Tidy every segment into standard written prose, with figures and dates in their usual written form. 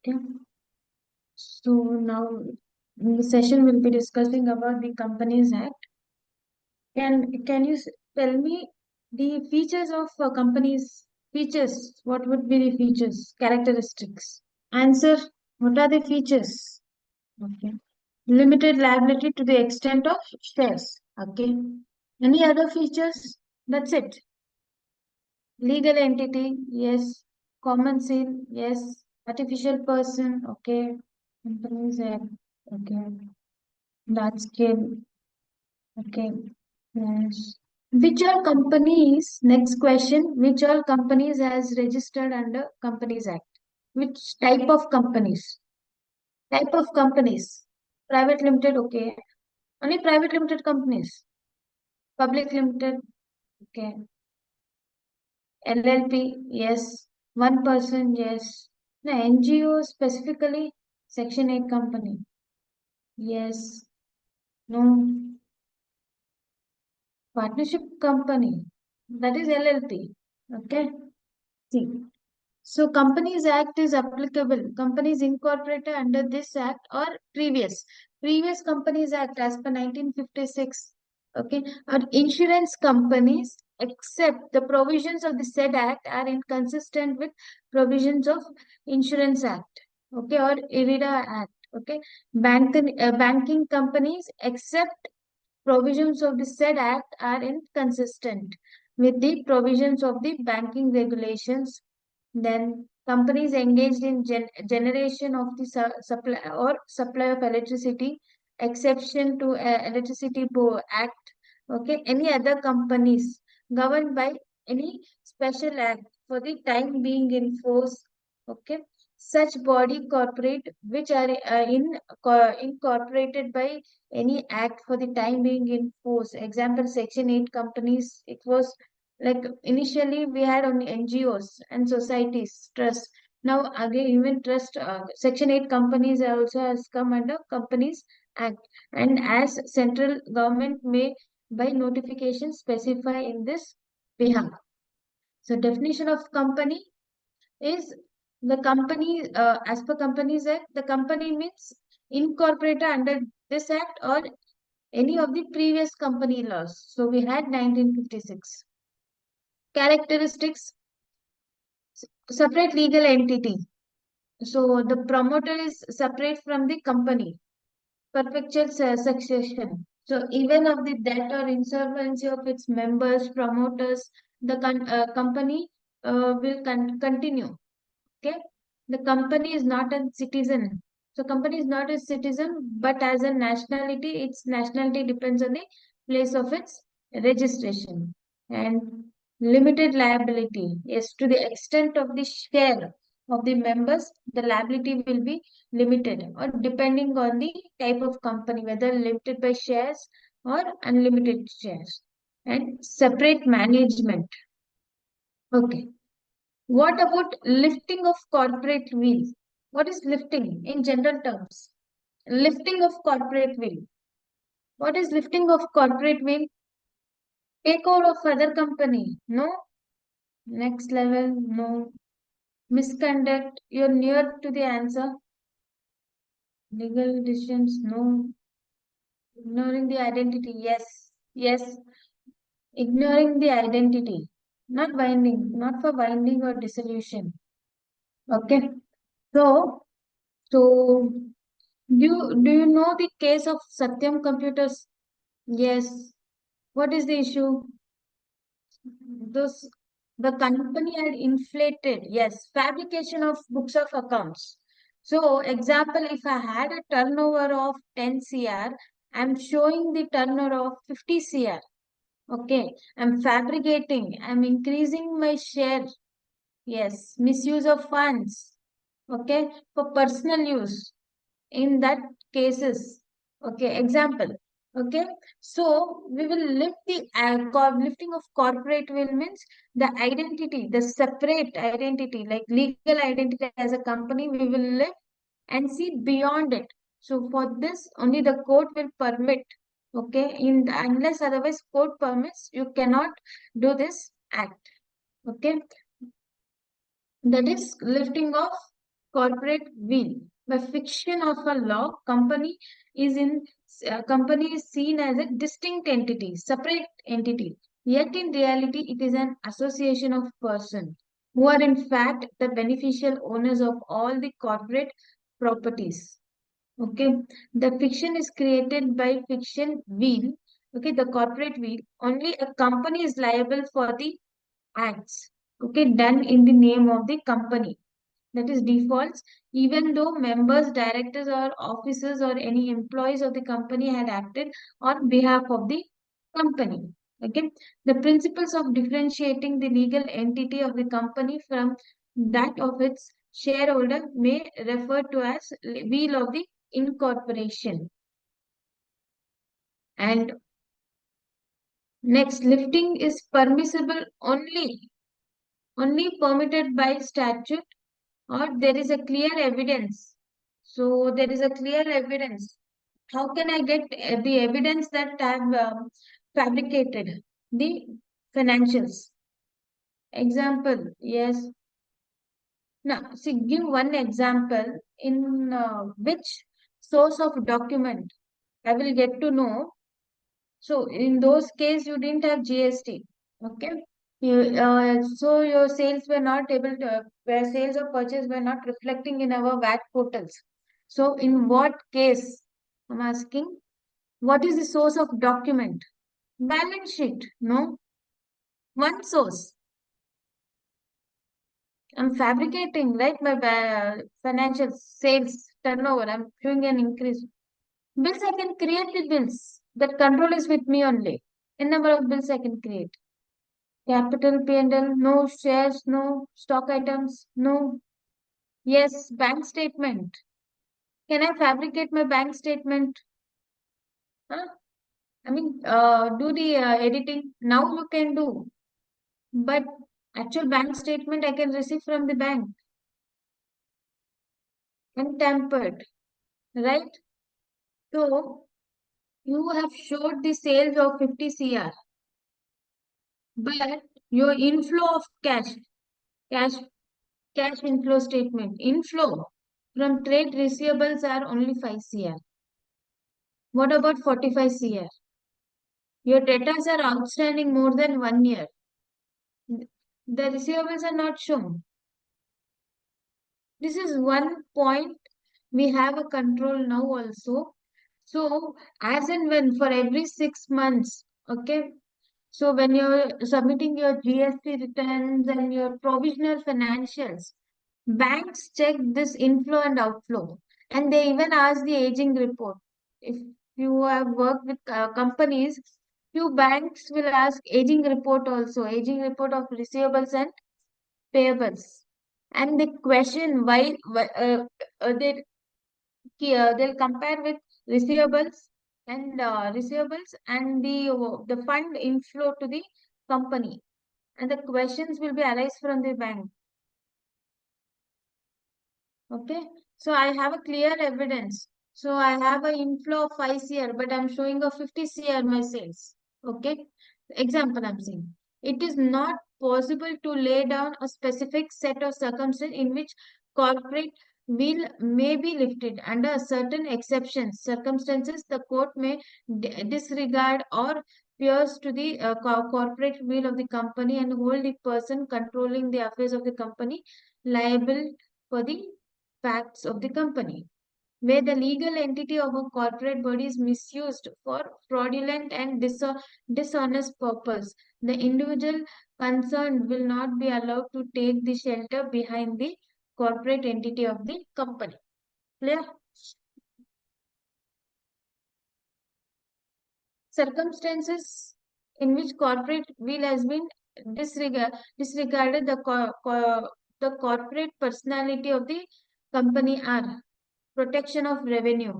Okay. So now in the session we'll be discussing about the Companies Act. Can you tell me the features of companies? Features. What would be the features? Characteristics. Answer. What are the features? Okay. Limited liability to the extent of shares. Okay. Any other features? That's it. Legal entity. Yes. Common seal. Yes. Artificial person. Okay. Companies Act. Okay. Large scale. Okay. Yes. Which all companies, next question, which all companies has registered under Companies Act? Which type of companies? Type of companies. Private limited, okay. Only private limited companies. Public limited, okay. LLP, yes. One person, yes. No, NGO specifically, Section 8 company. Yes. No. Partnership company. That is LLP. Okay. See. So Companies Act is applicable. Companies incorporated under this act or previous Companies Act as per 1956. Okay, or insurance companies except the provisions of the said act are inconsistent with provisions of Insurance Act. Okay, or IRIDA Act. Okay, banking companies except provisions of the said act are inconsistent with the provisions of the banking regulations. Then companies engaged in generation of the supply of electricity, exception to Electricity Act. Okay, any other companies governed by any special act for the time being in force. Okay, such body corporate which are incorporated by any act for the time being in force. Example, Section 8 companies. It was like initially we had only NGOs and societies, trust. Now again, even trust, Section 8 companies also has come under Companies Act. And as central government may by notification specify in this behalf. So definition of company is the company, as per Companies Act, the company means incorporated under this act or any of the previous company laws. So we had 1956. Characteristics, separate legal entity. So the promoter is separate from the company. Perpetual succession. So even of the death or insolvency of its members, promoters, the company will continue. Okay, the company is not a citizen. So company is not a citizen, but as a nationality, its nationality depends on the place of its registration. And limited liability, yes, to the extent of the share of the members, the liability will be limited or depending on the type of company, whether limited by shares or unlimited shares. And separate management. Okay. What about lifting of corporate will? What is lifting in general terms? Lifting of corporate will. What is lifting of corporate will? Takeover of other company. No. Next level. No. Misconduct. You're near to the answer. Legal decisions. No. Ignoring the identity. Yes. Yes. Ignoring the identity. Not binding. Not for binding or dissolution. Okay. So, so do you know the case of Satyam Computers? Yes. What is the issue? This the company had inflated, yes, fabrication of books of accounts. So, example, if I had a turnover of 10 CR, I'm showing the turnover of 50 CR. Okay, I'm fabricating, I'm increasing my share. Yes, misuse of funds. Okay, for personal use in that cases. Okay, example. Okay, so we will lift the lifting of corporate will means the identity, the separate identity, like legal identity as a company, we will lift and see beyond it. So for this, only the court will permit. Okay, unless otherwise court permits, you cannot do this act. Okay, that is lifting of corporate will. By fiction of a law, company is seen as a distinct entity, separate entity. Yet in reality, it is an association of persons who are in fact the beneficial owners of all the corporate properties. Okay, the fiction is created by fiction will. Okay, the corporate will. Only a company is liable for the acts. Okay, done in the name of the company, that is defaults, even though members, directors, or officers or any employees of the company had acted on behalf of the company. Okay, the principles of differentiating the legal entity of the company from that of its shareholder may refer to as will of the incorporation. And next, lifting is permissible only permitted by statute or there is a clear evidence. So there is a clear evidence. How can I get the evidence that I have fabricated? The financials. Example, yes. Now, see, give one example in which source of document I will get to know. So in those cases, you didn't have GST. Okay. So your sales were not able to, where sales or purchase were not reflecting in our VAT portals. So in what case, I'm asking, what is the source of document? Balance sheet, no? One source. I'm fabricating, right? My financial sales turnover. I'm showing an increase. Bills, I can create the bills. That control is with me only. In number of bills I can create. Capital P&L, no shares, no stock items, no. Yes, bank statement. Can I fabricate my bank statement? Huh? I mean, do the editing. Now you can do. But actual bank statement I can receive from the bank and tampered, right? So you have showed the sales of 50 CR, but your inflow of cash, cash inflow statement, inflow from trade receivables are only 5 CR. What about 45 CR? Your debtors are outstanding more than 1 year. The receivables are not shown. This is one point we have a control now also. So as and when for every 6 months, okay. So when you're submitting your GST returns and your provisional financials, banks check this inflow and outflow, and they even ask the aging report. If you have worked with companies, few banks will ask aging report also, aging report of receivables and payables. And the question why they'll compare with receivables and the fund inflow to the company, and the questions will be arise from the bank. Okay, so I have a clear evidence. So I have an inflow of 5 CR, but I'm showing a 50 CR my sales. Okay, example I'm saying. It is not possible to lay down a specific set of circumstances in which corporate will may be lifted. Under certain exceptions, circumstances, the court may disregard or pierce to the corporate will of the company and hold the person controlling the affairs of the company liable for the facts of the company. Where the legal entity of a corporate body is misused for fraudulent and dishonest purpose, the individual concerned will not be allowed to take the shelter behind the corporate entity of the company. Clear? Circumstances in which corporate will has been disregarded, the corporate personality of the company are protection of revenue,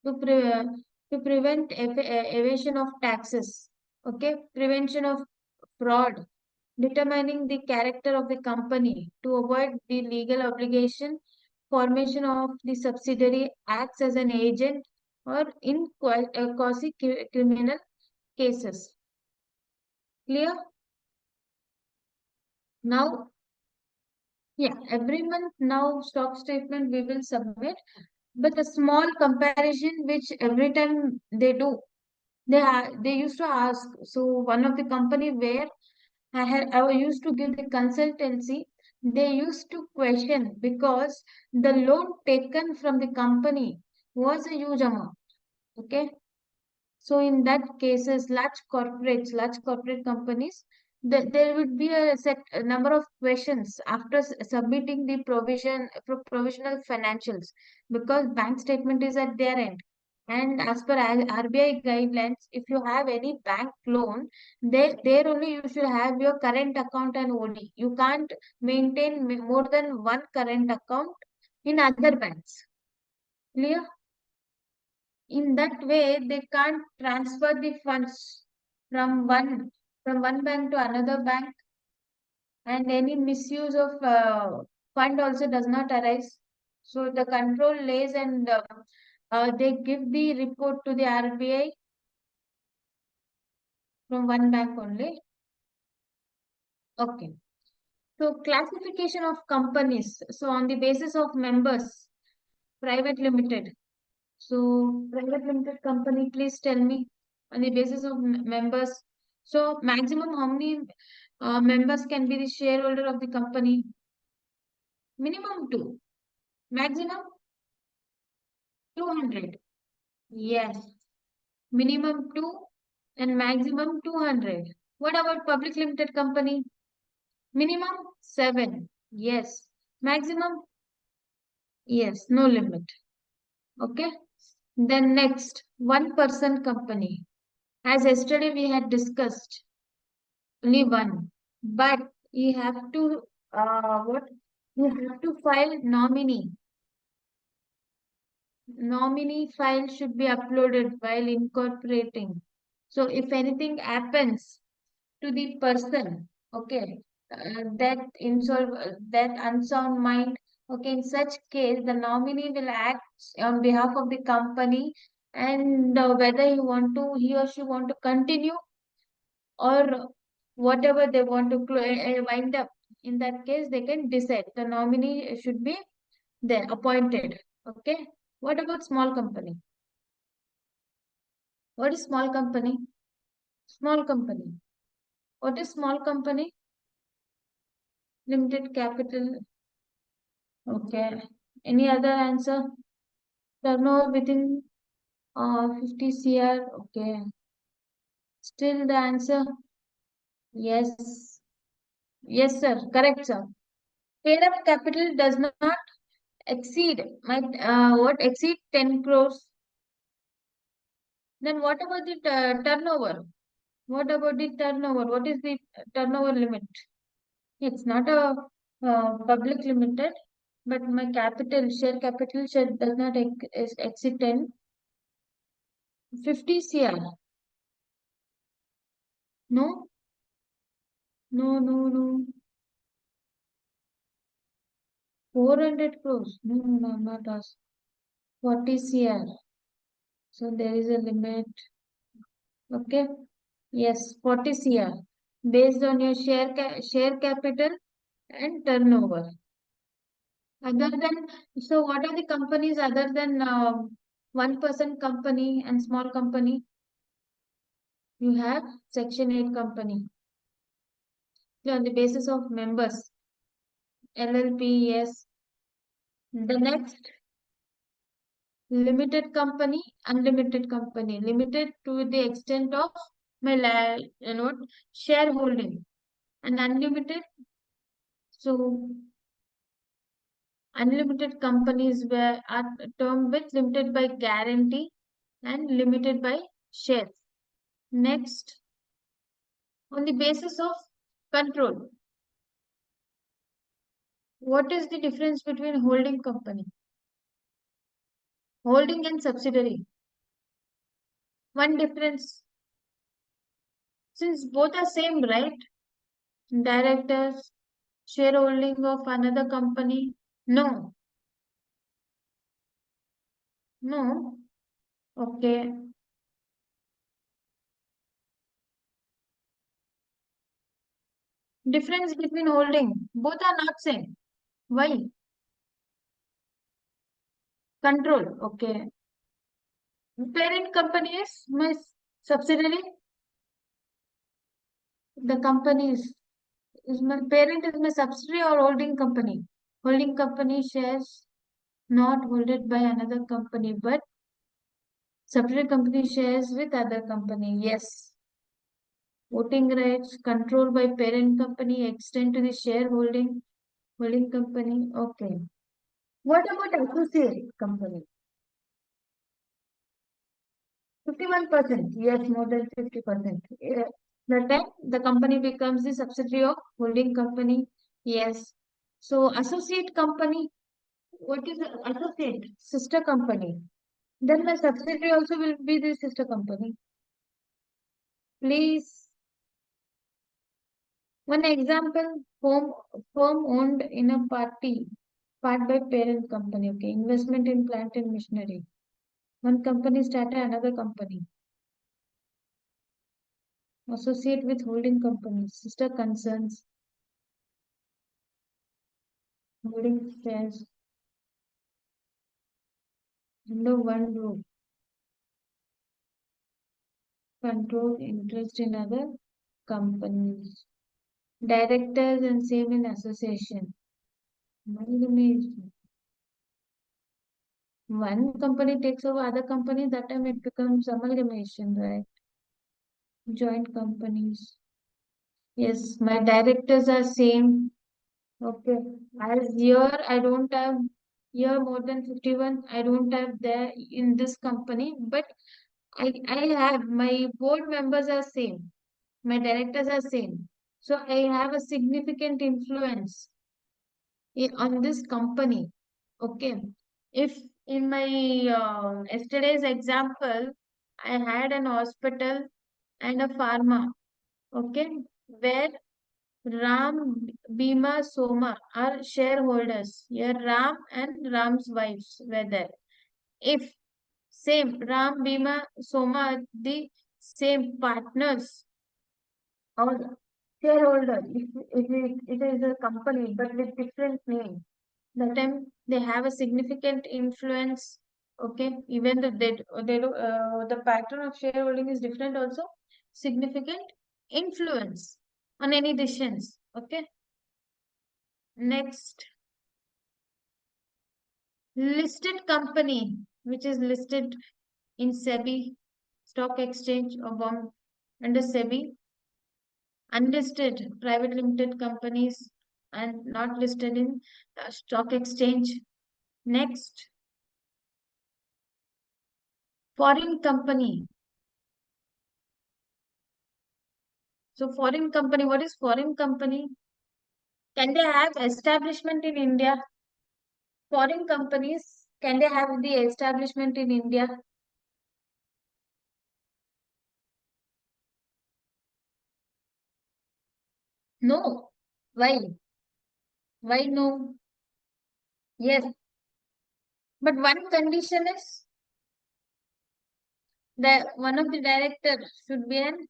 to, to prevent evasion of taxes, okay, prevention of fraud, determining the character of the company to avoid the legal obligation, formation of the subsidiary acts as an agent or in quasi criminal cases. Clear? Now Yeah, every month now stock statement we will submit, but a small comparison which every time they do, they used to ask. So one of the company where I used to give the consultancy, they used to question because the loan taken from the company was a huge amount. Okay, so in that cases, large corporate companies, there would be a number of questions after submitting the provisional financials, because bank statement is at their end. And as per RBI guidelines, if you have any bank loan, there only you should have your current account and OD. You can't maintain more than one current account in other banks. Clear? In that way, they can't transfer the funds from one bank to another bank, and any misuse of fund also does not arise. So the control lays, and they give the report to the RBI from one bank only. Okay. So classification of companies. So on the basis of members, private limited. So, private limited company, please tell me on the basis of members. So, maximum how many members can be the shareholder of the company? Minimum two. Maximum 200. Yes. Minimum two and maximum 200. What about public limited company? Minimum seven. Yes. Maximum? Yes. No limit. Okay. Then next, one person company. As yesterday we had discussed, only one. But you have to what? You have to file nominee. Nominee file should be uploaded while incorporating. So if anything happens to the person, okay, that unsound mind, okay, in such case, the nominee will act on behalf of the company, and whether he or she want to continue, or whatever they want to wind up. In that case, they can decide. The nominee should be there, appointed. Okay. What about small company? What is small company? Small company. What is small company? Limited capital. Okay. Any other answer? Turnover within 50 CR. Okay. Still the answer? Yes. Yes, sir. Correct, sir. Paid up capital does not exceed 10 crores. Then what about the turnover? What about the turnover? What is the turnover limit? It's not a public limited, but my share capital does not exceed 10, 50 CR. No, no, no, no. 400 crores. No, no, no, not us. 40 CR. So there is a limit. Okay. Yes, 40 CR. Based on your share capital and turnover. Other than, so what are the companies other than one person company and small company? You have Section 8 company. So on the basis of members, LLP, yes. The next, limited company, unlimited company. Limited to the extent of my shareholding, and unlimited. So unlimited companies are termed with limited by guarantee and limited by shares. Next, on the basis of control. What is the difference between holding and subsidiary? One difference, since both are same, right? Directors, shareholding of another company. No, no. Okay. Difference between holding. Both are not same. Why? Control. Okay. Parent company is my subsidiary. The company is my parent is my subsidiary or holding company. Holding company shares not holded by another company, but subsidiary company shares with other company. Yes. Voting rights controlled by parent company extend to the shareholding holding company. Okay. What about associate company? 51%. Yes, more than 50%. The time the company becomes the subsidiary of holding company. Yes. So associate company, what is the associate? Sister company. Then the subsidiary also will be the sister company. Please, one example, firm owned in a part by parent company. Okay, investment in plant and machinery. One company started another company. Associate with holding companies, sister concerns, holding shares under one roof, control interest in other companies. Directors and same in association. Amalgamation. One company takes over other company, that time it becomes amalgamation, right? Joint companies. Yes, my directors are same. Okay. As here, I don't have here more than 51. I don't have there in this company, but I have my board members are same. My directors are same. So I have a significant influence on this company. Okay. If in my yesterday's example, I had an hospital and a pharma. Okay. Where Ram, Bhima, Soma are shareholders. Here, Ram and Ram's wives were there. If same Ram, Bhima, Soma are the same partners or shareholder, if it is a company but with different name, that time they have a significant influence. Okay, even though the pattern of shareholding is different, also significant influence on any decisions. Okay. Next, listed company, which is listed in SEBI, stock exchange or bond under SEBI, unlisted private limited companies and not listed in stock exchange. Next, foreign company. So foreign company, what is foreign company? Can they have establishment in India? Foreign companies, can they have the establishment in India? No. Why? Why no? Yes. But one condition is that one of the directors should be an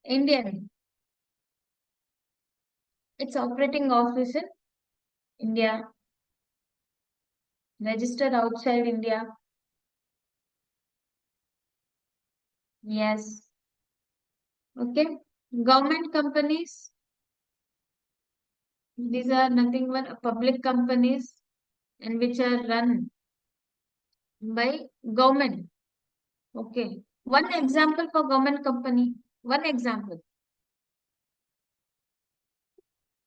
Indian. Its operating office in India, registered outside India. Yes. Okay. Government companies, these are nothing but public companies and which are run by government. Okay. One example for government company. One example.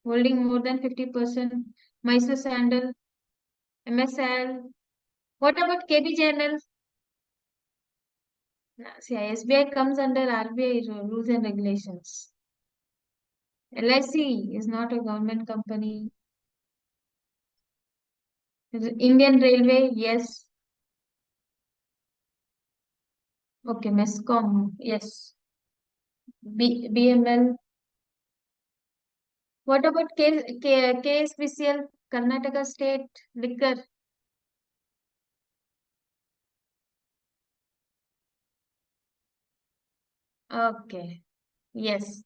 Holding more than 50%. Mysore Sandal, MSL. What about KBJNL? See, SBI comes under RBI rules and regulations. LIC is not a government company. Indian Railway, yes. Okay, MESCOM, yes. BML. What about KSBCL, Karnataka State Liquor? Okay, yes.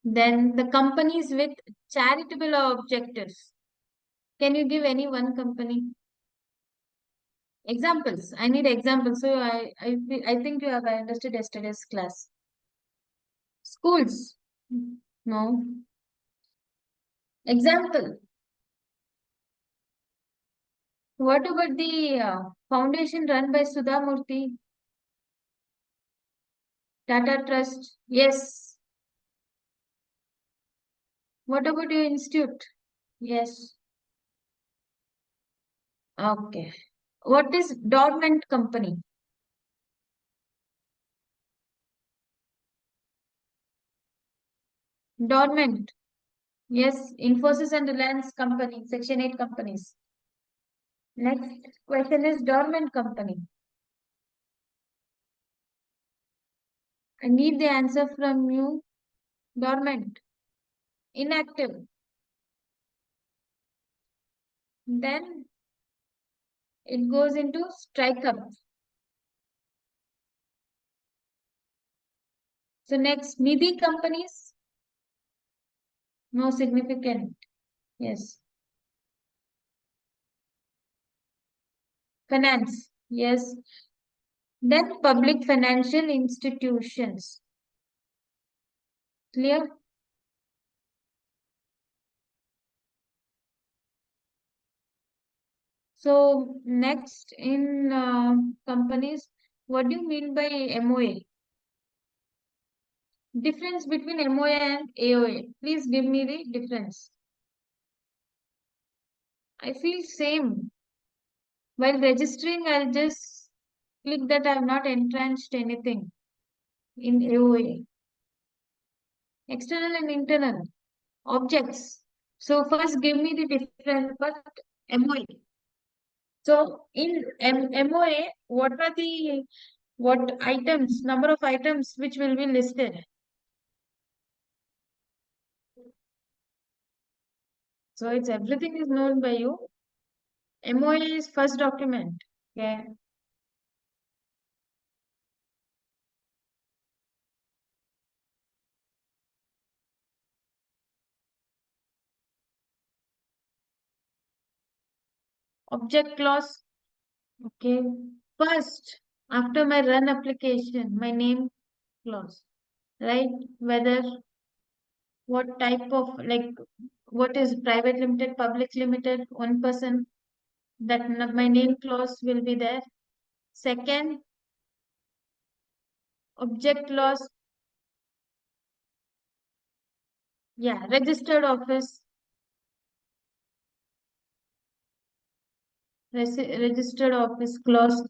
Then the companies with charitable objectives. Can you give any one company? Examples. I need examples. So I think you have understood yesterday's class. Schools. No. Example. What about the foundation run by Sudha Murthy? Tata Trust. Yes. What about your institute? Yes. Okay. What is dormant company? Dormant. Yes. Infosys and Reliance company. Section 8 companies. Next question is dormant company. I need the answer from you. Dormant. Inactive. Then it goes into strike up. So next, Nidhi companies. No significant. Yes. Finance. Yes. Then public financial institutions. Clear? So next in companies, what do you mean by MOA? Difference between MOA and AOA. Please give me the difference. I feel same. While registering, I'll just click that I have not entrenched anything in AOA. External and internal objects. So first give me the difference. First MOA. So in MOA, what are the what items, number of items which will be listed? So it's everything is known by you. MOA is first document. Okay. Object clause. Okay. First, after my run application, my name clause. Right? Whether what type of like what is private limited, public limited, one person, that my name clause will be there. Second, object clause. Yeah, registered office. Registered office clause.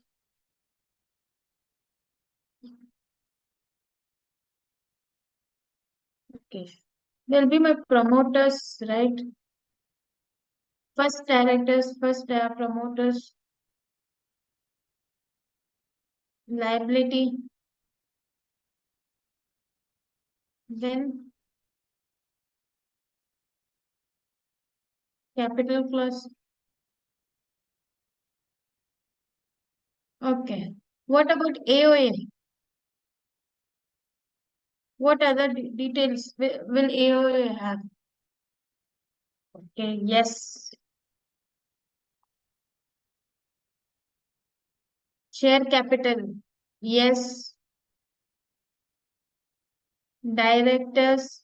Okay. There'll be my promoters, right? First directors, first promoters, liability, then capital clause. Okay. What about AOA? What other details will AOA have? Okay, yes. Share capital. Yes. Directors,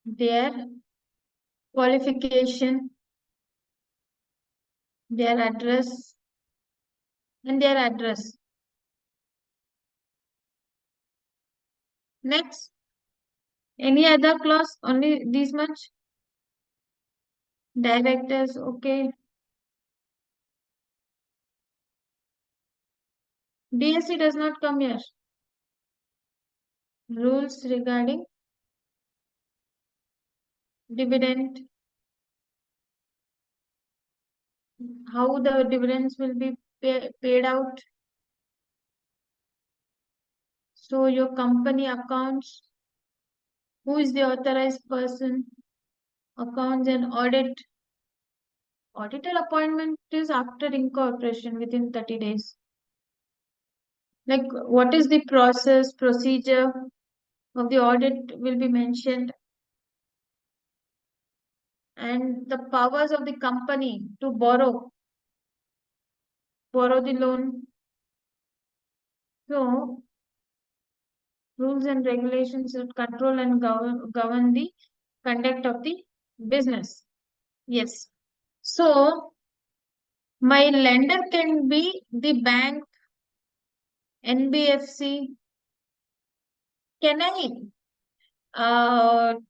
their qualification, their address, and their address. Next, any other clause? Only this much? Directors, okay. DSC does not come here. Rules regarding dividend, how the dividends will be paid out. So your company accounts, who is the authorized person, accounts and audit. Auditor appointment is after incorporation within 30 days. Like what is the process, procedure of the audit will be mentioned. and the powers of the company to borrow the loan. So rules and regulations should control and govern the conduct of the business. Yes. So my lender can be the bank, NBFC. Can I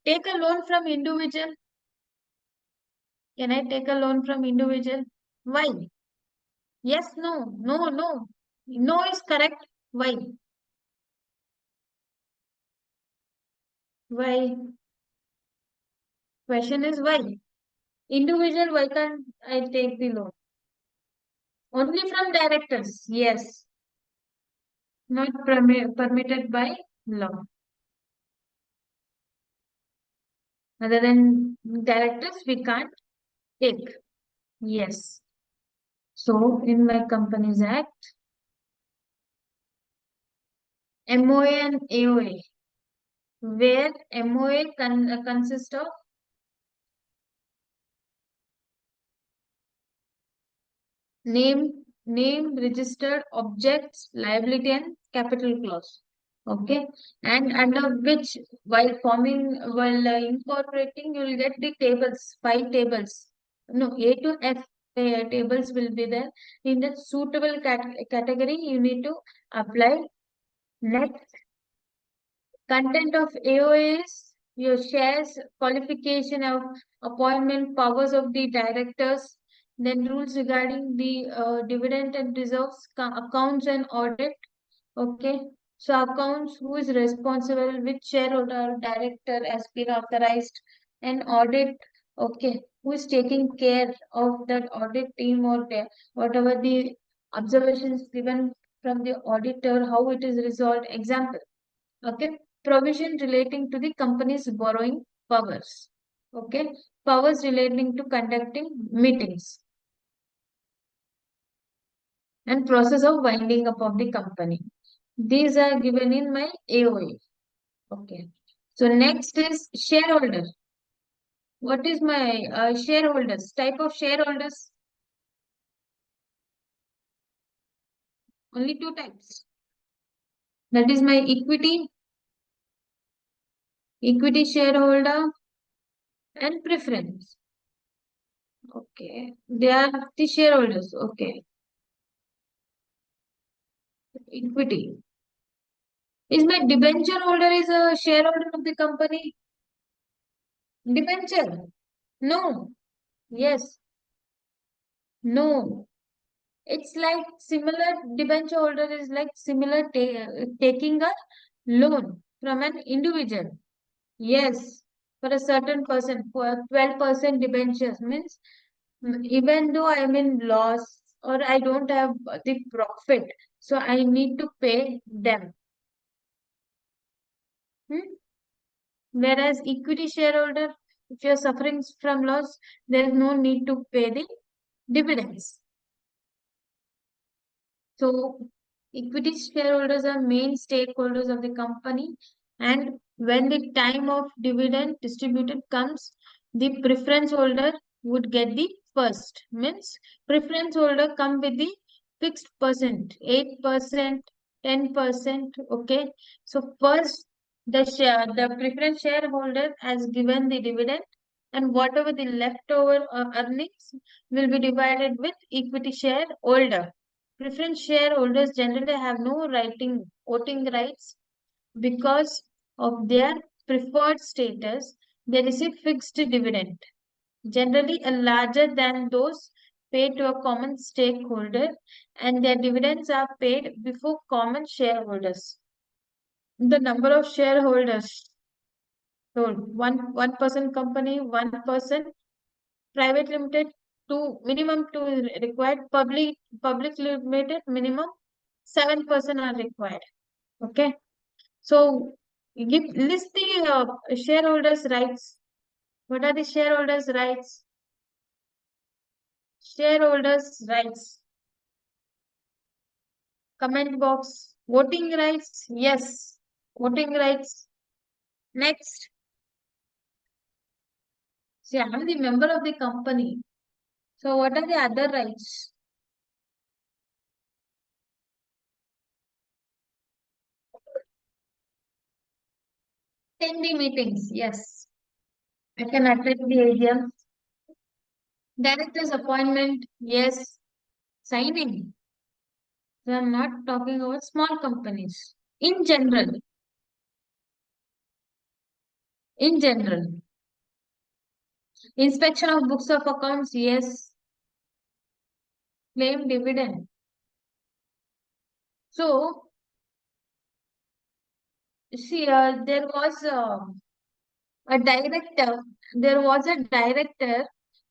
take a loan from individual? Can I take a loan from individual? Why? Yes, no, no, no. No is correct. Why? Why? Question is why? Individual, why can't I take the loan? Only from directors. Yes. Not permitted by law. Other than directors, we can't take. Yes. So, in my Companies Act, MOA and AOA, where MOA consists of name, registered objects, liability, and capital clause. Okay, and under which, while incorporating, you will get the tables, 5 tables. No, A to F tables will be there. In the suitable category, you need to apply. Next, content of AOA is your shares, qualification of appointment, powers of the directors, then rules regarding the dividend and reserves, accounts and audit. Okay. So accounts, who is responsible, which shareholder director has been authorized, and audit. Okay. Who is taking care of that audit team, or whatever the observations given from the auditor, how it is resolved. Example. Okay. Provision relating to the company's borrowing powers. Okay. Powers relating to conducting meetings and process of winding up of the company. These are given in my AOA. Okay. So next is shareholder. What is my shareholders? Type of shareholders? Only 2 types. That is my equity shareholder, and preference. Okay. They are the shareholders. Okay. Equity. Is my debenture holder is a shareholder of the company? Debenture? No. Yes. No. It's like similar, debenture holder is like similar taking a loan from an individual. Yes, for a certain person, for 12% debentures means, even though I'm in loss or I don't have the profit, so I need to pay them. Hmm? Whereas equity shareholder, if you're suffering from loss, there is no need to pay the dividends. So equity shareholders are main stakeholders of the company, and when the time of dividend distributed comes, the preference holder would get the first. Means preference holder come with the fixed percent, 8%, 10%. Okay. So first the preference shareholder has given the dividend, and whatever the leftover earnings will be divided with equity shareholder. Preference shareholders generally have no voting rights because of their preferred status. They receive fixed dividend, generally a larger than those paid to a common stakeholder, and their dividends are paid before common shareholders. The number of shareholders told one person company, 1 person private limited, two is required, public limited minimum 7% are required. Okay. So list the shareholders' rights. What are the shareholders' rights? Shareholders' rights. Comment box. Voting rights. Yes. Voting rights. Next. See, I'm the member of the company. So what are the other rights? Attend the meetings. Yes. I can attend the AGM. Director's appointment. Yes. Signing. So I'm not talking about small companies. In general. In general. Inspection of books of accounts. Yes. Claim dividend. So, see, there was a director,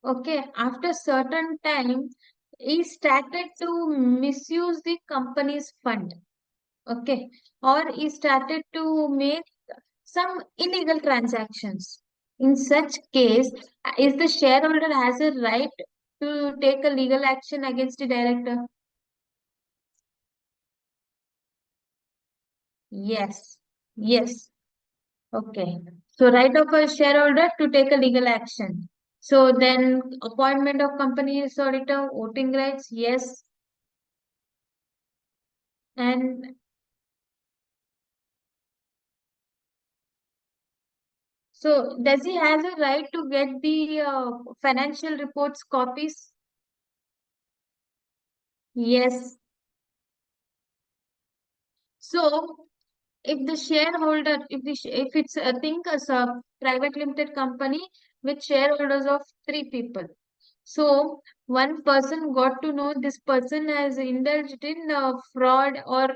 okay, after certain time, he started to misuse the company's fund, okay, or he started to make some illegal transactions. In such case, is the shareholder has a right to take a legal action against the director? Yes, yes. Okay. So right of a shareholder to take a legal action. So then appointment of company's auditor, voting rights, yes. And so does he has a right to get the financial reports copies? Yes. So if the shareholder, if it's I think as a private limited company with shareholders of three people. So one person got to know this person has indulged in fraud or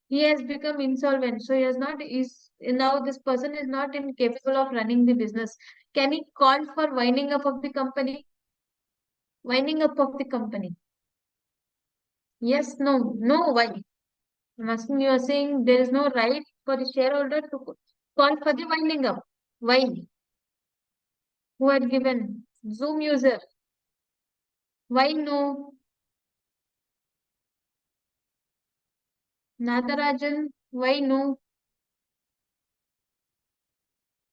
he has become insolvent. So he has not is now this person is not incapable of running the business. Can he call for winding up of the company? Winding up of the company. Yes, no, no. Why? I'm asking you are saying there is no right for the shareholder to call for the winding up. Why? Who had given? Zoom user. Why no? Natarajan. Why no?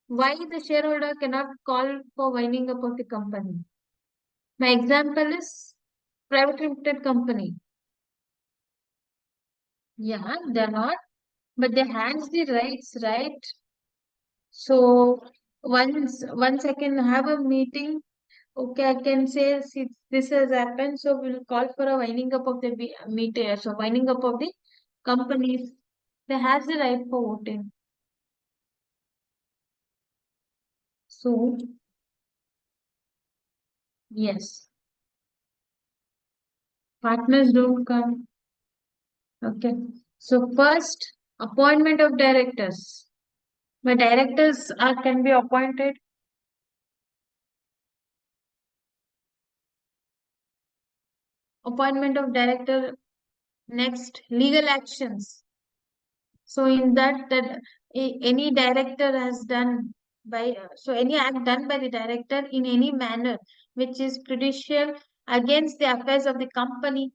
Why the shareholder cannot call for winding up of the company? My example is private limited company. Yeah, they're not, but they has the rights, right? So once I can have a meeting, okay, I can say see, this has happened, so we'll call for a winding up of the meeting. So winding up of the companies, they has the right for voting. So yes, partners don't come. Okay. So first, appointment of directors. The directors are can be appointed. Appointment of director. Next, legal actions. So in that any director has done by so any act done by the director in any manner which is prejudicial against the affairs of the company.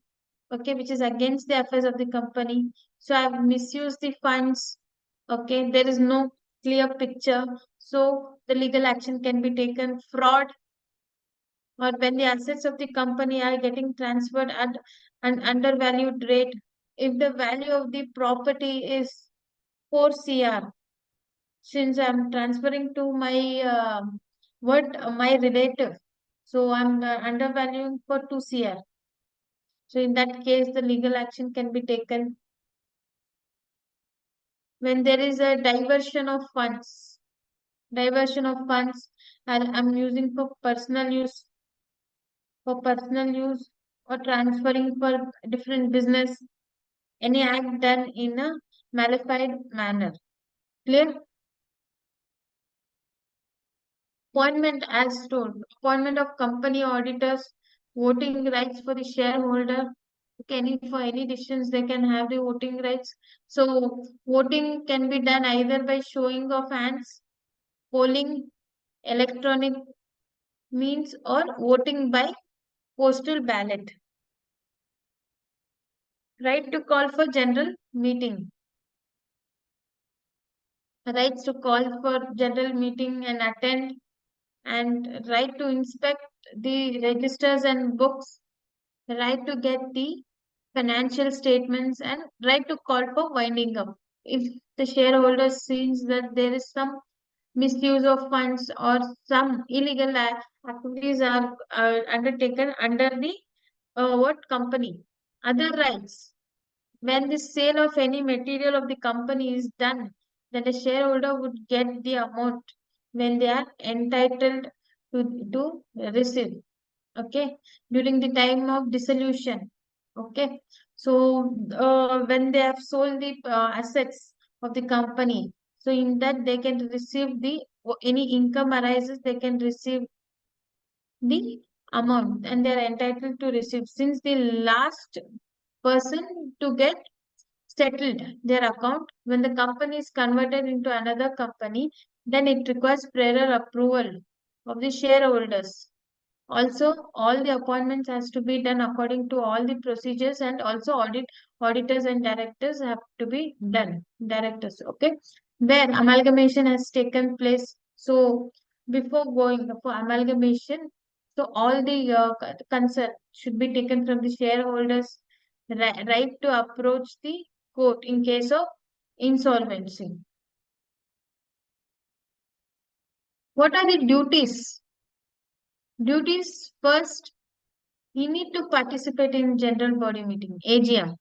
Okay, which is against the affairs of the company. So I've misused the funds. Okay, there is no clear picture. So the legal action can be taken. Fraud or when the assets of the company are getting transferred at an undervalued rate. If the value of the property is 4 CR, since I'm transferring to my my relative, so I'm undervaluing for 2 CR. So in that case, the legal action can be taken when there is a diversion of funds. Diversion of funds and I'm using for personal use or transferring for different business. Any act done in a malified manner. Clear? Appointment as told. Appointment of company auditors, voting rights for the shareholder. For any decisions, they can have the voting rights. So voting can be done either by showing of hands, polling, electronic means, or voting by postal ballot. Right to call for general meeting. Rights to call for general meeting and attend. and right to inspect the registers and books, right to get the financial statements, and right to call for winding up. If the shareholder sees that there is some misuse of funds or some illegal activities are undertaken under the what company. Other rights. When the sale of any material of the company is done, then the shareholder would get the amount when they are entitled to receive. Okay, during the time of dissolution. Okay, so when they have sold the assets of the company, so in that they can receive the any income arises, they can receive the amount and they are entitled to receive since the last person to get settled their account when the company is converted into another company, then it requires prior approval of the shareholders. Also, all the appointments has to be done according to all the procedures, and also auditors and directors have to be done. Directors, okay, where amalgamation has taken place. So before going for amalgamation, so all the concern should be taken from the shareholders, right to approach the court in case of insolvency. What are the duties? Duties first, you need to participate in general body meeting, AGM.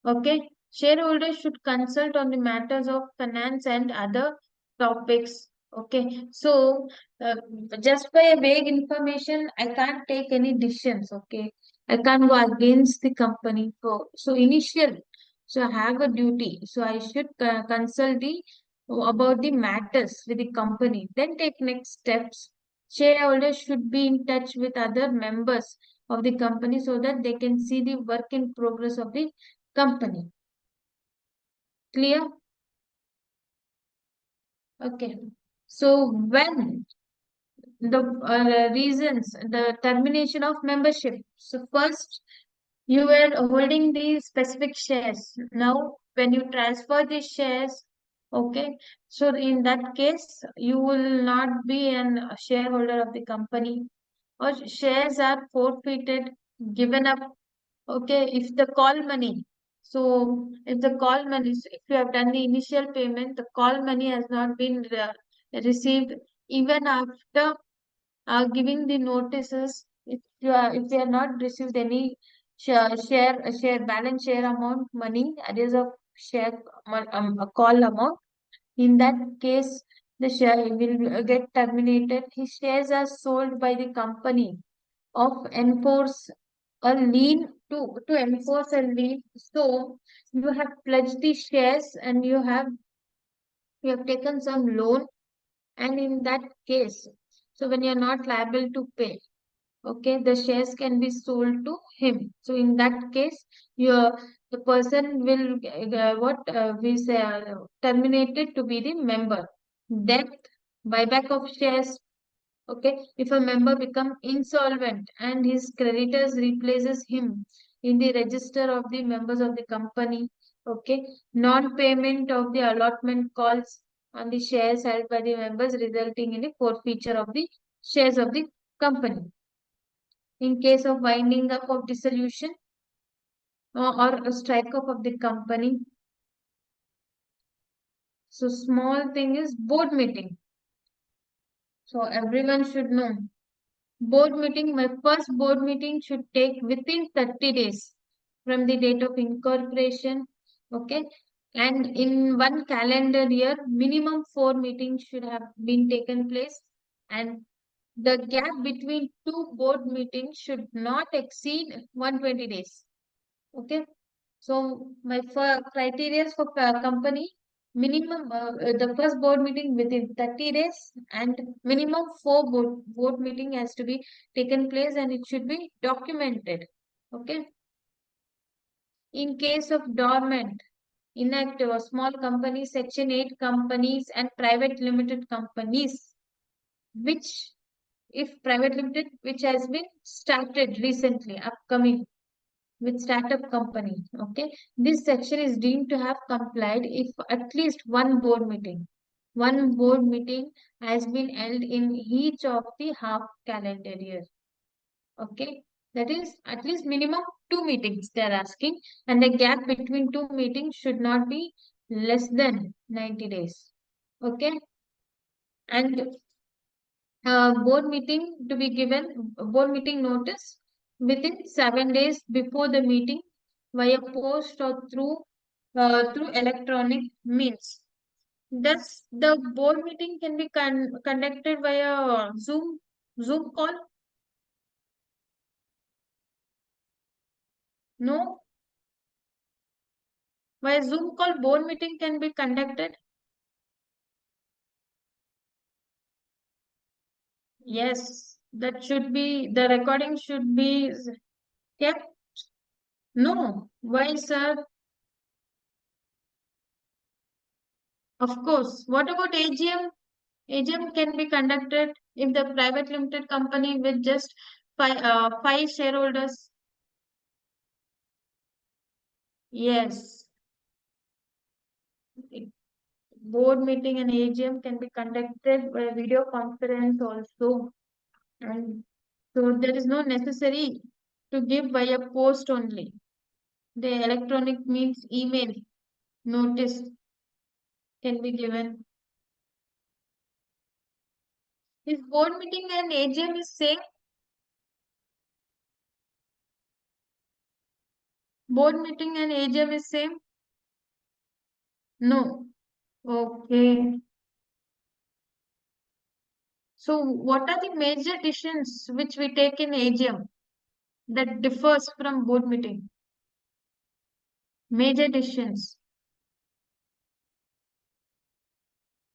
Okay. Shareholders should consult on the matters of finance and other topics. Okay. So, uh, just by a vague information, I can't take any decisions. Okay. I can't go against the company. So initial, so I have a duty. So I should consult the about the matters with the company. Then take next steps. Shareholders should be in touch with other members of the company so that they can see the work in progress of the company. Clear? Okay. So when the reasons, the termination of membership. So first, you were holding the specific shares. Now, when you transfer the shares, okay, so in that case, you will not be an a shareholder of the company, or shares are forfeited, given up. Okay, if the call money, so if the call money, if you have done the initial payment, the call money has not been received even after giving the notices. If you have not received any share balance share amount money, arrears of share a call amount, in that case, the share will get terminated. His shares are sold by the company of enforce a lien to enforce a lien. So you have pledged the shares and you have taken some loan, and in that case, so when you are not liable to pay, okay, the shares can be sold to him. So in that case, your the person will what we say terminated to be the member. Death, buyback of shares. Okay, if a member become insolvent and his creditors replaces him in the register of the members of the company, okay, non-payment of the allotment calls on the shares held by the members resulting in a forfeiture of the shares of the company. In case of winding up of dissolution or a strike off of the company, so small thing is board meeting. So everyone should know board meeting, my first board meeting should take within 30 days from the date of incorporation. Okay. And in one calendar year, minimum 4 meetings should have been taken place. And the gap between two board meetings should not exceed 120 days. Okay. So my criteria for company minimum the first board meeting within 30 days and minimum four board meeting has to be taken place and it should be documented. Okay. In case of dormant, inactive or small companies, Section 8 companies and private limited companies, which if private limited, which has been started recently, upcoming with startup company. Okay, this section is deemed to have complied if at least one board meeting. one board meeting has been held in each of the half calendar year. Okay, that is at least minimum 2 meetings they are asking, and the gap between 2 meetings should not be less than 90 days. Okay, and board meeting notice within 7 days before the meeting via post or through electronic means. Does the board meeting can be conducted via Zoom call? No, via Zoom call board meeting can be conducted. Yes, that should be the recording should be kept. No, why, sir? Of course. What about AGM? AGM can be conducted if the private limited company with just five shareholders. Yes, it- board meeting and AGM can be conducted by video conference also, and so there is no necessary to give via post only. The electronic means email notice can be given. If board meeting and AGM is same, board meeting and AGM is same? No. Okay. So what are the major decisions which we take in AGM that differs from board meeting? Major decisions.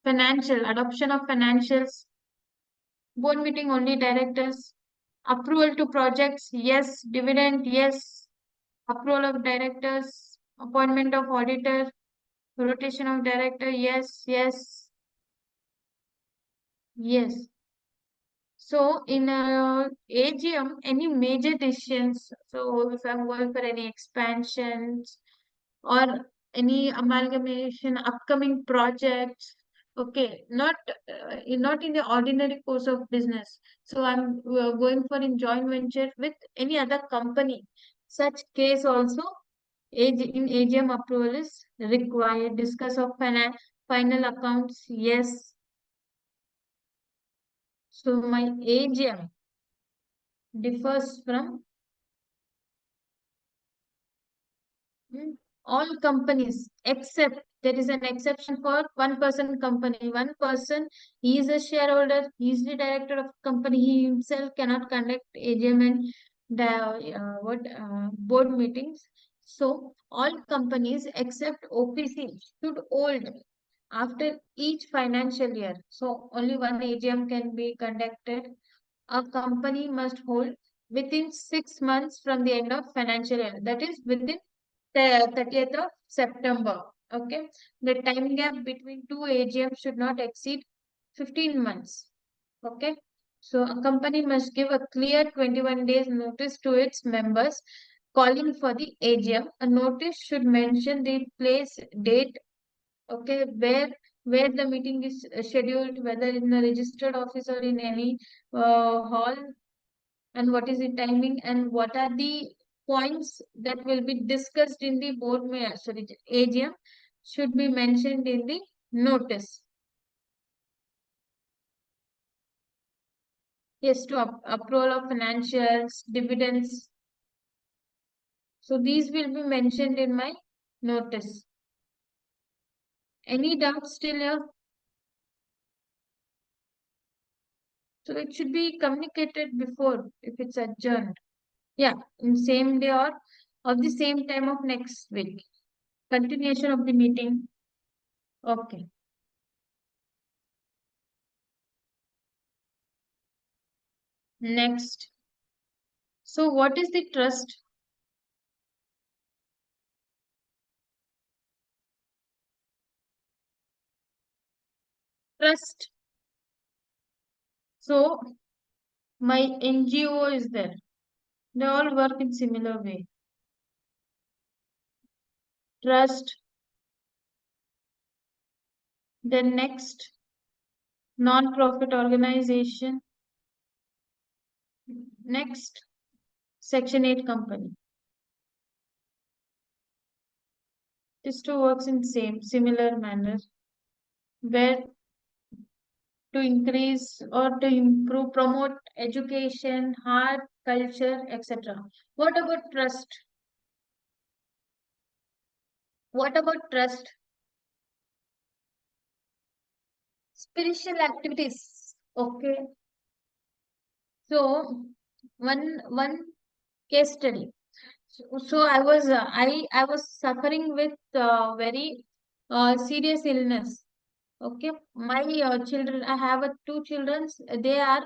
Financial, adoption of financials, board meeting only directors, approval to projects, yes, dividend, yes, approval of directors, appointment of auditor, rotation of director, yes, yes, yes. So in AGM, any major decisions, so if I'm going for any expansions or any amalgamation, upcoming projects, okay, not in the ordinary course of business. So I'm going for in joint venture with any other company. Such case also, in AGM approval is required. Discuss of final accounts, yes. So my AGM differs from all companies except there is an exception for one person company. One person, he is a shareholder, he is the director of company, he himself cannot conduct AGM and board meetings. So all companies except OPC should hold after each financial year. So only one AGM can be conducted. A company must hold within 6 months from the end of financial year. That is within the 30th of September. Okay. The time gap between two AGM should not exceed 15 months. Okay. So a company must give a clear 21 days notice to its members calling for the AGM. A notice should mention the place, date, okay, where the meeting is scheduled, whether in a registered office or in any hall, and what is the timing and what are the points that will be discussed in the AGM should be mentioned in the notice. Yes, to approval of financials, dividends. So these will be mentioned in my notice. Any doubts still here? So it should be communicated before if it's adjourned. Yeah, in same day or of the same time of next week. Continuation of the meeting. Okay. Next. So what is the trust? Trust. So my NGO is there. They all work in similar way. Trust, Then next, non-profit organization. Next, Section 8 company. This too works in similar manner, where to increase or to improve, promote education, art, culture, etc. What about trust? What about trust? Spiritual activities. Okay. So one case study. So I was suffering with very serious illness. Okay, my children. I have two children. They are.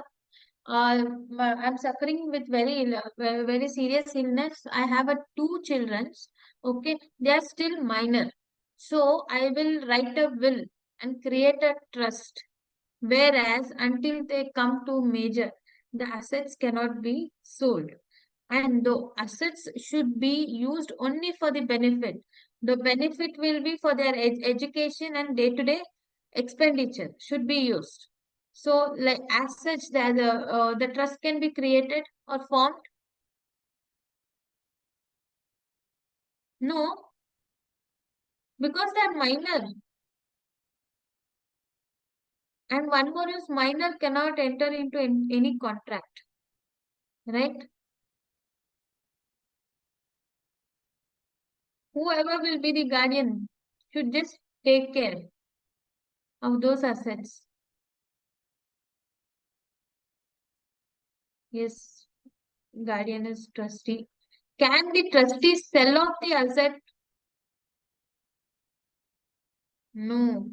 I'm suffering with very serious illness. I have two children. Okay, they are still minor. So I will write a will and create a trust. Whereas until they come to major, the assets cannot be sold. And the assets should be used only for the benefit. The benefit will be for their education and day-to-day expenditure should be used. So, like as such, the trust can be created or formed. No, because they are minor. And one more is minor cannot enter into any contract, right? Whoever will be the guardian should just take care of those assets. Yes, guardian is trustee. Can the trustee sell off the asset? No,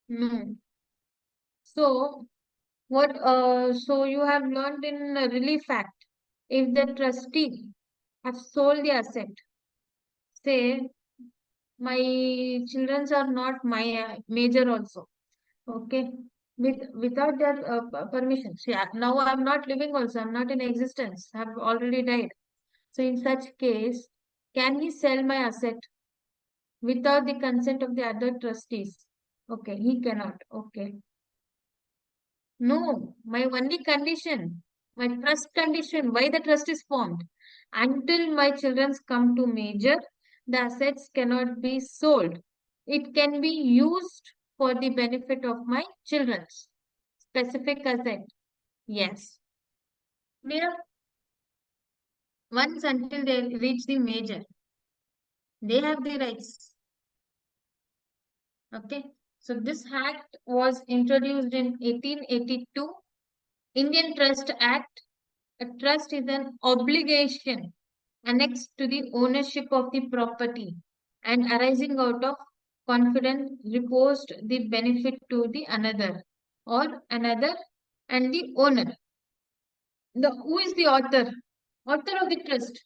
no. So so you have learned in Relief Act, if the trustee have sold the asset, say my children are not my major also, okay, without their permission. See, now I'm not living also. I'm not in existence. I've already died. So in such case, can he sell my asset without the consent of the other trustees? Okay, he cannot. Okay. No, my only condition, my trust condition, why the trust is formed. Until my children come to major, the assets cannot be sold. It can be used for the benefit of my children's specific asset. Yes. Clear? Once until they reach the major, they have the rights. Okay. So this act was introduced in 1882. Indian Trust Act. A trust is an obligation annexed to the ownership of the property and arising out of confidence reposed the benefit to the another or another and the owner. The who is the author? Author of the trust.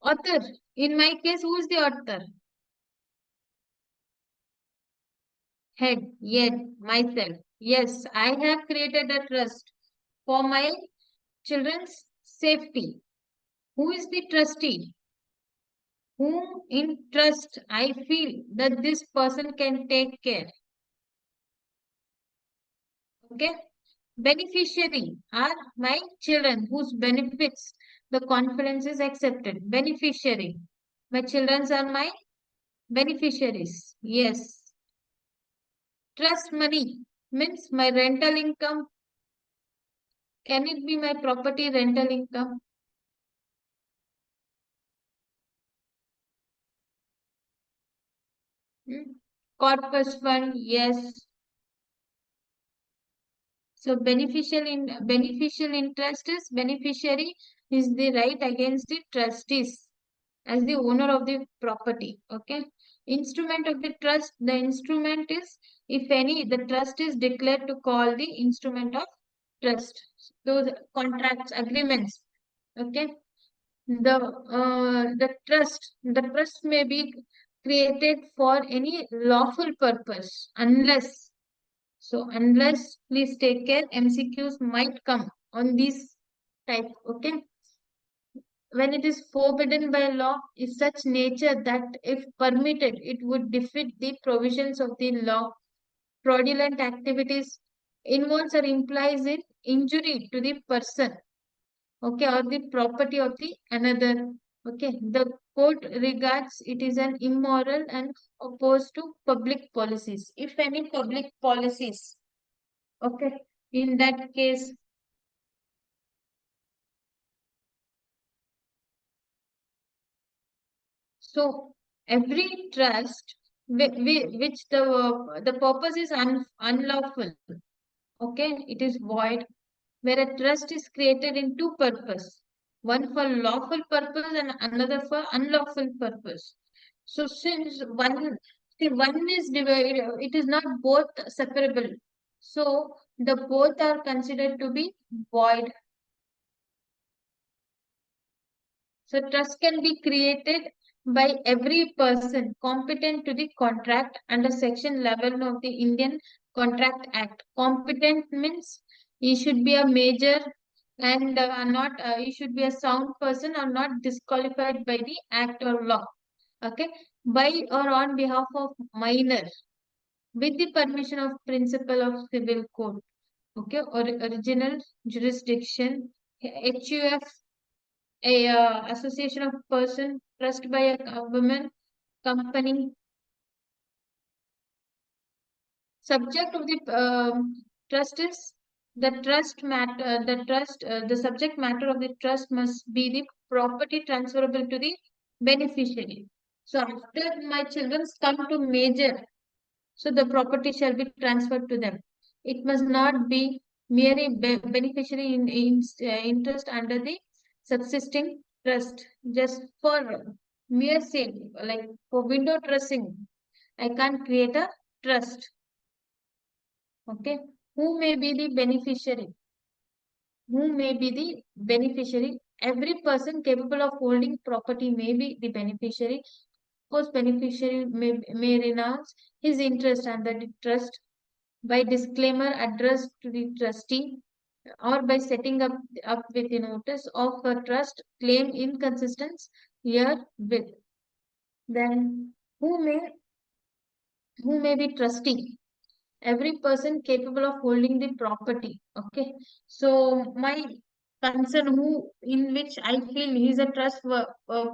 Author. In my case, who is the author? Head. Yes, myself. Yes, I have created a trust for my children's safety. Who is the trustee? Whom in trust I feel that this person can take care. Okay. Beneficiary are my children whose benefits the confidence is accepted. Beneficiary. My children are my beneficiaries. Yes. Trust money means my rental income. Can it be my property rental income? Hmm? Corpus fund, yes. So beneficial interest is beneficiary is the right against the trustees as the owner of the property. Okay. Instrument of the trust. The instrument is, if any, the trust is declared to call the instrument of trust. Those contracts, agreements. Okay. The trust may be created for any lawful purpose unless, please take care, MCQs might come on this type. Okay. when it is forbidden by law is such nature that if permitted, it would defeat the provisions of the law. Fraudulent activities involves or implies in injury to the person, okay, or the property of the another. Okay, the court regards it is an immoral and opposed to public policies. If any public policies, okay, in that case, so every trust which the purpose is unlawful, okay, it is void, where a trust is created in two purpose, one for lawful purpose and another for unlawful purpose. So since one is divided, it is not both separable. So the both are considered to be void. So trust can be created by every person competent to the contract under Section 11 of the Indian Contract Act. Competent means he should be a major and not he should be a sound person or not disqualified by the act or law. Okay, by or on behalf of minor with the permission of principle of civil code. Okay, or original jurisdiction. HUF, a association of person trust by a government company, subject of the trust is the subject matter of the trust must be the property transferable to the beneficiary. So after my children come to major, so the property shall be transferred to them. It must not be merely beneficiary interest under the subsisting trust, just for mere sake, like for window dressing. I can't create a trust. Okay. Who may be the beneficiary? Who may be the beneficiary? Every person capable of holding property may be the beneficiary. Of course, beneficiary may renounce his interest under the trust by disclaimer addressed to the trustee or by setting up with a notice of a trust claim inconsistence herewith. Then who may be trustee? Every person capable of holding the property. Okay, so my concern, who in which I feel he is a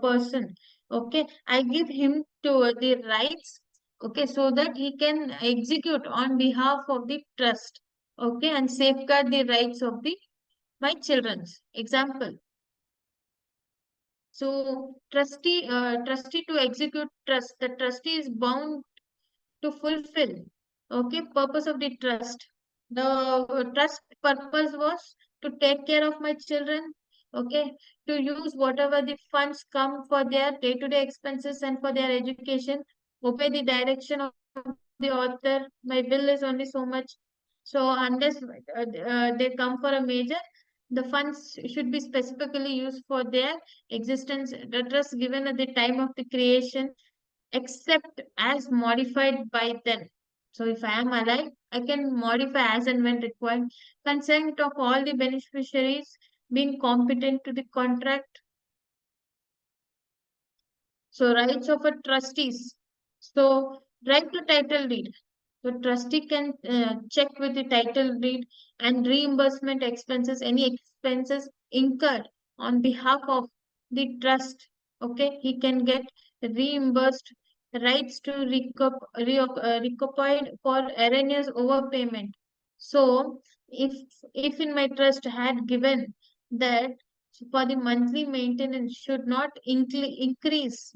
person, okay, I give him to the rights, okay, so that he can execute on behalf of the trust, okay, and safeguard the rights of the my children's example. So trustee to execute trust, the trustee is bound to fulfill, okay, purpose of the trust. The trust purpose was to take care of my children, okay, to use whatever the funds come for their day-to-day expenses and for their education, obey the direction of the author. My bill is only so much, so unless they come for a major, the funds should be specifically used for their existence. The trust given at the time of the creation except as modified by them. So if I am alive, I can modify as and when required. Consent of all the beneficiaries being competent to the contract. So rights of a trustees. So right to title deed. So trustee can check with the title deed and reimbursement expenses, any expenses incurred on behalf of the trust. Okay, he can get reimbursed rights to recouped for erroneous overpayment. So if in my trust had given that for the monthly maintenance should not increase,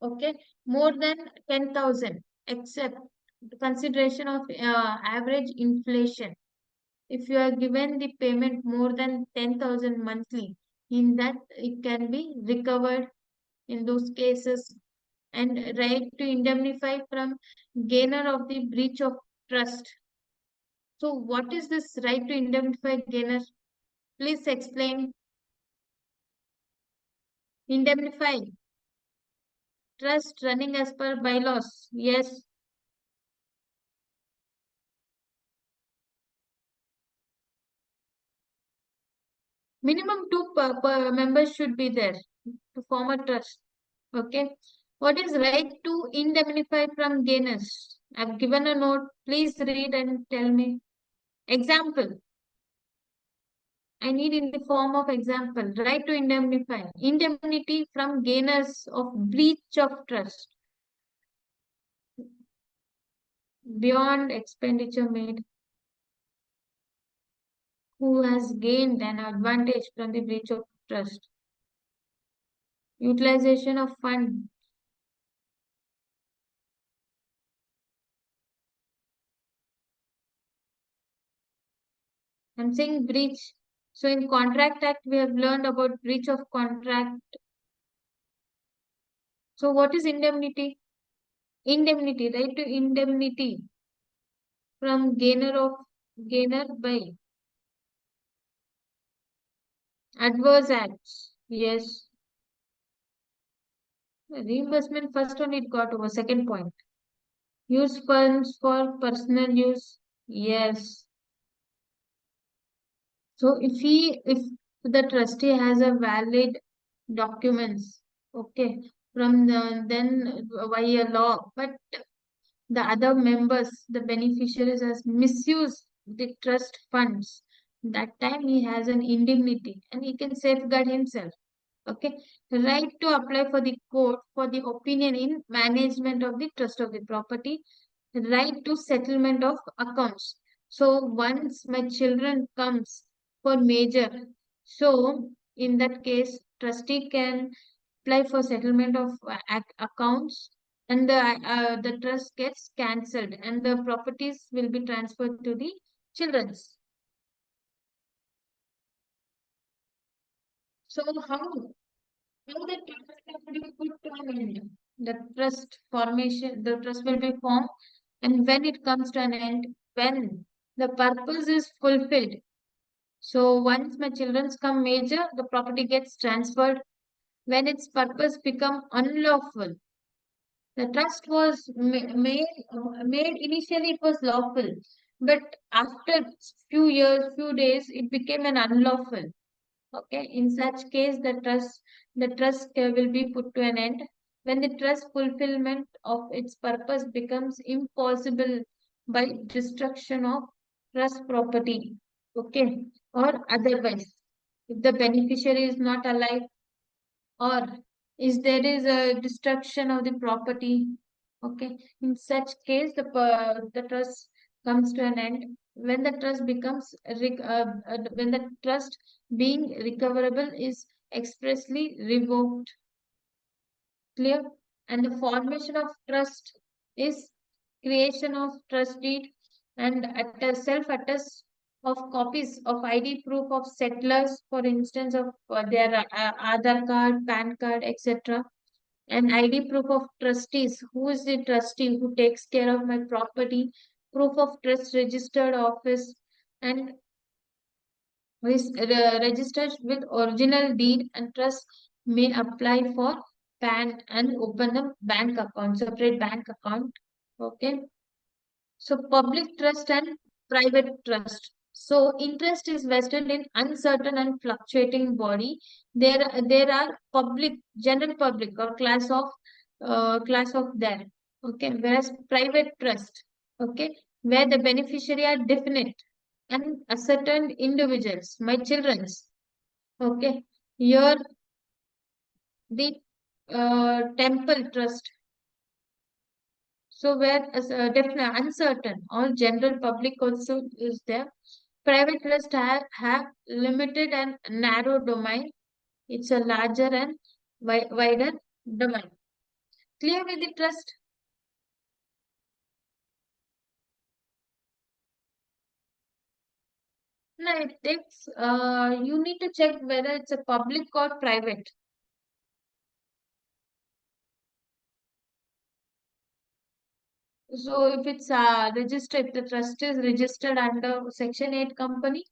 okay, more than 10,000 except the consideration of average inflation. If you are given the payment more than 10,000 monthly, in that it can be recovered in those cases. And right to indemnify from gainer of the breach of trust. So what is this right to indemnify gainer? Please explain. Indemnify trust running as per bylaws. Yes. Minimum two members should be there. to form a trust. Okay. What is right to indemnify from gainers? I've given a note. Please read and tell me. Example. I need in the form of example. Right to indemnify. Indemnity from gainers of breach of trust beyond expenditure made. Who has gained an advantage from the breach of trust? Utilization of fund. I'm saying breach. So in Contract Act, we have learned about breach of contract. So what is indemnity? Indemnity, right to indemnity from gainer by adverse acts. Yes. Reimbursement, first one it got over. Second point. Use funds for personal use. Yes. So if the trustee has a valid documents, okay, from then by a law, but the other members, the beneficiaries has misused the trust funds. That time he has an indemnity and he can safeguard himself. Okay. Right to apply for the court for the opinion in management of the trust of the property. Right to settlement of accounts. So once my children comes for major, so in that case, trustee can apply for settlement of accounts, and the trust gets cancelled and the properties will be transferred to the children's. So how the trust can be put to an end? The trust formation, the trust will be formed, and when it comes to an end, when the purpose is fulfilled. So once my children's come major, the property gets transferred. When its purpose become unlawful, the trust was made initially it was lawful, but after few years, few days, it became an unlawful. Okay, in such case, the trust will be put to an end when the trust fulfillment of its purpose becomes impossible by destruction of trust property. Okay, or otherwise, if the beneficiary is not alive, or is there is a destruction of the property. Okay, in such case, the trust comes to an end when the trust becomes when the trust being recoverable is expressly revoked. Clear? And the formation of trust is creation of trust deed and self attest of copies of ID proof of settlers, for instance, of their Aadhaar card, PAN card, etc. And ID proof of trustees. Who is the trustee who takes care of my property? Proof of trust registered office and registered with original deed, and trust may apply for PAN and open a bank account, separate bank account. Okay. So public trust and private trust. So interest is vested in uncertain and fluctuating body. There are public, general public or class of there. Okay, whereas private trust, okay, where the beneficiary are definite and ascertained individuals, my children's. Okay, here the temple trust. So where as definite, uncertain or general public also is there. Private trust have limited and narrow domain. It's a larger and wider domain. Clear with the trust? No, it takes. You need to check whether it's a public or private. So if it's registered, if the trust is registered under Section 8 company,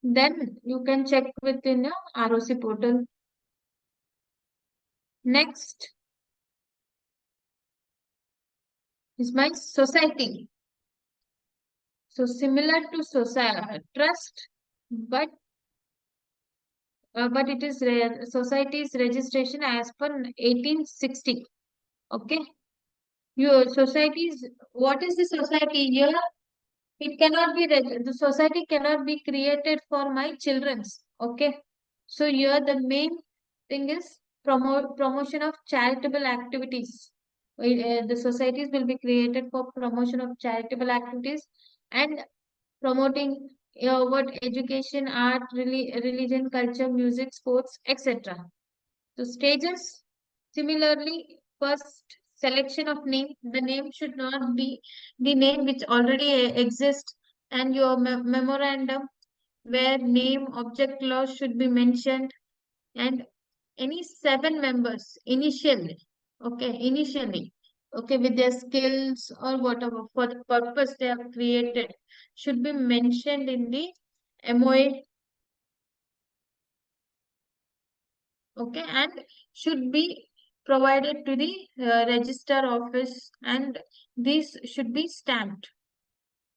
then you can check within your ROC portal. Next is my society. So similar to society trust, but but it is society's registration as per 1860. Okay. Your societies, what is the society here? It cannot be, the society cannot be created for my children's. Okay. So here the main thing is promotion of charitable activities. The societies will be created for promotion of charitable activities and promoting what education, art, religion, culture, music, sports, etc. So stages, similarly, first selection of name. The name should not be the name which already exists, and your memorandum where name, object clause should be mentioned, and any seven members initially, okay, initially, okay, with their skills or whatever for the purpose they have created should be mentioned in the MOA, okay, and should be provided to the register office, and these should be stamped,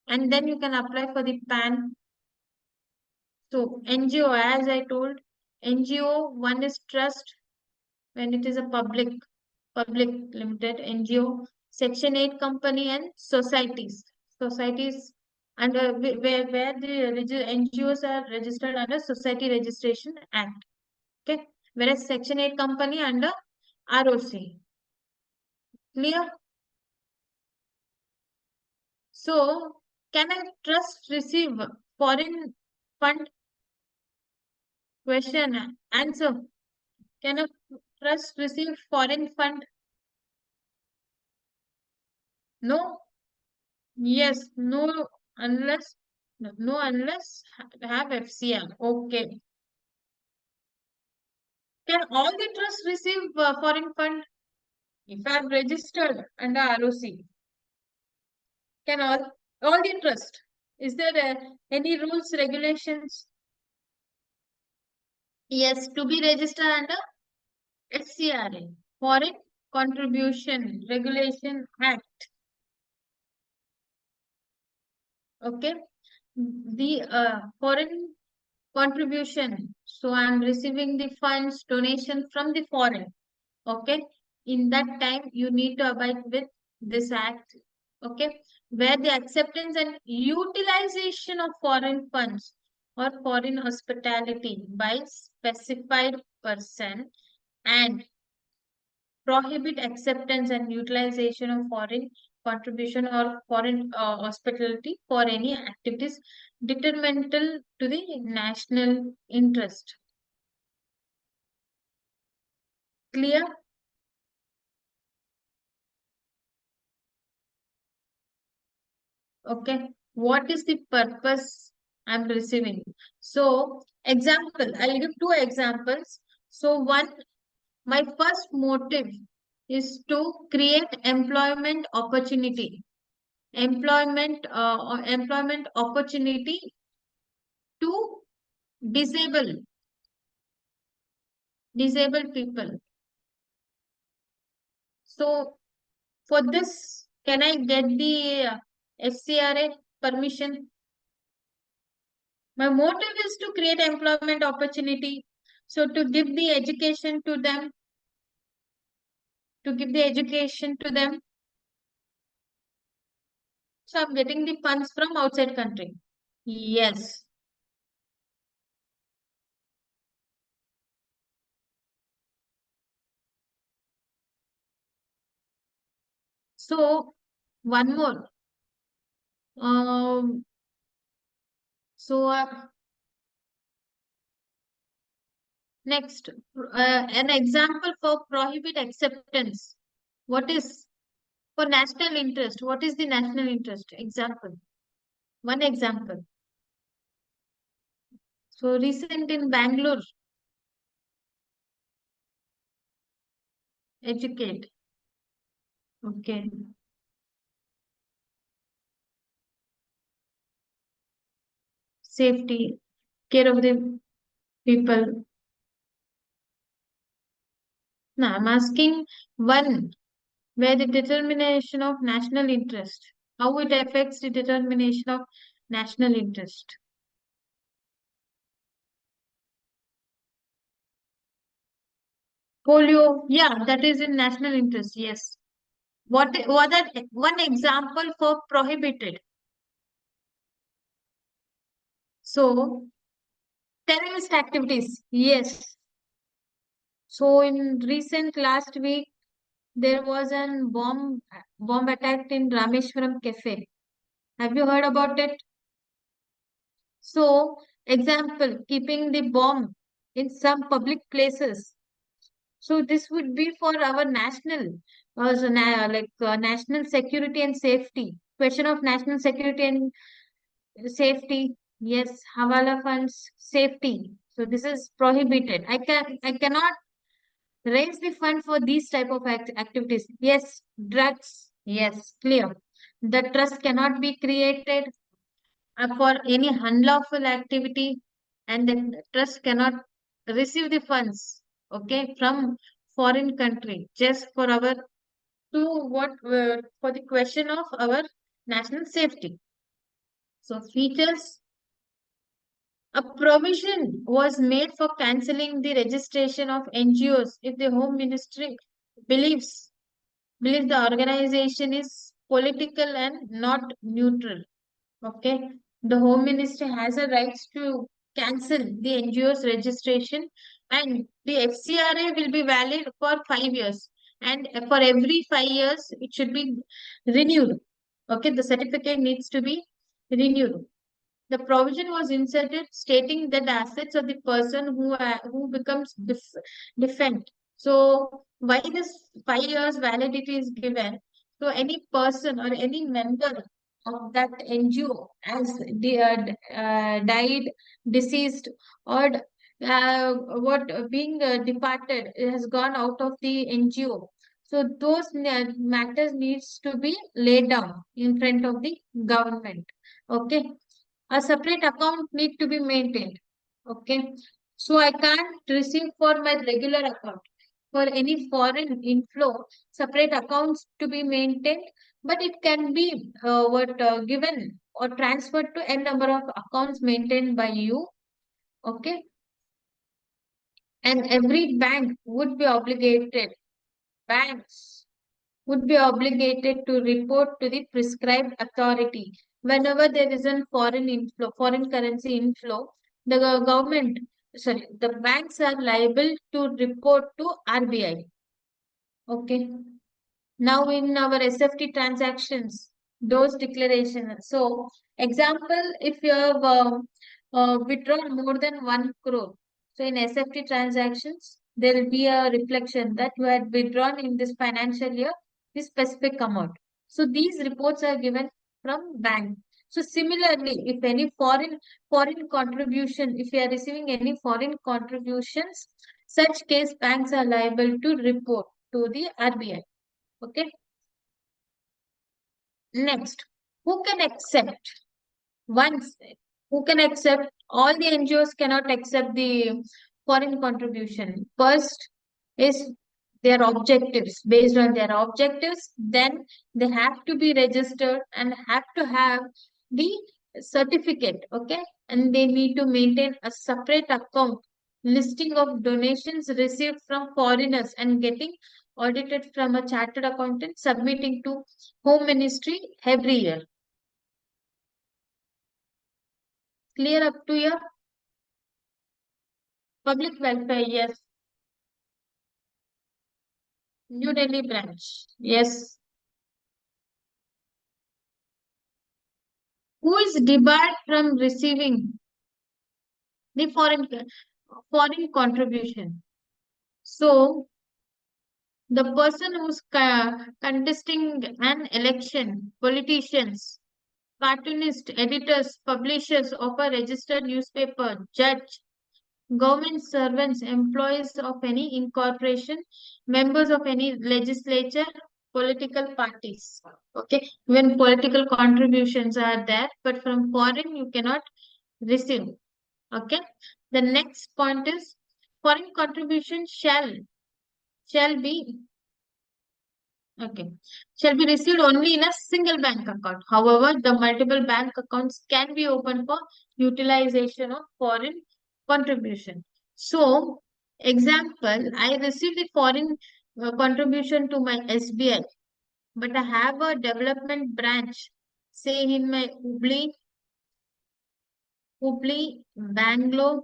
and then you can apply for the PAN. So NGO, as I told, NGO, one is trust when it is a public limited NGO, Section 8 company, and societies. Societies under where the NGOs are registered under Society Registration Act. Okay, whereas Section 8 company under ROC. Clear? So, can I trust receive foreign fund? Question answer. Can I trust receive foreign fund? No. Yes. No. Unless no unless have FCM. Okay. Can all the trusts receive foreign fund? If I am registered under ROC, can all the trust? Is there any rules regulations? Yes, to be registered under SCRA, Foreign Contribution Regulation Act. Okay, the foreign contribution. So I'm receiving the funds donation from the foreign. Okay, in that time you need to abide with this act. Okay, where the acceptance and utilization of foreign funds or foreign hospitality by specified person, and prohibit acceptance and utilization of foreign contribution or foreign hospitality for any activities detrimental to the national interest. Clear? Okay. What is the purpose I'm receiving? So, example, I'll give two examples. So, one, my first motive is to create employment opportunity. Employment opportunity to disabled disabled people. So for this, can I get the FCRA permission? My motive is to create employment opportunity. So to give the education to them, to give the education to them. So I'm getting the funds from outside country. Yes. So one more. Um, so next, an example for prohibit acceptance. What is for national interest? What is the national interest? Example. One example. So recent in Bangalore, educate. Okay. Safety, care of the people. No, I'm asking one where the determination of national interest. How it affects the determination of national interest. Polio, yeah, that is in national interest. Yes. What are one example for prohibited? So terrorist activities. Yes. So in recent last week there was an bomb attack in Rameshwaram cafe. Have you heard about it? So example, keeping the bomb in some public places. So this would be for our national, national security and safety. Question of national security and safety. Yes, Hawala funds safety. So this is prohibited. I cannot raise the fund for these type of activities. Yes, drugs. Yes, clear. The trust cannot be created for any unlawful activity, and the trust cannot receive the funds. Okay, from foreign country just for our to what for the question of our national safety. So features. A provision was made for cancelling the registration of NGOs if the Home Ministry believes believes the organization is political and not neutral. Okay, the Home Ministry has a right to cancel the NGO's registration, and the FCRA will be valid for 5 years, and for every 5 years it should be renewed. Okay, the certificate needs to be renewed. The provision was inserted stating that the assets of the person who becomes defend. So why this 5 years validity is given? So any person or any member of that NGO as died, deceased, or being departed has gone out of the NGO. So those matters needs to be laid down in front of the government. Okay, a separate account need to be maintained. Okay, so I can't receive for my regular account. For any foreign inflow, separate accounts to be maintained, but it can be what given or transferred to a number of accounts maintained by you. Okay, and every banks would be obligated to report to the prescribed authority whenever there is a foreign inflow, foreign currency inflow. The government, sorry, the banks are liable to report to RBI. Okay. Now in our SFT transactions, those declarations. So example, if you have withdrawn more than 1 crore, so in SFT transactions, there will be a reflection that you had withdrawn in this financial year this specific amount. So these reports are given from bank. So similarly, if any foreign contribution, if you are receiving any foreign contributions, such case banks are liable to report to the RBI. Okay. Next, who can accept? Once, who can accept? All the NGOs cannot accept the foreign contribution. First is their objectives. Based on their objectives, then they have to be registered and have to have the certificate. Okay, and they need to maintain a separate account listing of donations received from foreigners and getting audited from a chartered accountant submitting to Home Ministry every year. Clear up to your public welfare? Yes. New Delhi branch. Yes. Who is debarred from receiving the foreign contribution? So the person who's contesting an election, politicians, cartoonists, editors, publishers of a registered newspaper, judge, government servants, employees of any incorporation, members of any legislature, political parties. Okay, when political contributions are there, but from foreign you cannot receive. Okay, the next point is foreign contribution shall be okay shall be received only in a single bank account. However, the multiple bank accounts can be opened for utilization of foreign contribution. So Example, I received the foreign contribution to my SBI, but I have a development branch, say in my Hubli, Bangalore,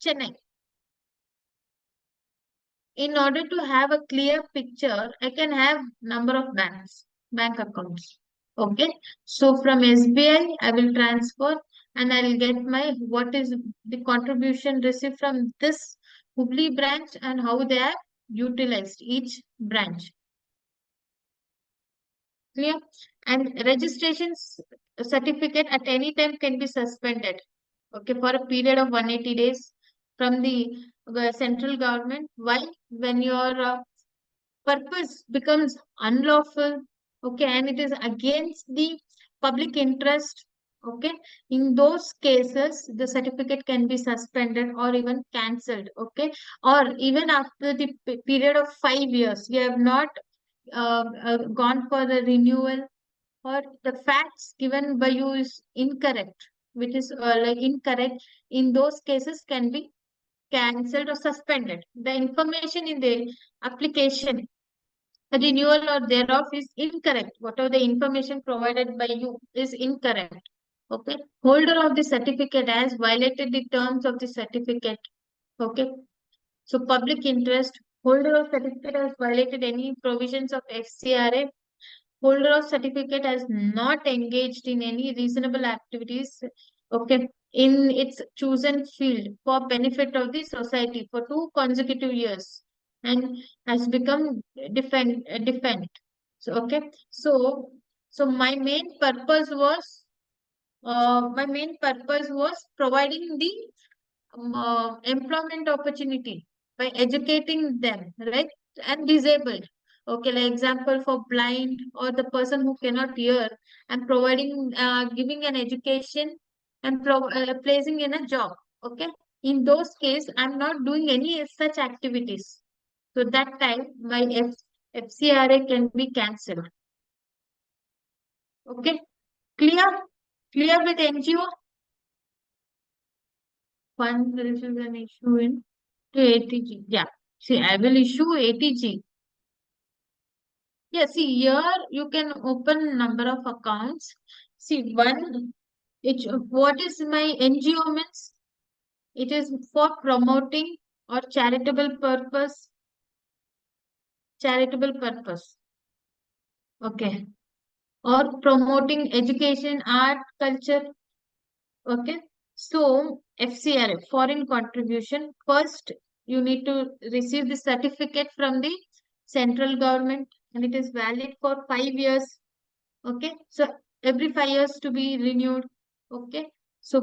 Chennai. In order to have a clear picture, I can have number of bank accounts. Okay. So from SBI, I will transfer and I will get my what is the contribution received from this Hubli branch and how they are utilized each branch. Clear? And certificate at any time can be suspended. Okay, for a period of 180 days from the central government. Why? When your purpose becomes unlawful, okay, and it is against the public interest, okay, in those cases, the certificate can be suspended or even cancelled, okay, or even after the period of 5 years, you have not gone for the renewal or the facts given by you is incorrect, which is like incorrect, in those cases can be cancelled or suspended. The information in the application, the renewal or thereof is incorrect. Whatever the information provided by you is incorrect. Okay. Holder of the certificate has violated the terms of the certificate. Okay. So public interest, holder of certificate has violated any provisions of FCRA. Holder of certificate has not engaged in any reasonable activities, okay, in its chosen field for benefit of the society for 2 consecutive years and has become defend. So okay, so my main purpose was providing the employment opportunity by educating them, right? And disabled. Okay, like example for blind or the person who cannot hear, and providing, giving an education and placing in a job. Okay, in those cases, I'm not doing any such activities. So that time, my FCRA can be cancelled. Okay, clear? Clear with NGO? Once there is an issue in to ATG. Yeah. See, I will issue ATG. Yeah, see, here you can open number of accounts. See, what is my NGO means? It is for promoting or charitable purpose. Okay. Or promoting education, art, culture. Okay. So, FCRA, foreign contribution. First, you need to receive the certificate from the central government and it is valid for 5 years. Okay. So, every 5 years to be renewed. Okay. So,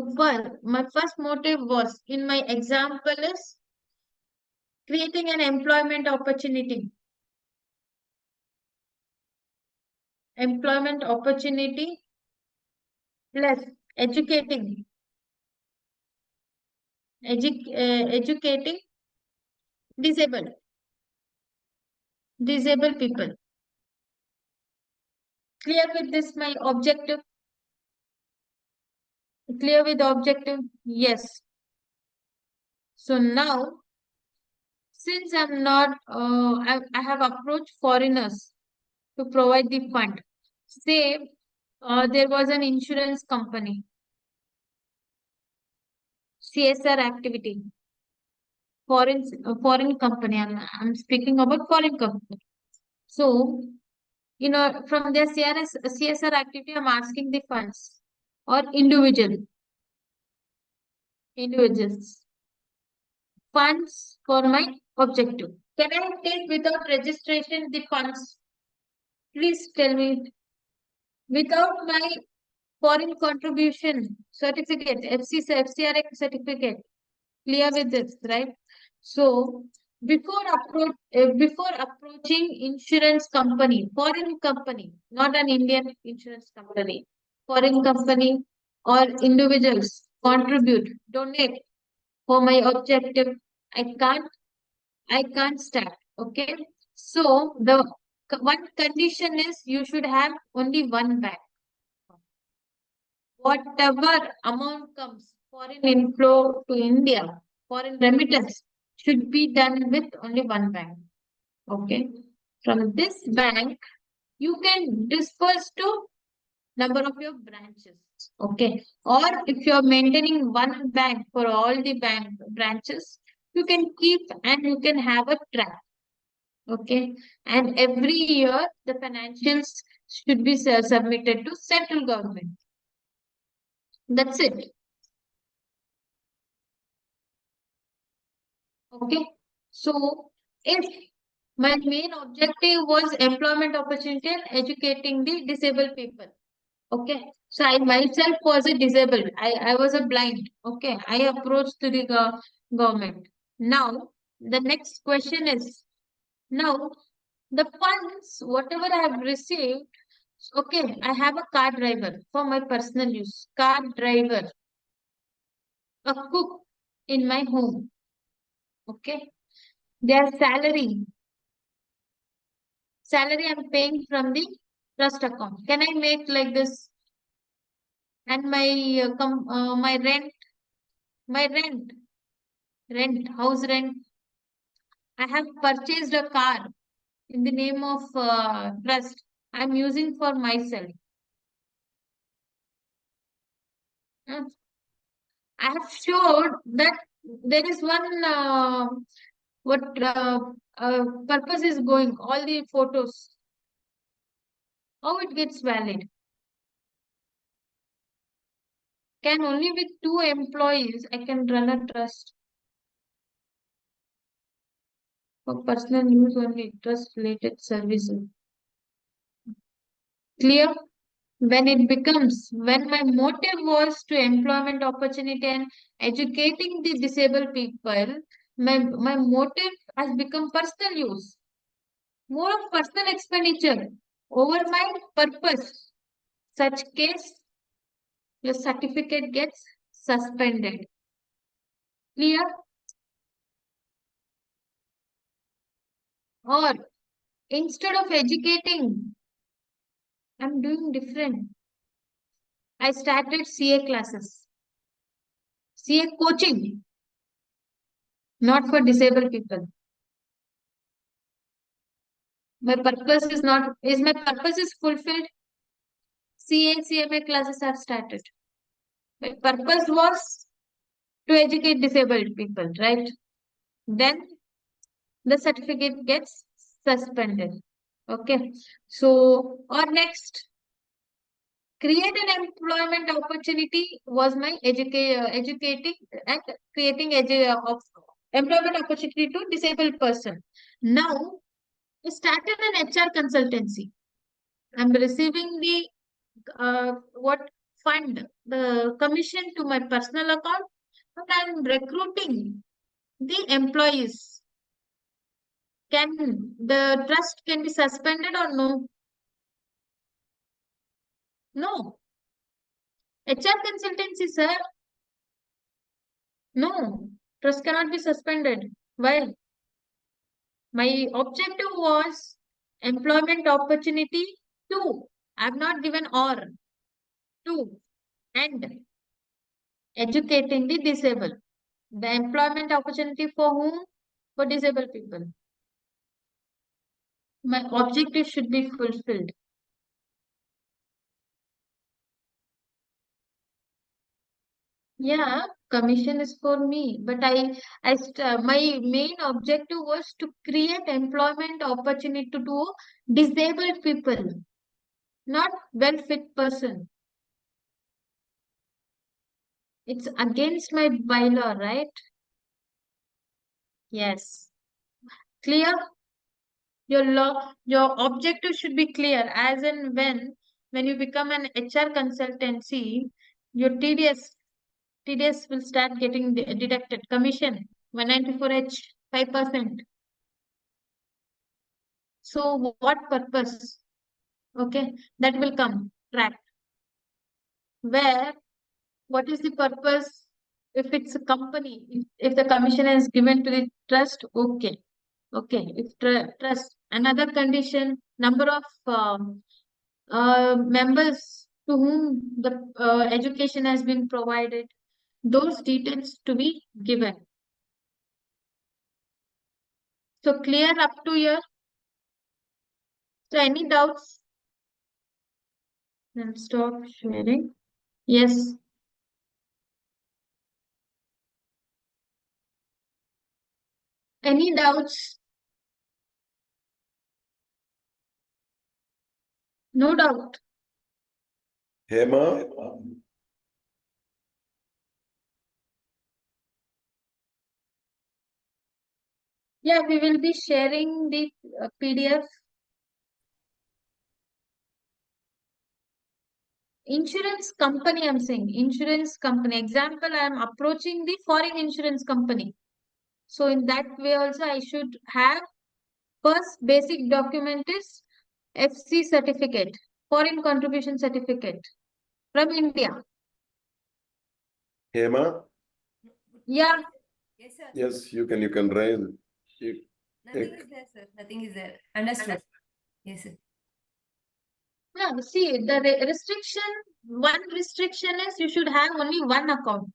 my first motive was in my example is creating an employment opportunity. Employment opportunity plus educating, educating disabled, disabled people. Clear with this, my objective? Clear with the objective? Yes. So now, since I have approached foreigners to provide the fund. Say there was an insurance company, CSR activity, foreign company. I'm speaking about foreign company. So, from their CSR activity, I'm asking the funds or individuals. Funds for my objective. Can I take without registration the funds? Please tell me. Without my foreign contribution certificate, FCRA certificate, clear with this, right? So before approaching insurance company, foreign company, not an Indian insurance company, foreign company or individuals contribute, donate for my objective, I can't I can't start. Okay. So the one condition is you should have only one bank. Whatever amount comes, foreign inflow to India, foreign remittance should be done with only one bank. Okay. From this bank, you can disperse to number of your branches. Okay. Or if you're maintaining one bank for all the bank branches, you can keep and you can have a track. Okay. And every year, the financials should be submitted to central government. That's it. Okay. So, if my main objective was employment opportunity and educating the disabled people. Okay. So, I myself was a disabled. I was a blind. Okay. I approached to the government. Now, the next question is, now the funds, whatever I have received, okay, I have a car driver for my personal use, car driver, a cook in my home. Okay. Their salary I'm paying from the trust account. Can I make like this? And my rent, house rent. I have purchased a car in the name of trust. I'm using for myself. Uh, I have showed that there is one what purpose is going. All the photos. How it gets valid? Can only with two employees I can run a trust for personal use only, trust related services. Clear? When my motive was to employment opportunity and educating the disabled people, my motive has become personal use, more of personal expenditure over my purpose. Such case, your certificate gets suspended. Clear? Or instead of educating, I'm doing different. I started CA classes, CA coaching, not for disabled people. My purpose is not, is my purpose is fulfilled. CA and CMA classes have started. My purpose was to educate disabled people, right? Then the certificate gets suspended. Okay. So, or next, create an employment opportunity was my educating and creating of employment opportunity to disabled person. Now, I started an HR consultancy. I'm receiving the what fund, the commission to my personal account, and I'm recruiting the employees. Can the trust can be suspended or no? No. HR consultancy, sir. No. Trust cannot be suspended. Why? My objective was employment opportunity two. I've not given or two. And educating the disabled. The employment opportunity for whom? For disabled people. My objective should be fulfilled. Yeah, commission is for me, but my main objective was to create employment opportunity to disabled people, not well-fit person. It's against my bylaw, right? Yes. Clear? Your objective should be clear. As in when you become an HR consultancy, your TDS will start getting deducted. Commission 194H 5%. So what purpose? Okay, that will come track. Where what is the purpose? If it's a company, if the commission is given to the trust, okay, okay. If trust, another condition, number of members to whom the education has been provided, those details to be given. So clear up to here? So any doubts? Then stop sharing. Yes. Any doubts? No doubt. Hema, Yeah, we will be sharing the PDF. Insurance company, I'm saying. Insurance company. Example, I'm approaching the foreign insurance company. So in that way also I should have first basic document is FC certificate, foreign contribution certificate from India. Hema, Yeah, Yes, sir. yes, you can raise. Nothing is there, sir. Nothing is there. Understood. Yes, sir. yeah. See, the restriction, one restriction is you should have only one account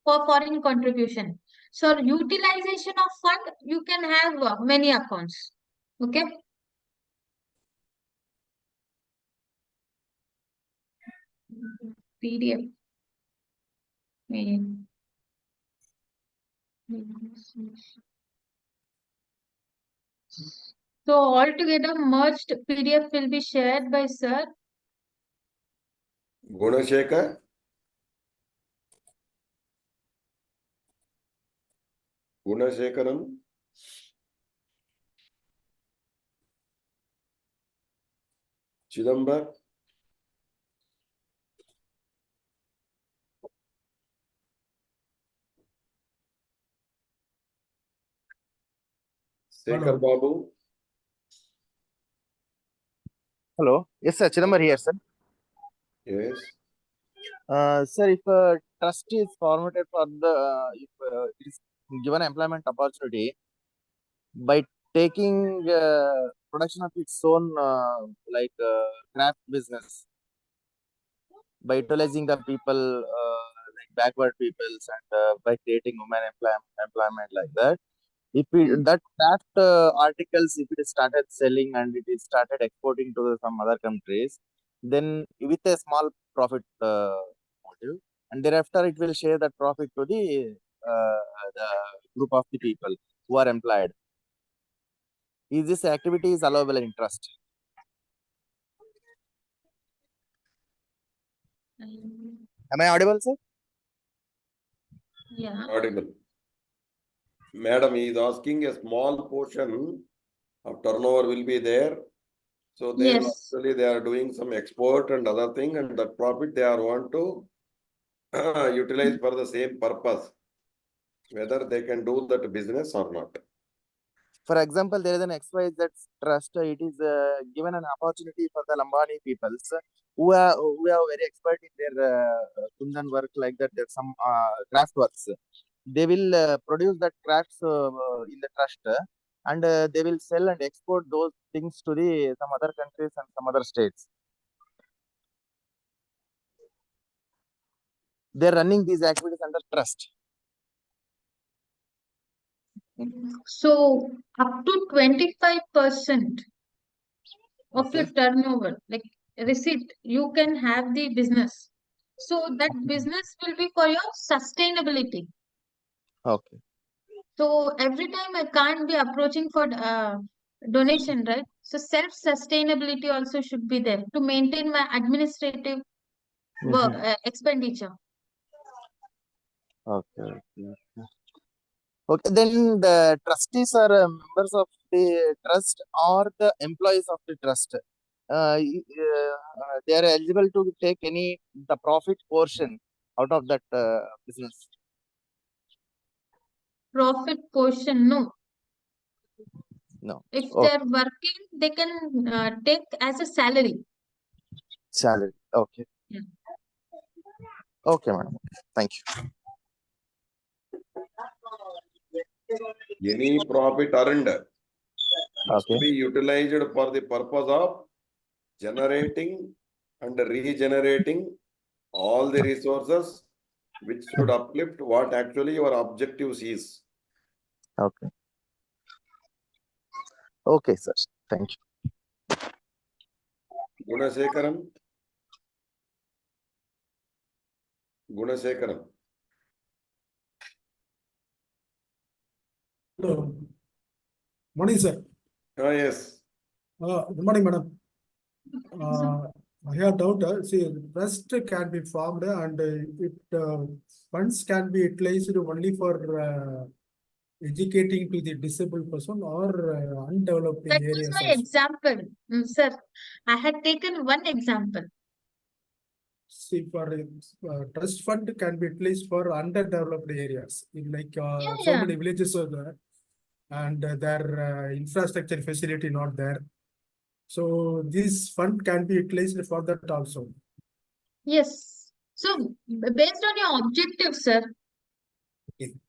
for foreign contribution. So utilization of fund, you can have many accounts. Okay. PDF. Main. So altogether merged PDF will be shared by sir. Gunashekar, Gunashekaran, Chidambar, Sekar Babu, Hello. Yes, sir. Chidambar here, sir. yes. Sir, if a trust is formatted for the, if it is given employment opportunity by taking production of its own, craft business, by utilizing the people, like backward peoples, and by creating women employment like that. If that craft articles, if it is started selling and it is started exporting to some other countries, then with a small profit motive, and thereafter it will share that profit to the group of the people who are employed. Is this activity is allowable in trust? Am I audible, sir? Yeah. Audible. Madam, he is asking a small portion of turnover will be there. So they Yes. actually they are doing some export and other thing, and that profit they are want to utilize for the same purpose, whether they can do that business or not. For example, there is an XYZ trust. It is given an opportunity for the Lambani peoples who are very expert in their kundan work like that. There's some craft works. They will produce that crafts in the trust, and they will sell and export those things to the some other countries and some other states. They're running these activities under trust. So up to 25% of Okay. your turnover, like receipt, you can have the business. So that business will be for your sustainability. Okay. So every time I can't be approaching for donation, right? So self-sustainability also should be there to maintain my administrative work expenditure. Okay. Okay, then the trustees are members of the trust or the employees of the trust. They are eligible to take any the profit portion out of that business. Profit portion, no. No. If Okay. they're working, they can take as a salary. Salary. Okay. Yeah. Okay, madam. Thank you. Any profit earned is to Okay. be utilized for the purpose of generating and regenerating all the resources which should uplift what actually your objectives is. Okay. Okay, sir. Thank you. Gunasekaram. Gunasekaram. Hello. Morning, sir. Yes. Good morning, madam. I have doubt. See, trust can be formed and funds can be utilized only for educating to the disabled person or undeveloped That was areas my also. example, sir. I had taken one example. See, for trust fund can be utilized for underdeveloped areas. In like so Yeah. many villages are there, and their infrastructure facility not there. So this fund can be utilized for that also. Yes. So based on your objective, sir.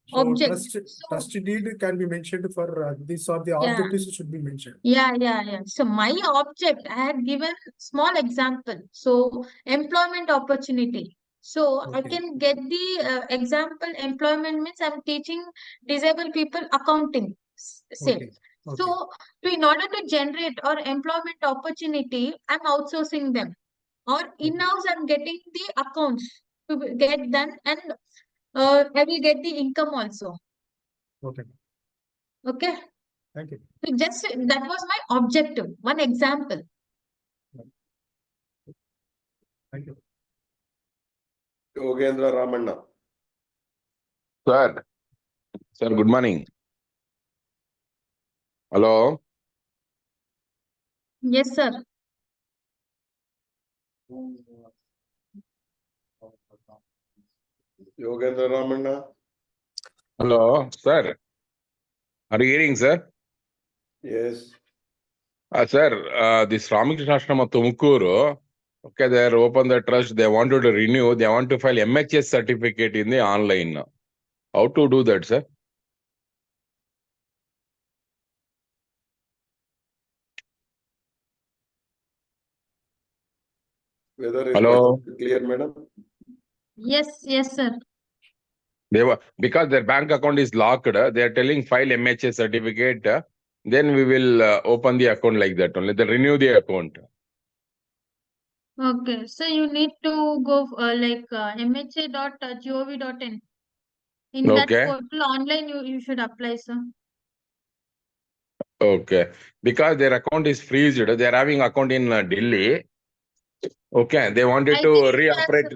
So Object. trust deed can be mentioned for these are the Yeah. objectives should be mentioned. Yeah. So my object, I had given small example. So employment opportunity. So I Okay. can get the example employment means I'm teaching disabled people accounting. Say. Okay. Okay. So in order to generate or employment opportunity, I'm outsourcing them. Or in-house, I'm getting the accounts to get done, and I will get the income also. Okay. Okay. Thank you. So just that was my objective. One example. Thank you. Yogendra Ramanna. Sir, good morning. Hello. Yes, sir. Yogendra Ramanna. Hello, sir. Are you hearing, sir? Yes. Sir, this Ramakrishna Ashrama Tumukuru, okay, they are open the trust. They wanted to renew. They want to file MHS certificate in the online. How to do that, sir? Whether is Hello. clear, madam? Yes, sir. They were because their bank account is locked. They are telling file MHS certificate. Then we will open the account like that only. They renew the account. Okay. So you need to go mha.gov.in. In that Okay. portal online, you should apply, sir. Okay. Because their account is freezed. They are having account in Delhi. Okay. They wanted I to think reoperate.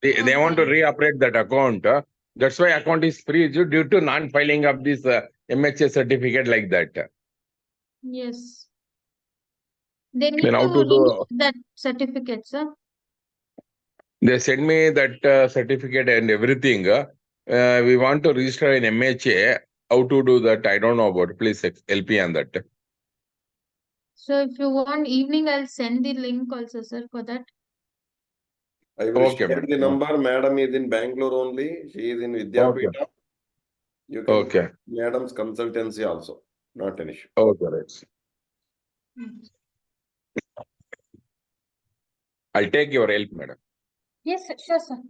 They want to Okay. reoperate that account. That's why account is freezed due to non-filing of this MHS certificate like that. Yes. They need Then how to to renew do? that certificate, sir. They send me that certificate and everything. We want to register in MHA. How to do that? I don't know about. Please help me on that. So if you want evening, I'll send the link also, sir, for that. I will Okay, share the madam. number. Madam is in Bangalore only. She is in Okay. Vidyapita. You can Okay. madam's consultancy also. Not an issue. Okay, right. I'll take your help, madam. Yes, sure, sir.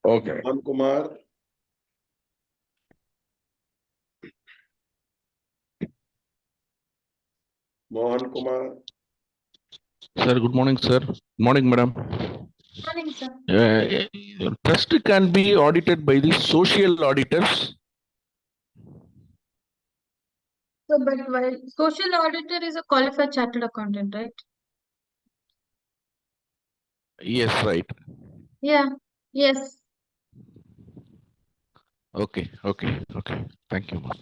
Okay. Mohan Kumar. Mohan Kumar. Sir, good morning, sir. Morning, madam. Morning, sir. Trust can be audited by the social auditors. So, but while social auditor is a qualified chartered accountant, right? Yes, right. Yeah. Yes. Okay. Thank you, ma'am.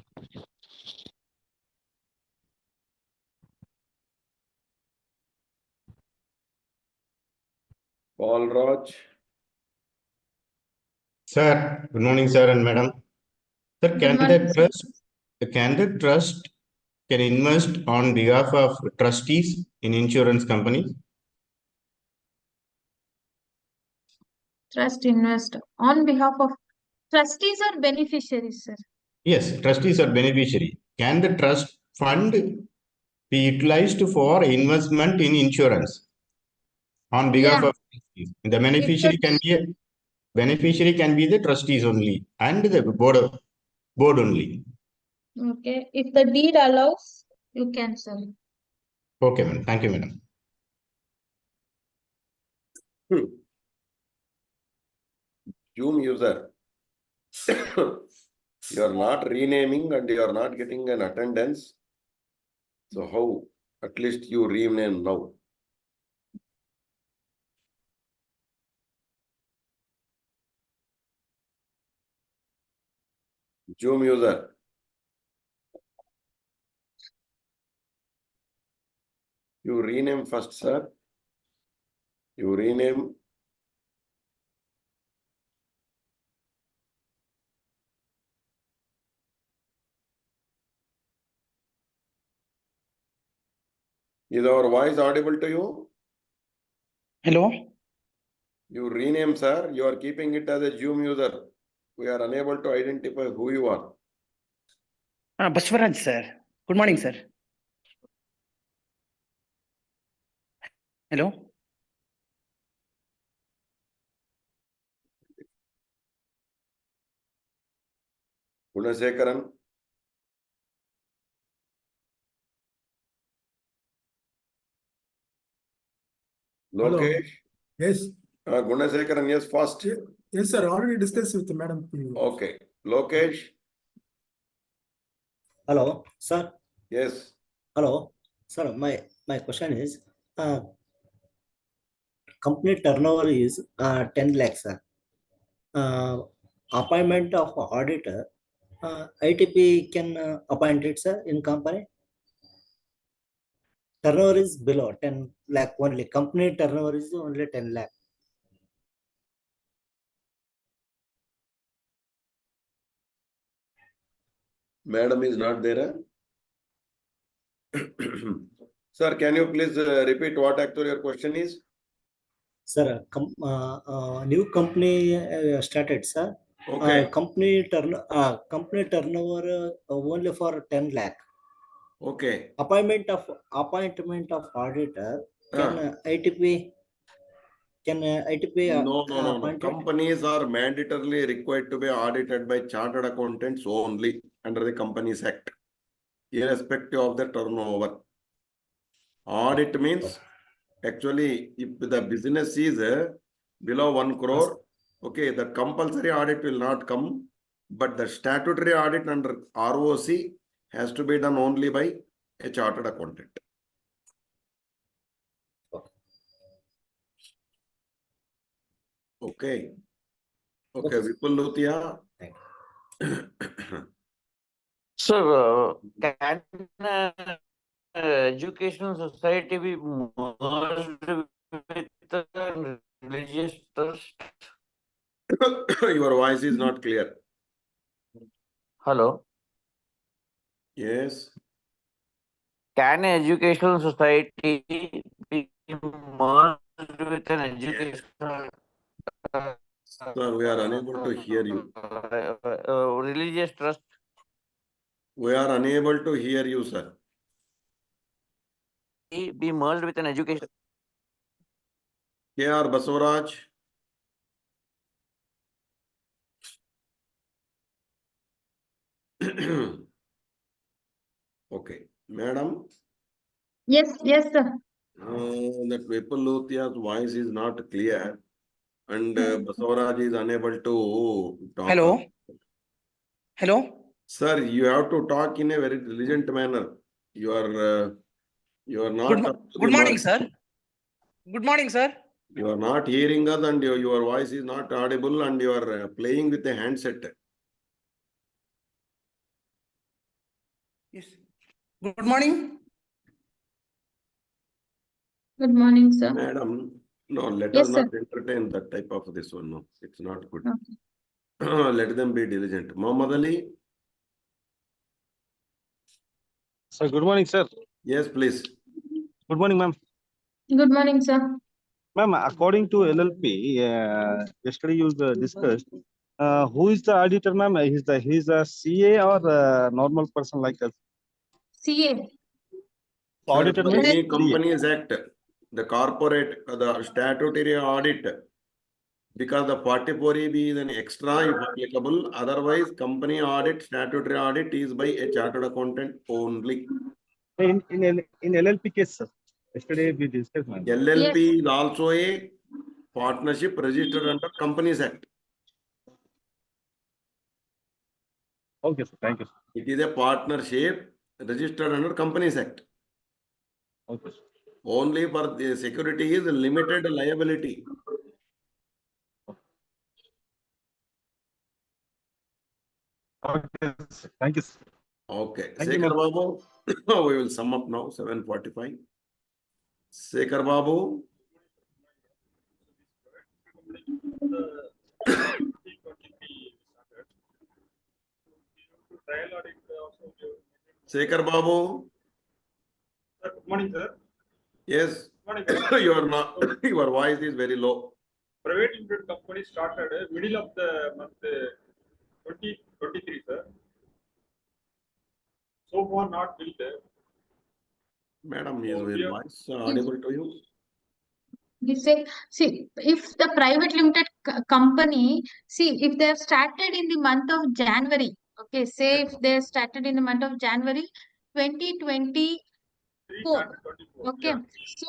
Paul Raj. Sir, good morning, sir and madam. Sir, Good morning, sir. can the trust can invest on behalf of trustees in insurance companies? Trust investor on behalf of trustees or beneficiaries, sir. Yes, trustees are beneficiary. Can the trust fund be utilized for investment in insurance on behalf Yeah. of trustees? The beneficiary can be the trustees only and the board only. Okay. If the deed allows, you can sell. Okay, madam. Thank you, madam. Zoom user. You are not renaming and you are not getting an attendance. So how? At least you rename now. Zoom user. You rename first, sir. You rename. Is our voice audible to you? Hello. You rename, sir. You are keeping it as a Zoom user. We are unable to identify who you are. Bashwaraj, sir. Good morning, sir. Hello. Gunasekaran. Hello. Lokesh. Yes. Gunasekaran, yes, first. Yes, sir. Already discussed with Madam. Okay. Lokesh. Hello, sir. Yes. Hello, sir. My question is, company turnover is 10 lakhs, sir. Appointment of auditor, ITP can appoint it, sir, in company. Turnover is below 10 lakh only. Company turnover is only 10 lakh. Madam is not there. Sir, can you please repeat what actually your question is? Sir, new company started, sir. Okay. Company turnover only for 10 lakh. Okay. Appointment of auditor can ITP No. appointed? Companies are mandatorily required to be audited by chartered accountants only under the Companies Act, irrespective of the turnover. Audit means actually if the business is below 1 crore, okay, the compulsory audit will not come, but the statutory audit under ROC has to be done only by a chartered accountant. Okay. Okay, Vipul Luthia. Sir, can educational society be merged with the religious trust? Your voice is not clear. Hello. Yes. Can an educational society be merged with an educational Sir, we are unable to hear you. Religious trust? We are unable to hear you, sir. Be merged with an education. K.R. Basavaraj. Okay. Madam. Yes, sir. That Vipul Luthia's voice is not clear and Basavaraj is unable to talk. Hello. Hello. Sir, you have to talk in a very diligent manner. You are not. Good morning, sir. Good morning, sir. You are not hearing us and your voice is not audible and you are playing with a handset. Yes. Good morning. Good morning, sir. Madam, no, let Yes, us not sir. entertain that type of this one. No, it's not good. Okay. Let them be diligent. Muhammad Ali. Sir, good morning, sir. Yes, please. Good morning, ma'am. Good morning, sir. Ma'am, according to LLP, yesterday you discussed, who is the auditor, ma'am? He's a CA or a normal person like us? CA. So auditor For means any CA. Companies Act, the corporate, the statutory audit, Because the 44AB is an extra if applicable. Otherwise, company audit, statutory audit is by a chartered accountant only. In LLP case, sir. Yesterday we discussed, ma'am. LLP is also a partnership registered under Companies Act. Okay, sir. Thank you, sir. It is a partnership registered under Companies Act. Okay, sir. Only for the security is limited liability. Okay, sir. Thank you, sir. Okay. Thank you, Sekhar ma'am. Babu, we will sum up now, 7:45. Sekhar Babu. Sekhar Babu. Sir, good morning, sir. Yes. Good morning. You are not. Your voice is very low. Private limited company started middle of the month 2023, sir. So far not built. Madam, is your voice audible to you? We say, see, if the private limited company, see, if they have started in the month of January, okay, say if they started in the month of January 2024, okay, so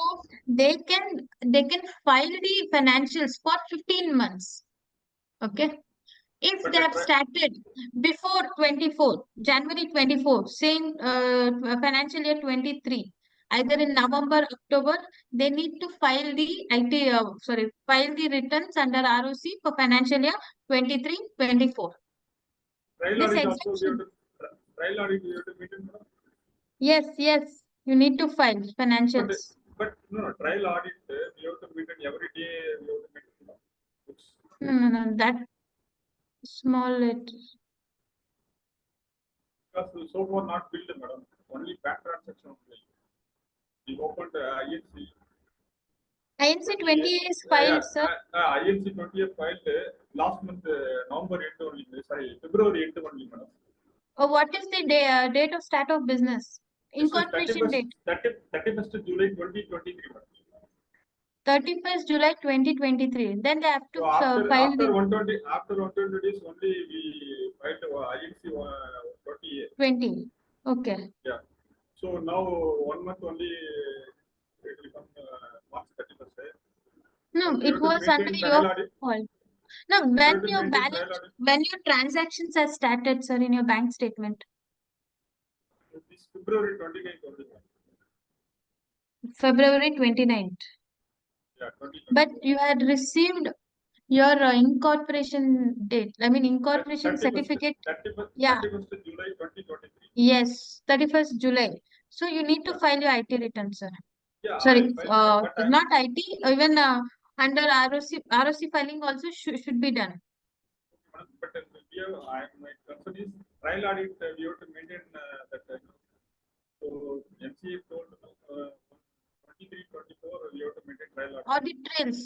they can file the financials for 15 months, okay. If they have started before 24, January 24, same financial year 23, either in November, October, they need to file the file the returns under ROC for financial year 23, 24. Trial This audit also we have exemption, to trial audit we have to maintain, madam. yes, you need to file financials. But no, trial audit we have to maintain every day. We have to maintain, madam. Books. No, that small letters. Because so far not built, madam. Only bank transaction only. We opened INC. INC 20 is filed, sir. INC 20 filed last month, November end only. Sorry, February end only, madam. What is the date of start of business? Incorporation date. 31st July 2023, madam. 31st July 2023. Then they have to So file after the 120 days only we filed INC 20. Okay. Yeah. So now 1 month only it will come March 31st. No, We it have to was under maintain your trial audit. fault. No, We have when to your maintain trial balance, audit. when your transactions are started, sir, in your bank statement, This February 29th only. February 29th. Yeah, 29th. But you had received your incorporation date. I mean, incorporation 31st, certificate. 31st, Yeah. 31st July 2023. Yes, 31st July. So you need to file your IT return, sir. Yeah, Sorry, I filed, but not IT, even under ROC filing also should be done. But we have, my concern is trial audit. We have to maintain that. So MCA told 23, 24. We have to maintain trial audit. Audit trails.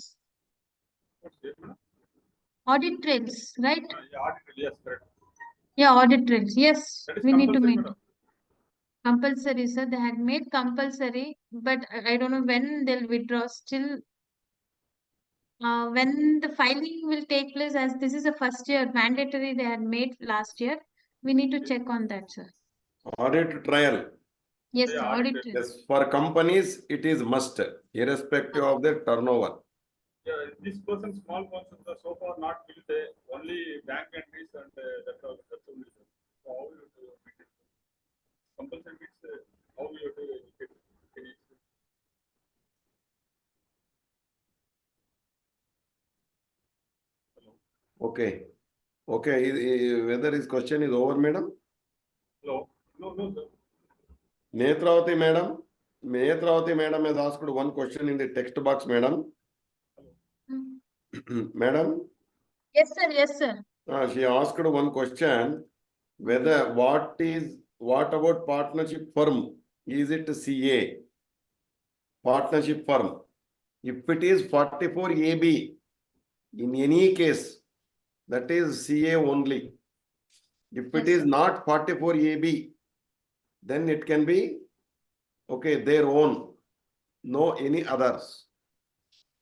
What's it, madam? Audit trails, right? Yeah, audit. Yes, correct. Yeah, audit trails. Yes, That is we need to compulsory, maintain. madam. Compulsory, sir. They had made compulsory, but I don't know when they'll withdraw. Still, when the filing will take place, as this is a first year mandatory they had made last year. We need to check on that, sir. Audit trial. Yes, Yeah, sir. audit Audit trails. Yes, for companies, it is must, irrespective of their turnover. Yeah, this person, small persons are so far not built. Only bank entries and that's all. That's only. So how you have to maintain? Compulsory means how you have to get it. Okay. Okay. Whether his question is over, madam? Hello. No, sir. Netravati madam has asked one question in the text box, madam. Madam, Yes, sir. Yes, sir. she asked one question, whether what about partnership firm? Is it CA? Partnership firm. If it is 44 AB, in any case, that is CA only. If it is not 44 AB, then it can be, okay, their own, no any others.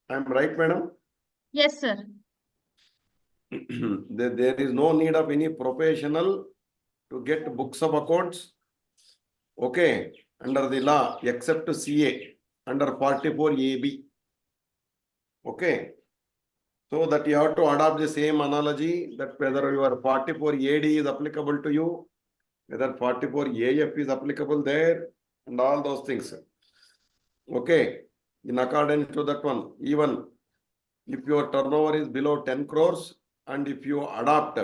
I am right, madam? Yes, sir. There is no need of any professional to get books of accounts. Okay, under the law, except CA under 44AB. Okay, so that you have to adopt the same analogy that whether your 44AD is applicable to you, whether 44AF is applicable there, and all those things. Okay, in accordance to that one, even if your turnover is below 10 crores and if you adopt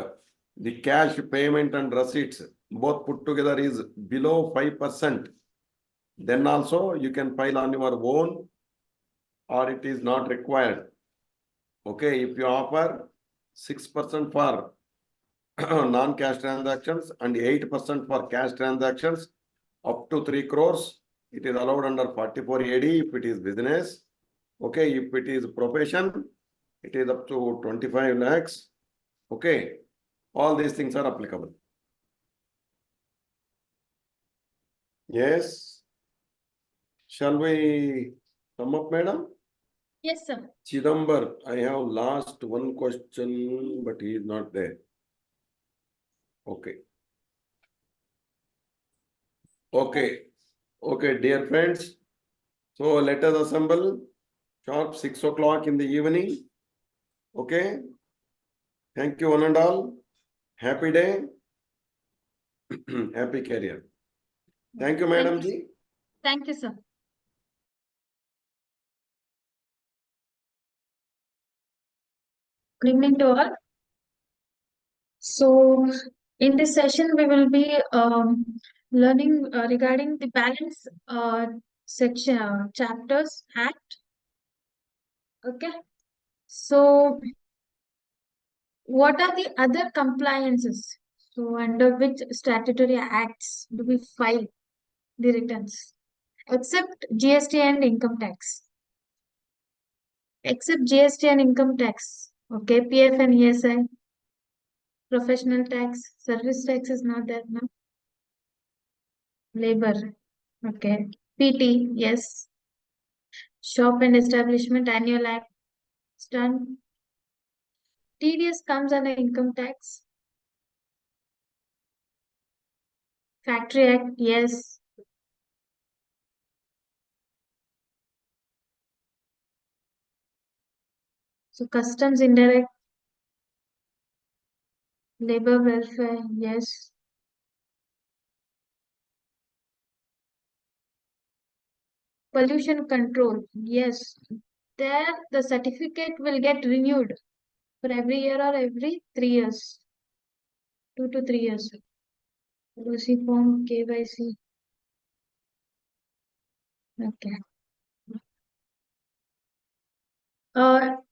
the cash payment and receipts, both put together is below 5%, then also you can file on your own or it is not required. Okay, if you offer 6% for non-cash transactions and 8% for cash transactions up to 3 crores, it is allowed under 44 AD if it is business. Okay, if it is profession, it is up to 25 lakhs. Okay, all these things are applicable. Yes. Shall we sum up, madam? Yes, sir. Chidambar, I have last one question, but he is not there. Okay. Okay. Okay, dear friends. So let us assemble sharp 6 o'clock in the evening. Okay. Thank you one and all. Happy day. Happy career. Thank you, Madam Ji. Thank you, sir. Good evening to all. So, in this session, we will be learning regarding the balance section chapters act. Okay. So, what are the other compliances? So, under which statutory acts do we file the returns? Except GST and income tax. Except GST and income tax. Okay, PF and ESI. Professional tax, service tax is not there now. Labor, okay. PT, yes. Shop and establishment annual act, done. TDS comes under income tax. Factory act, yes. So customs indirect, labor welfare, yes. Pollution control, yes. There the certificate will get renewed for every year or every 3 years. 2 to 3 years. LOC form, KYC. Okay.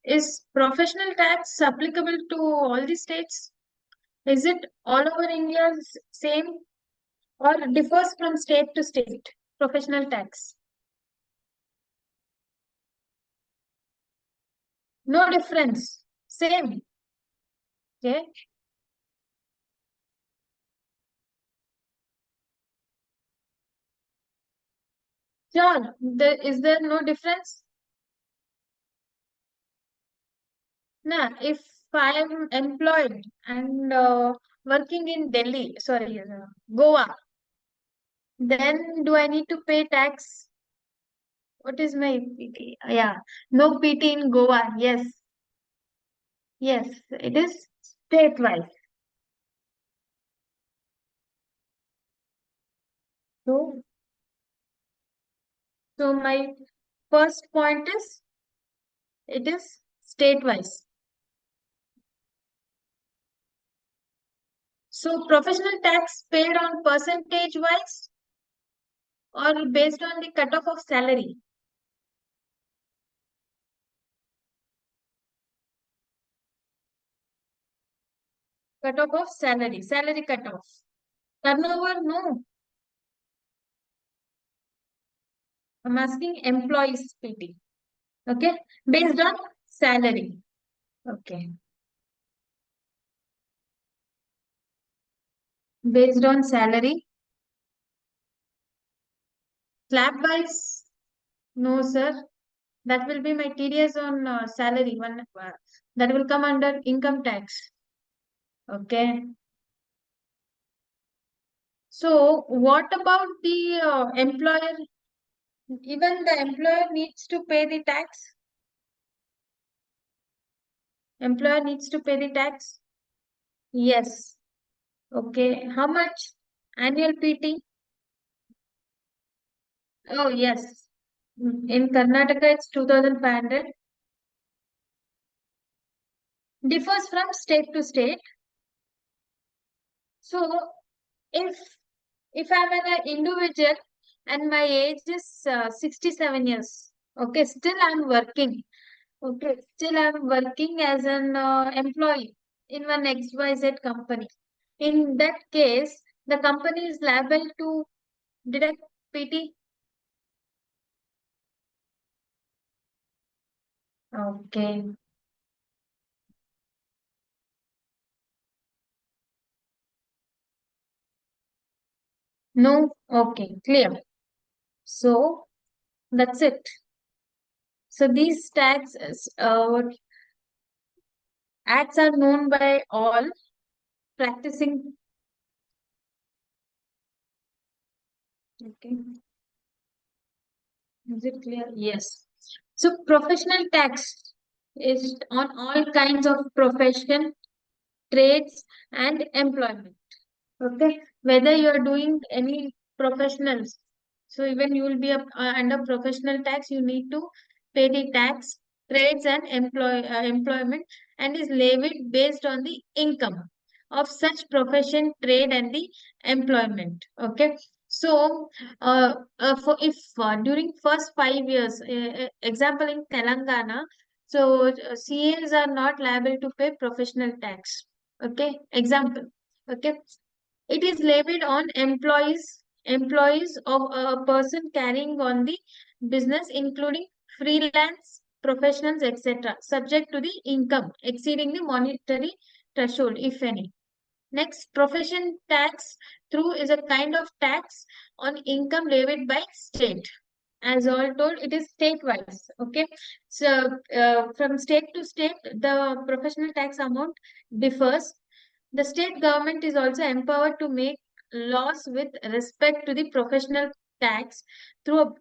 Is professional tax applicable to all the states? Is it all over India same or differs from state to state? Professional tax. No difference. Same. Okay. Sure. Is there no difference? Nah, if I am employed and working in Delhi, sorry, Goa, then do I need to pay tax? What is my PT? Yeah, no PT in Goa. Yes. Yes, it is state-wise. So my first point is it is state-wise. So professional tax paid on percentage-wise or based on the cutoff of salary? Cutoff of salary cutoff. Turnover, no. I'm asking employees PT. Okay, based on salary. Okay. Based on salary. Slab wise, no sir. That will be my TDS on salary. One that will come under income tax. Okay. So what about the employer? Even the employer needs to pay the tax. Employer needs to pay the tax. Yes. Okay. How much? Annual PT? Oh, yes. In Karnataka, it's 2,500. Differs from state to state. So, if I'm an individual and my age is 67 years, okay, still I'm working. Okay, still I'm working as an employee in one XYZ company. In that case, the company is liable to deduct PT. Okay. No? Okay, clear. So, that's it. So, these taxes, acts are known by all practicing. Okay. Is it clear? Yes. So, professional tax is on all kinds of profession, trades, and employment. Okay, whether you are doing any professionals, so even you will be under professional tax, you need to pay the tax, trades and employment, and is levied based on the income of such profession, trade, and the employment. Okay, so for if during first 5 years, example in Telangana, so CAs are not liable to pay professional tax. Okay, example. Okay, it is levied on employees of a person carrying on the business, including freelance professionals, etc., subject to the income exceeding the monetary threshold, if any. Next, profession tax through is a kind of tax on income levied by state. As all told, it is state-wise. Okay, so from state to state, the professional tax amount differs. The state government is also empowered to make laws with respect to the professional tax through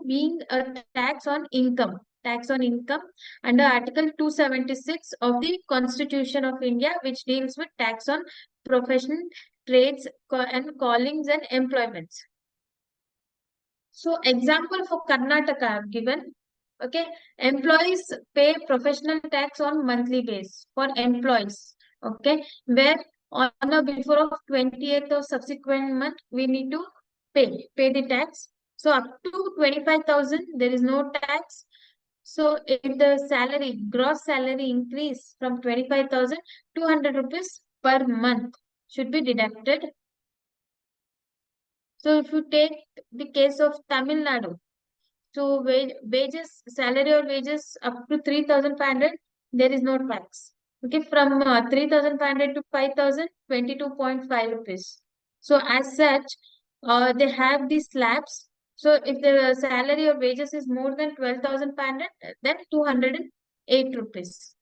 being a tax on income. Tax on income under Article 276 of the Constitution of India, which deals with tax on profession, trades, and callings and employments. So, example for Karnataka I have given. Okay, employees pay professional tax on monthly base for employees. Okay, where on or before of 28th or subsequent month we need to pay the tax. So up to 25,000 there is no tax. So if the salary, gross salary increase from 25,000, 200 rupees per month should be deducted. So if you take the case of Tamil Nadu, so wages, salary or wages up to 3,500, there is no tax. Okay, from 3,500 to 5,000, 22.5 rupees. So as such, they have these slabs. So if the salary or wages is more than 12,500, then 208 rupees.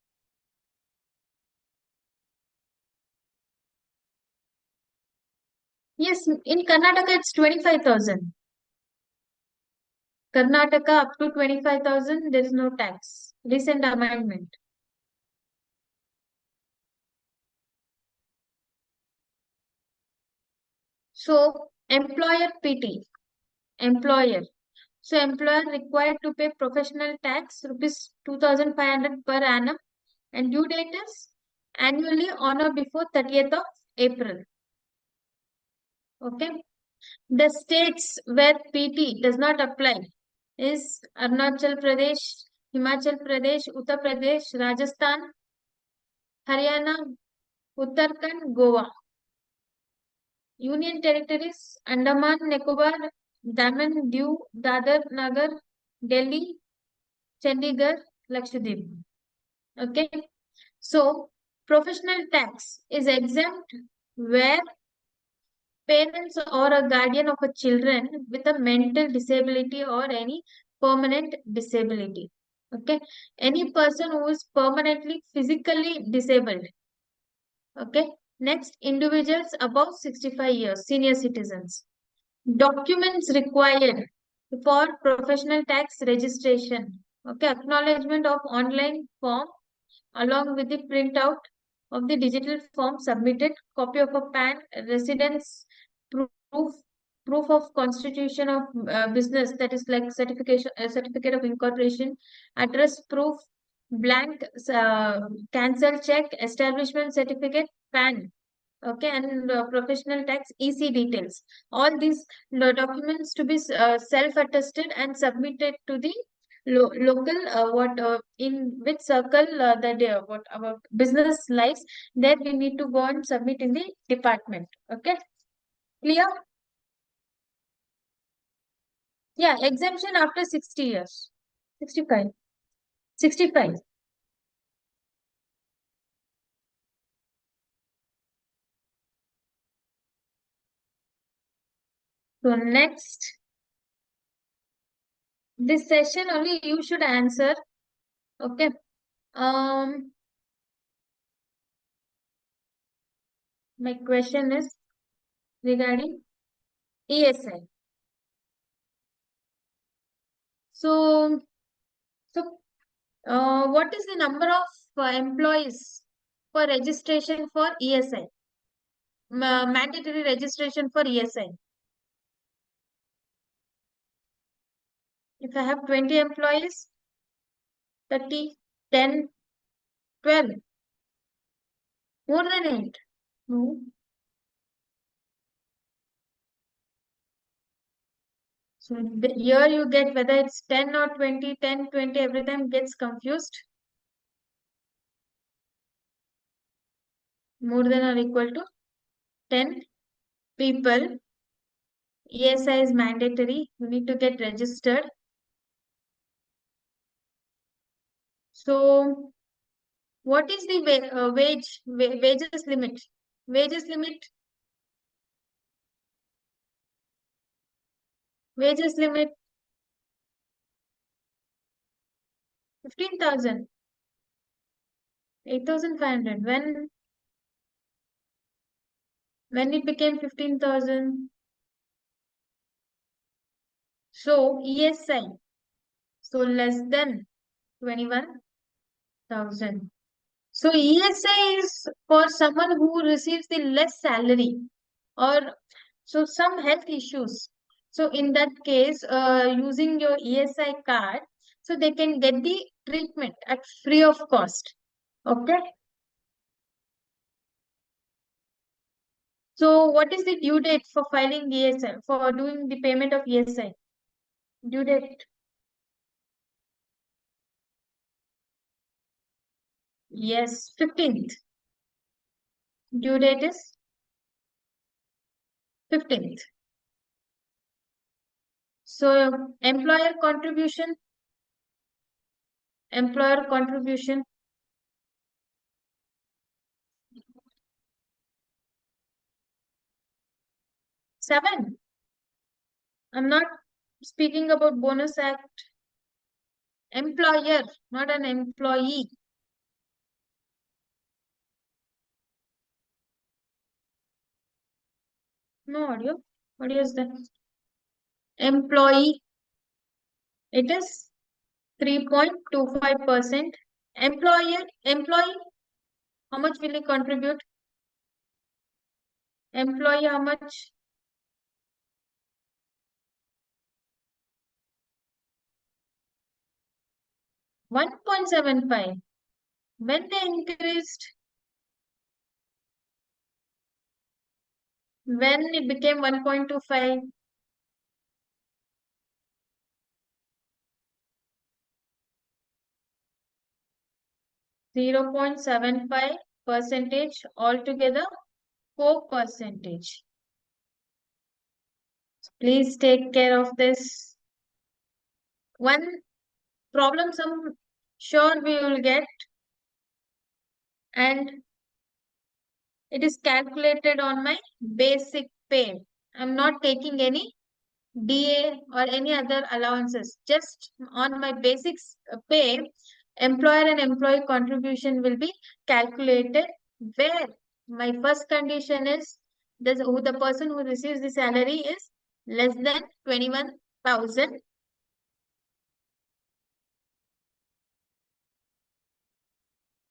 Yes, in Karnataka it's 25,000. Karnataka up to 25,000, there is no tax. Recent amendment. So employer PT, employer. So employer required to pay professional tax rupees 2,500 per annum, and due date is annually on or before 30th of April. Okay. The states where PT does not apply is Arunachal Pradesh, Himachal Pradesh, Uttar Pradesh, Rajasthan, Haryana, Uttarakhand, Goa. Union territories Andaman, Nicobar, Daman, Diu, Dadar, Nagar, Delhi, Chandigarh, Lakshadweep. Okay. So, professional tax is exempt where parents or a guardian of a children with a mental disability or any permanent disability. Okay, any person who is permanently physically disabled. Okay, next, individuals above 65 years, senior citizens. Documents required for professional tax registration. Okay, acknowledgement of online form along with the printout of the digital form submitted, copy of a PAN, residence proof, proof of constitution of business, that is like certificate of incorporation, address proof, blank cancel check, establishment certificate, PAN. Okay, and professional tax EC details. All these documents to be self-attested and submitted to the local in which circle what our business lies, there we need to go and submit in the department. Okay, clear? Yeah, exemption after 60 years. 65. 65. So next, this session only you should answer. Okay. My question is regarding ESI. So, what is the number of employees for registration for ESI? Mandatory registration for ESI. If I have 20 employees, 30, 10, 12, more than 8. No. So here you get whether it's 10 or 20, 10, 20, every time gets confused. More than or equal to 10 people. ESI is mandatory. You need to get registered. So what is the wages limit? Wages limit. Wages limit 15,000. 8,500. When it became 15,000. So ESI. So less than 21,000. So ESI is for someone who receives the less salary or so some health issues. So in that case, using your ESI card, so they can get the treatment at free of cost. Okay. So what is the due date for filing ESI, for doing the payment of ESI? Due date. Yes, 15th. Due date is 15th. So employer contribution. 7. I'm not speaking about bonus act. Employer, not an employee. No audio. Audio is that? Employee. It is 3.25%. Employee, how much will he contribute? Employee, how much? 1.75. When they increased, when it became 1.25, %0.75 altogether 4%. Please take care of this. One problem sum sure we will get, and it is calculated on my basic pay. I'm not taking any DA or any other allowances. Just on my basic pay, employer and employee contribution will be calculated, where my first condition is the person who receives the salary is less than 21,000.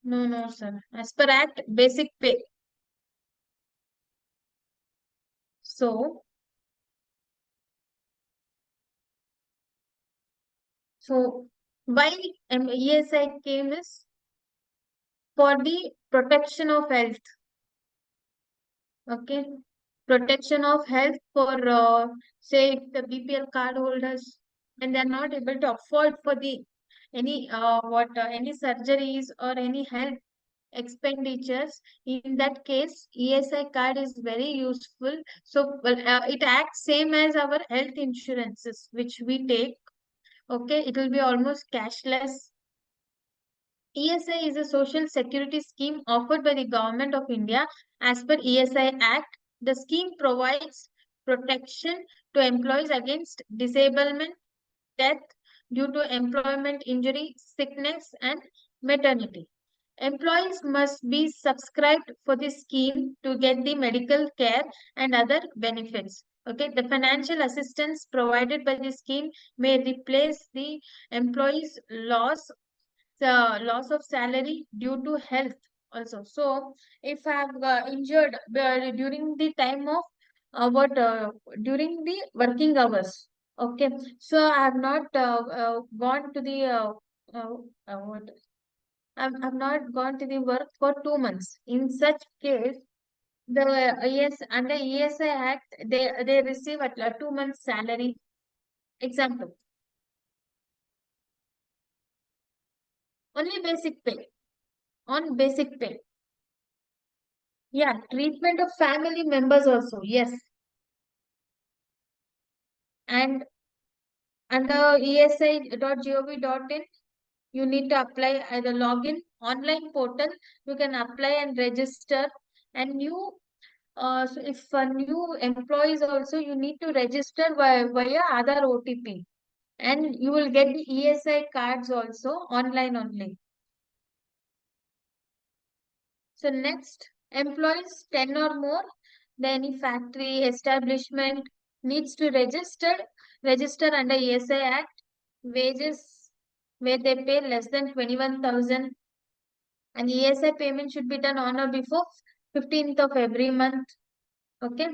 No, sir. As per Act, basic pay. So why ESI came is for the protection of health. Okay, protection of health for say the BPL card holders, and they are not able to afford for the any any surgeries or any health expenditures. In that case, ESI card is very useful. So it acts same as our health insurances which we take. Okay, it will be almost cashless. ESI is a social security scheme offered by the Government of India. As per ESI Act, the scheme provides protection to employees against disablement, death due to employment injury, sickness, and maternity. Employees must be subscribed for the scheme to get the medical care and other benefits. Okay, the financial assistance provided by the scheme may replace the employee's loss of salary due to health also. So if I have injured during the time of during the working hours, okay, so I have not gone to the what I've not gone to the work for 2 months. In such case, the under ESI Act, they receive at 2 months salary. Example, only basic pay, on basic pay. Yeah, treatment of family members also, yes. And under esi.gov.in, you need to apply either login, online portal, you can apply and register. And so if new employees also, you need to register via Aadhaar OTP. And you will get the ESI cards also online only. So next, employees 10 or more, then any factory establishment needs to register under ESI Act, wages where they pay less than 21,000, and ESI payment should be done on or before 15th of every month. Okay.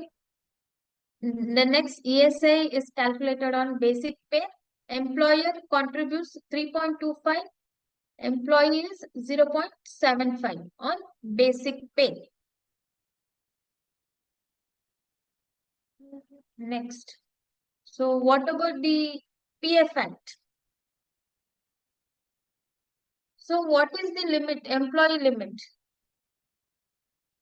The next, ESI is calculated on basic pay. Employer contributes 3.25, employees 0.75 on basic pay. Next. So what about the PF Act? So what is the limit, employee limit?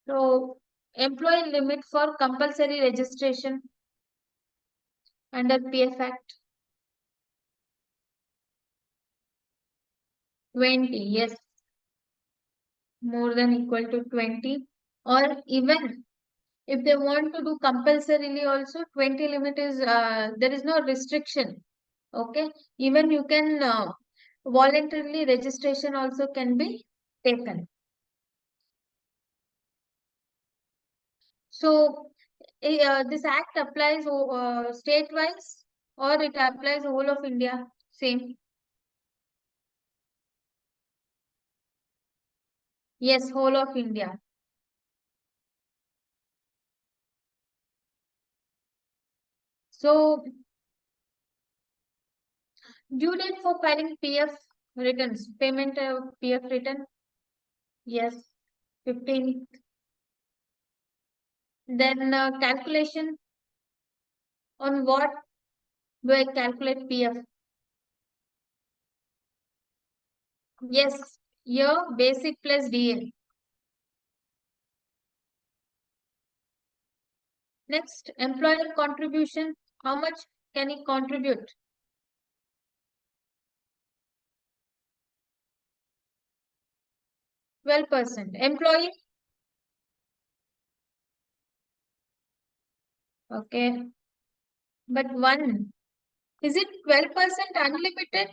So employee limit for compulsory registration under PF Act? 20, yes. More than equal to 20. Or even if they want to do compulsorily also, 20 limit is, there is no restriction. Okay. Even you can voluntarily registration also can be taken. So this act applies state-wise, or it applies whole of India, same? Yes, whole of India. So due date for filing PF returns, payment of PF return, yes, 15th. Then calculation, on what do I calculate PF? Yes, year basic plus DA. Next, employer contribution, how much can he contribute? 12%. Employee? Okay. But 1, is it 12% unlimited?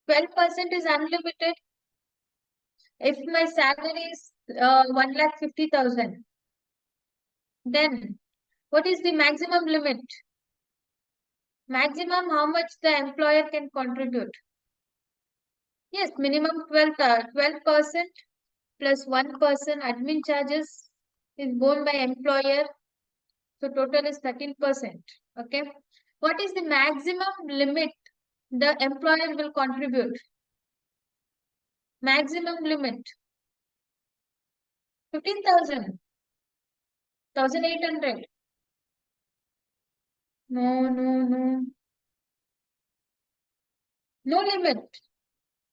12% is unlimited. If my salary is 1,50,000, then what is the maximum limit? Maximum how much the employer can contribute? Yes, minimum 12% plus 1% admin charges is borne by employer. So total is 13%. Okay. What is the maximum limit the employer will contribute? Maximum limit 15,000, 1,800. No limit.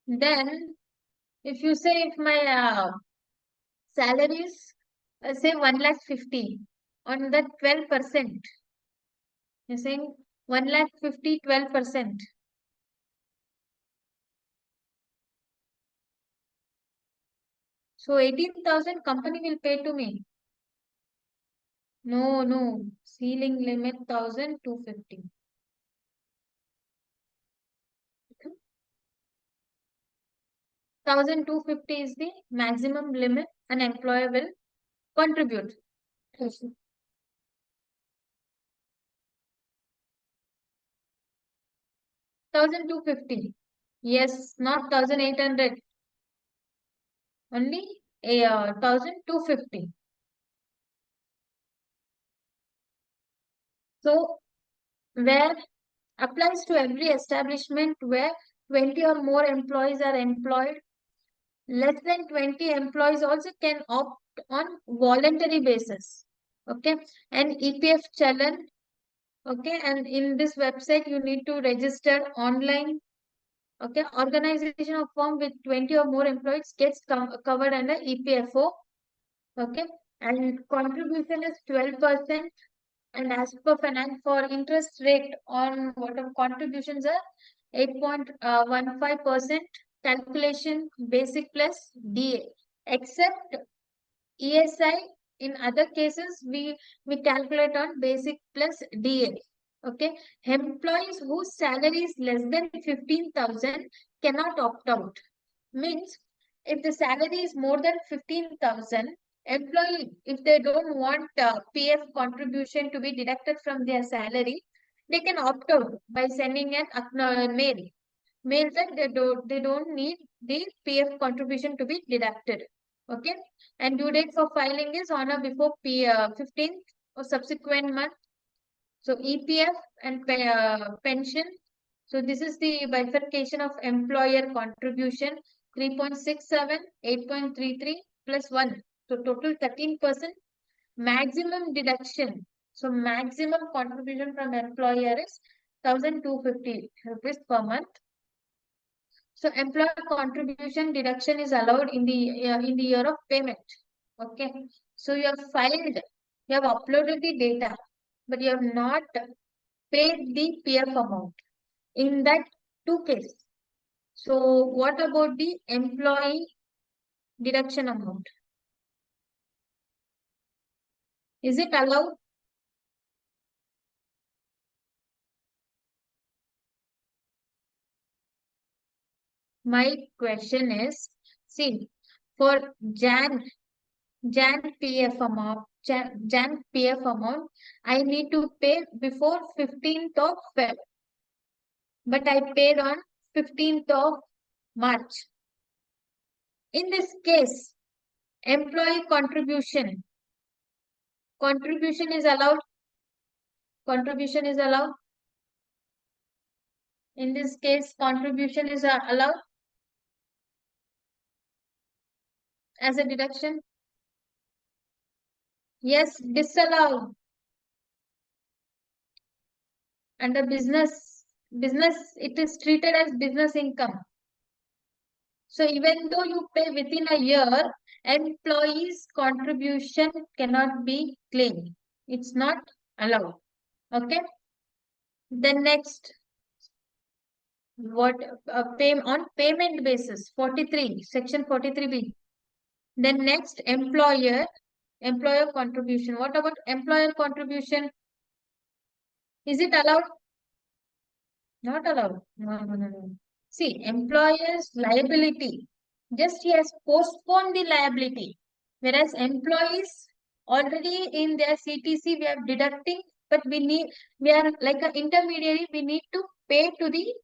Then if you say if my salary is say 1,50,000 on that 12%, you're saying 1,50,000 12%. So 18,000 company will pay to me. No. Ceiling limit 1,250. 1,250 is the maximum limit an employer will contribute. 1,250. Yes, not 1,800. Only 1,250. So where applies to every establishment where 20 or more employees are employed. Less than 20 employees also can opt on voluntary basis. Okay. And EPF challan. Okay. And in this website, you need to register online. Okay. Organization of firm with 20 or more employees gets covered under EPFO. Okay. And contribution is 12%. And as per finance, for interest rate on whatever contributions are 8.15%, calculation basic plus DA. Except ESI, in other cases, we calculate on basic plus DA. Okay. Employees whose salary is less than 15,000 cannot opt out. Means if the salary is more than 15,000, employee, if they don't want PF contribution to be deducted from their salary, they can opt out by sending an mail. Mail that they don't need the PF contribution to be deducted. Okay. And due date for filing is on or before 15th or subsequent month. So EPF and pension. So this is the bifurcation of employer contribution 3.67, 8.33 plus 1. So total 13%. Maximum deduction. So maximum contribution from employer is 1,250 rupees per month. So employer contribution deduction is allowed in the year of payment. Okay. So you have filed, you have uploaded the data, but you have not paid the PF amount in that 2 cases. So what about the employee deduction amount? Is it allowed? My question is, see, for Jan PF amount, Jan PF amount, I need to pay before 15th of Feb. But I paid on 15th of March. In this case, employee contribution is allowed. Contribution is allowed. In this case, contribution is allowed as a deduction. Yes, disallowed. Under business, it is treated as business income. So even though you pay within a year, employees' contribution cannot be claimed. It's not allowed. Okay. Then next, what on payment basis 43, section 43B. Then next, employer contribution. What about employer contribution? Is it allowed? Not allowed. No, no, no, no. See, employer's liability. Just he has postponed the liability. Whereas employees already in their CTC we are deducting, but we are like an intermediary, we need to pay to the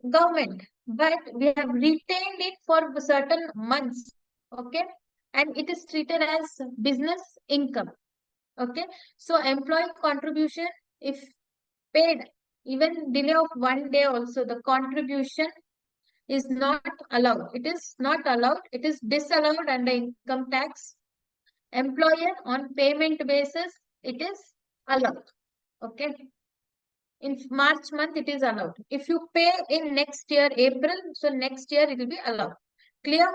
government. But we have retained it for certain months. Okay. And it is treated as business income. Okay. So employee contribution, if paid even delay of 1 day also, the contribution is not allowed. It is not allowed. It is disallowed under income tax. Employer on payment basis, it is allowed. Okay. In March month, it is allowed. If you pay in next year, April, so next year it will be allowed. Clear?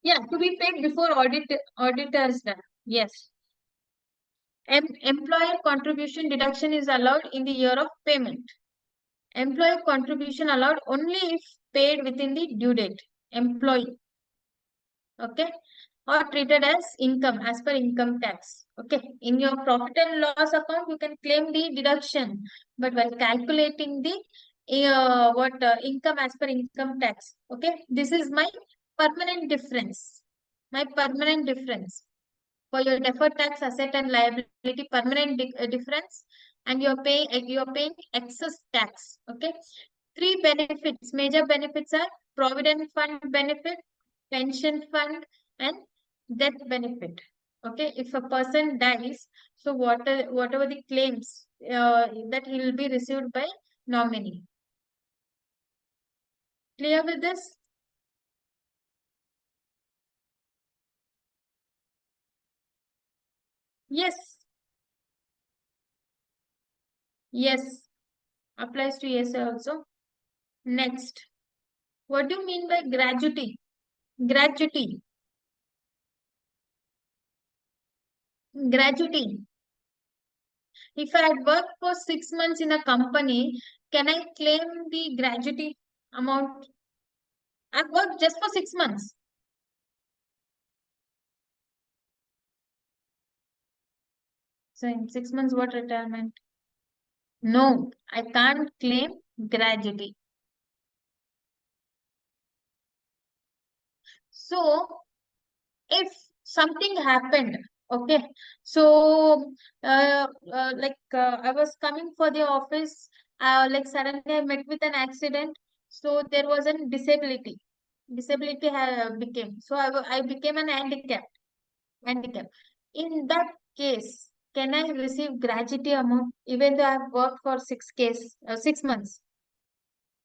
Yeah, to be paid before auditor is done. Yes. Employer contribution deduction is allowed in the year of payment. Employee contribution allowed only if paid within the due date. Employee. Okay. Or treated as income as per income tax. Okay. In your profit and loss account, you can claim the deduction. But while calculating the income as per income tax. Okay. This is my permanent difference. My permanent difference. For your deferred tax asset and liability permanent difference, and you're paying excess tax. Okay. 3 benefits, major benefits are provident fund benefit, pension fund, and death benefit. Okay. If a person dies, so whatever the claims that he will be received by nominee. Clear with this? Yes. Yes. Applies to yes also. Next. What do you mean by gratuity? Gratuity. Gratuity. If I had worked for 6 months in a company, can I claim the gratuity amount? I've worked just for 6 months. So in 6 months, what retirement? No, I can't claim gratuity. So if something happened, okay, so I was coming for the office, like suddenly I met with an accident, so there was a disability. Disability became, so I became an handicap. In that case, can I receive gratuity amount even though I've worked for 6 months?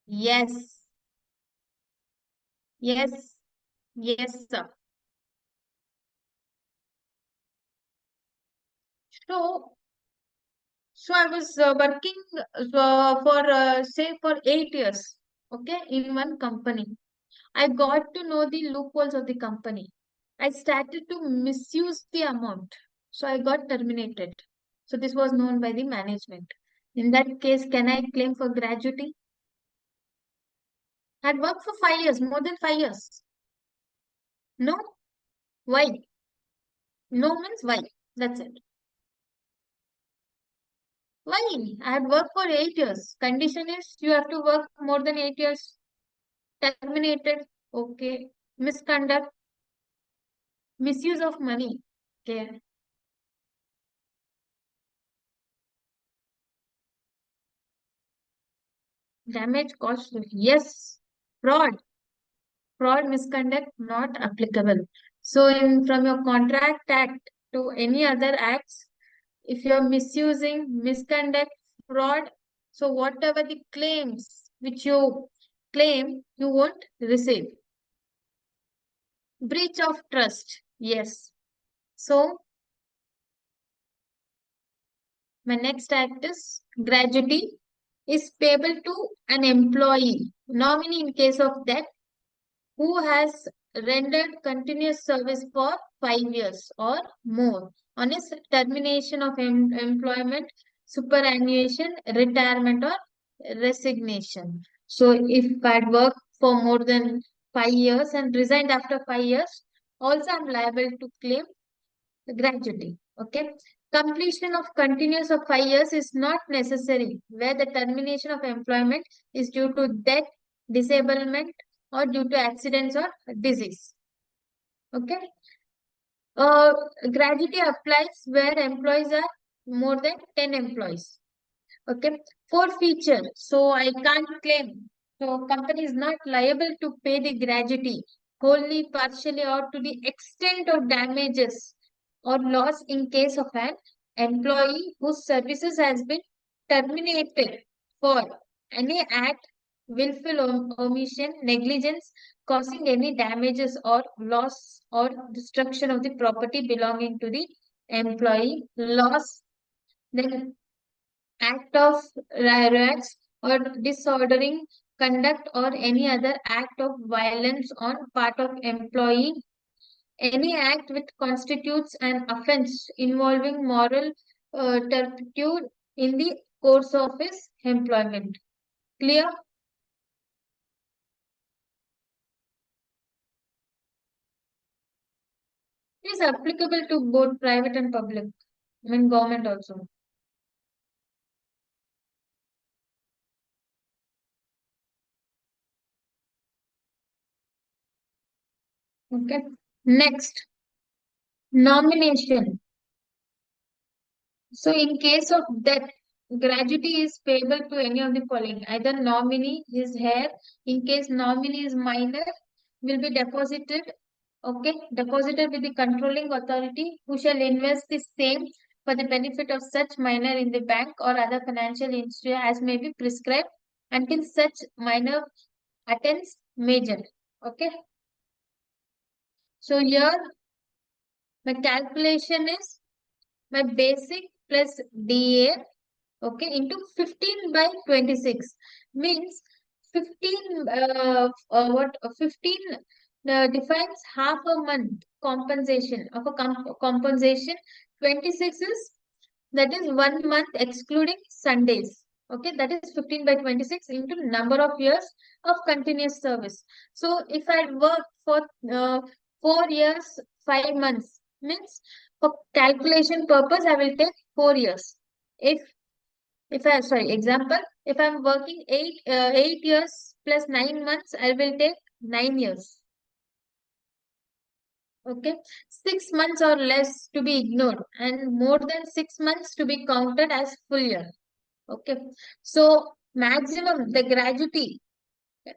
Yes. Yes. Yes, sir. So I was working for 8 years, okay, in one company. I got to know the loopholes of the company. I started to misuse the amount. So I got terminated. So this was known by the management. In that case, can I claim for gratuity? I had worked for 5 years, more than 5 years. No? Why? No means why? That's it. Why? I had worked for 8 years. Condition is you have to work more than 8 years. Terminated. Okay. Misconduct. Misuse of money. Okay. Damage cost. Yes. Fraud. Fraud, misconduct, not applicable. So from your contract act to any other acts, if you're misusing, misconduct, fraud, so whatever the claims which you claim, you won't receive. Breach of trust. Yes. So my next act is gratuity is payable to an employee, nominee in case of death, who has rendered continuous service for 5 years or more on his termination of employment, superannuation, retirement, or resignation. So if I'd worked for more than 5 years and resigned after 5 years, also I'm liable to claim the gratuity. Okay. Completion of continuous of 5 years is not necessary where the termination of employment is due to death, disablement, or due to accidents or disease. Okay. Gratuity applies where employees are more than 10 employees. Okay. Forfeiture. So I can't claim. So company is not liable to pay the gratuity wholly, partially, or to the extent of damages or loss in case of an employee whose services has been terminated for any act, willful omission, negligence, causing any damages or loss or destruction of the property belonging to the employee, loss, then act of riots or disordering conduct or any other act of violence on part of employee, any act which constitutes an offense involving moral turpitude in the course of his employment. Clear? It is applicable to both private and public, I mean government also. Okay. Next, nomination. So in case of death, gratuity is payable to any of the following. Either nominee, his heir, in case nominee is minor, will be deposited, okay, deposited with the controlling authority who shall invest the same for the benefit of such minor in the bank or other financial institution as may be prescribed until such minor attains major. Okay. So here my calculation is my basic plus DA, okay, into 15 by 26 means 15 15 defines half a month compensation of a compensation. 26 is, that is 1 month excluding Sundays. Okay, that is 15 by 26 into number of years of continuous service. So if I work for 4 years, 5 months, means for calculation purpose, I will take 4 years. If I, sorry, example, if I'm working 8 years plus 9 months, I will take 9 years. Okay, 6 months or less to be ignored and more than 6 months to be counted as full year. Okay, so maximum the gratuity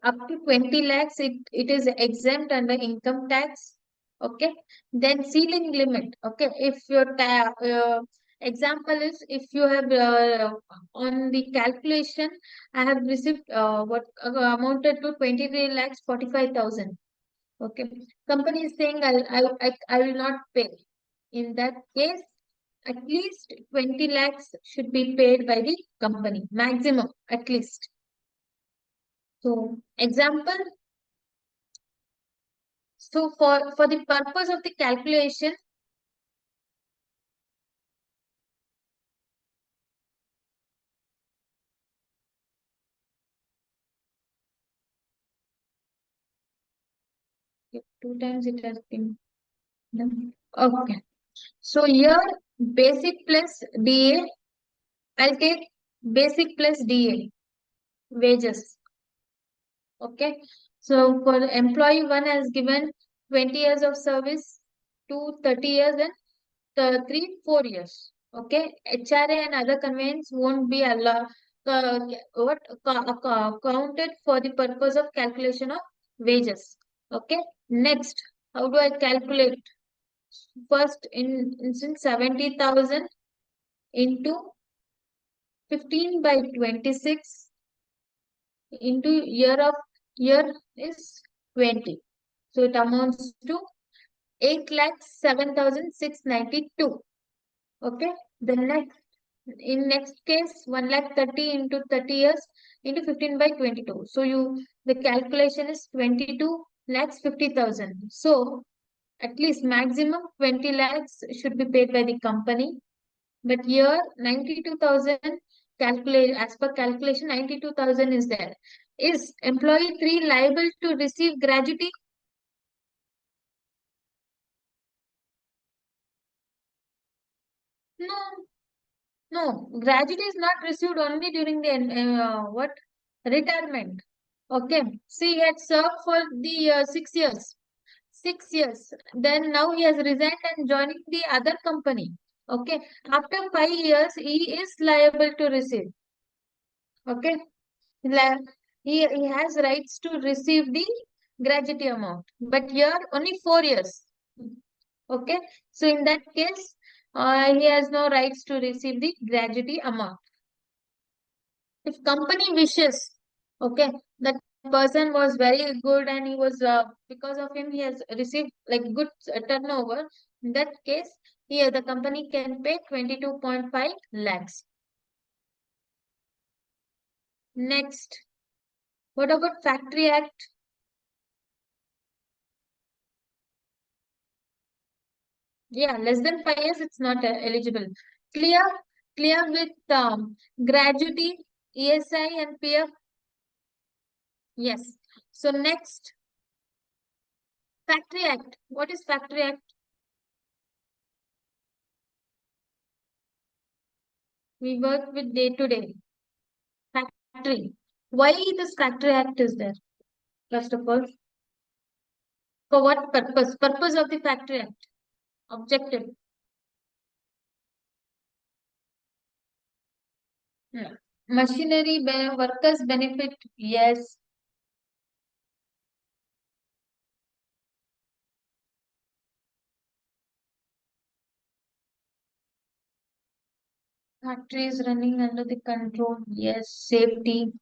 up to 20 lakhs, it is exempt under income tax. Okay, then ceiling limit. Okay, if your example is, if you have on the calculation, I have received what amounted to 23 lakhs 45,000. Okay, company is saying I will not pay. In that case, at least 20 lakhs should be paid by the company, maximum at least. So example, so for the purpose of the calculation, two times it has been done. Okay. So here basic plus DA, I'll take basic plus DA, wages. Okay. So for employee one has given 20 years of service, 2 30 years, and 3 4 years. Okay. HRA and other conveyance won't be allowed counted for the purpose of calculation of wages. Okay. Next, how do I calculate? First, in instance, 70,000 into 15 by 26 into year is 20. So it amounts to 8,07,692. Okay. The next, in next case, 1,30,000 into 30 years into 15 by 22. So the calculation is 22,50,000. So at least maximum 20 lakhs should be paid by the company. But here 92,000 calculate, as per calculation 92,000 is there. Is employee 3 liable to receive gratuity? No, no. Gratuity is not received only during the what retirement. Okay. See, he had served for the 6 years. 6 years. Then now he has resigned and joining the other company. Okay. After 5 years, he is liable to receive. Okay. La- he has rights to receive the gratuity amount. But here only 4 years. Okay. So in that case, he has no rights to receive the gratuity amount. If company wishes, okay, that person was very good and he was because of him he has received like good turnover. In that case, here the company can pay 22.5 lakhs. Next, what about Factory Act? Yeah, less than 5 years, it's not eligible. Clear? Clear with gratuity, ESI and PF? Yes. So next, Factory Act. What is Factory Act? We work with day to day. Factory. Why this Factory Act is there? First of all, for what purpose? Purpose of the Factory Act. Objective. Yeah. Machinery workers benefit. Yes. Factory is running under the control. Yes. Safety.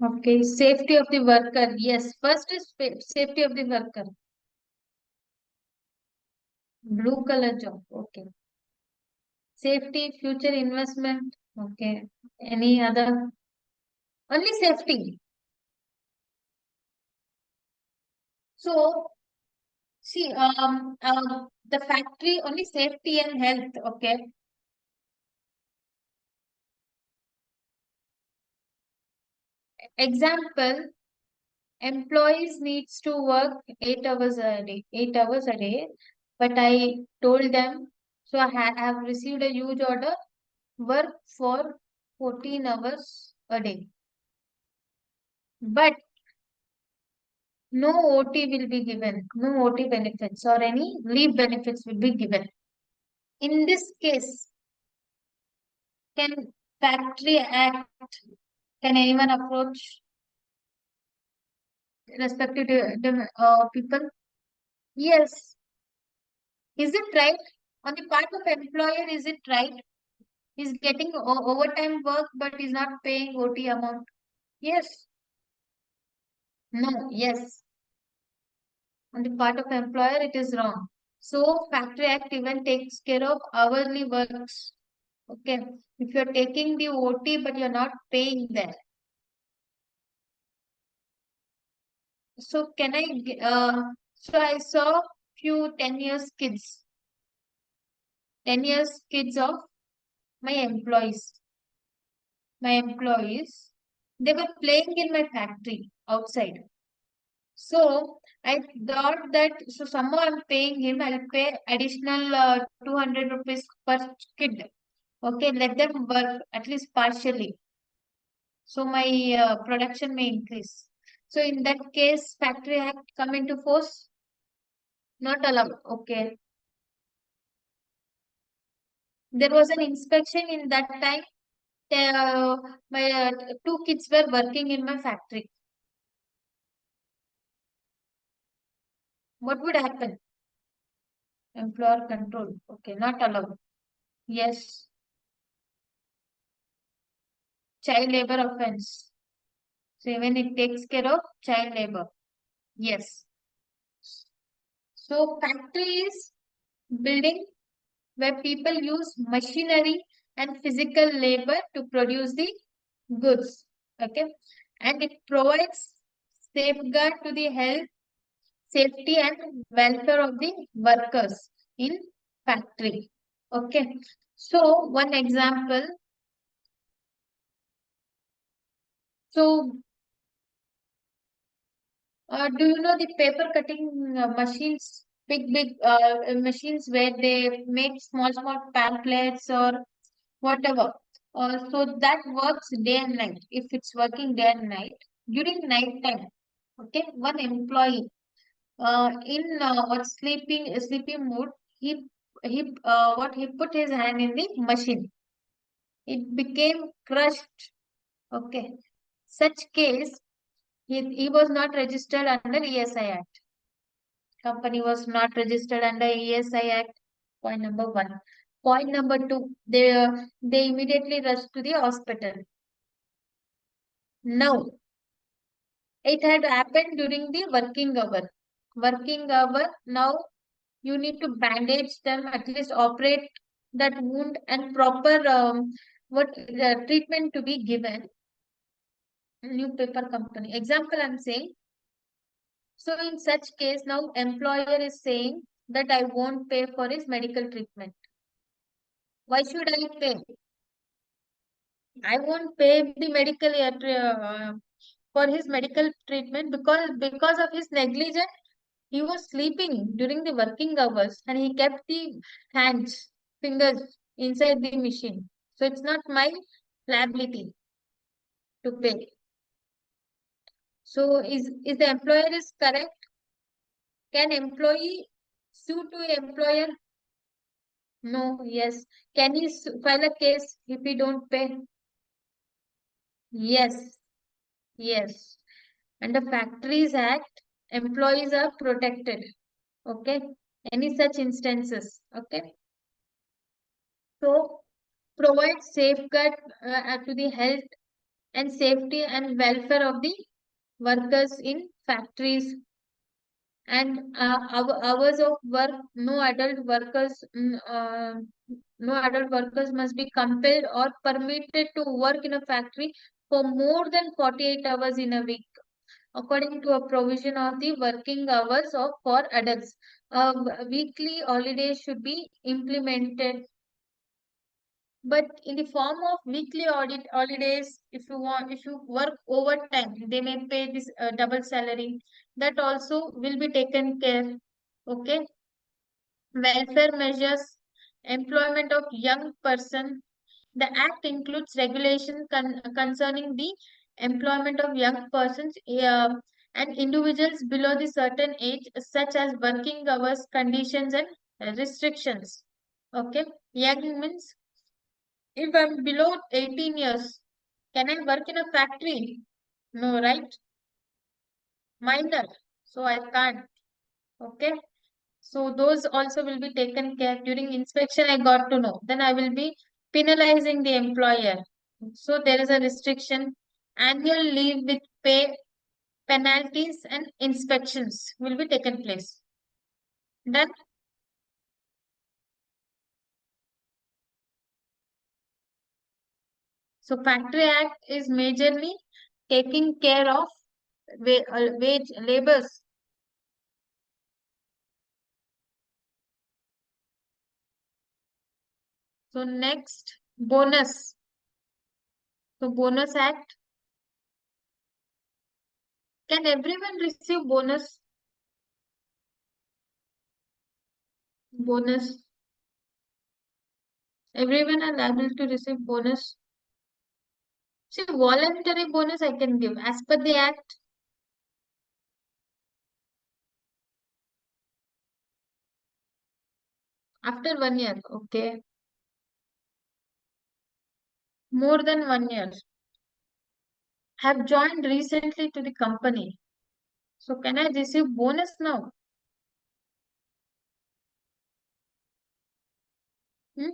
Okay. Safety of the worker. Yes. First is safety of the worker. Blue color job. Okay. Safety, future investment. Okay. Any other? Only safety. So, see, the factory only safety and health. Okay. Example, employees needs to work 8 hours a day, 8 hours a day. But I told them, so I have received a huge order, work for 14 hours a day. But no OT will be given, no OT benefits or any leave benefits will be given. In this case, can Factory Act, can anyone approach respective people? Yes. Is it right? On the part of employer, is it right? He's getting overtime work, but he's not paying OT amount. Yes. No. Yes. On the part of employer, it is wrong. So, Factory Act even takes care of hourly works. Okay. If you're taking the OT, but you're not paying that. So, can I, so I saw few 10 years kids. 10 years kids of my employees. They were playing in my factory outside. So I thought that, so somehow I'm paying him, I'll pay additional 200 rupees per kid. Okay, let them work at least partially. So my production may increase. So in that case, Factory Act come into force? Not allowed. Okay. There was an inspection in that time. My two kids were working in my factory. What would happen? Employer control. Okay, not allowed. Yes. Child labor offense. So even it takes care of child labor. Yes. So factory is building where people use machinery and physical labor to produce the goods. Okay. And it provides safeguard to the health, safety and welfare of the workers in factory. Okay. So one example. So do you know the paper cutting machines? big machines where they make small pamphlets or whatever. So that works day and night. If it's working day and night, during night time, okay, one employee in what sleeping mood, he put his hand in the machine. It became crushed. Okay, such case he was not registered under ESI Act. Company was not registered under ESI Act. Point number one. Point number two, they immediately rushed to the hospital. Now, it had happened during the working hour. Working hour, now you need to bandage them, at least operate that wound and proper treatment to be given. Newspaper company. Example I'm saying. So in such case, now employer is saying that I won't pay for his medical treatment. Why should I pay? I won't pay the medical for his medical treatment because of his negligence. He was sleeping during the working hours and he kept the fingers inside the machine. So it's not my liability to pay. So is the employer is correct? Can employee sue to employer? No, yes. Can he file a case if he don't pay? Yes, yes. Under Factories Act, employees are protected. Okay. Any such instances. Okay. So provide safeguard to the health and safety and welfare of the workers in factories and hours of work. No adult workers must be compelled or permitted to work in a factory for more than 48 hours in a week, according to a provision of the working hours of for adults. Weekly holidays should be implemented, but in the form of weekly audit holidays. If you work overtime, they may pay this double salary. That also will be taken care. Okay. Welfare measures, employment of young person. The act includes regulation concerning the employment of young persons and individuals below the certain age, such as working hours, conditions, and restrictions. Okay, young means if I'm below 18 years, can I work in a factory? No, right? Minor, so I can't. Okay. So those also will be taken care during inspection. I got to know. Then I will be penalizing the employer. So there is a restriction. Annual leave with pay, penalties, and inspections will be taken place. Done. So Factory Act is majorly taking care of wage labors. So next, bonus. So Bonus Act. Can everyone receive bonus? Bonus. Everyone are liable to receive bonus. See, voluntary bonus I can give as per the act. After 1 year, okay. More than 1 year. Have joined recently to the company. So can I receive bonus now? Hmm?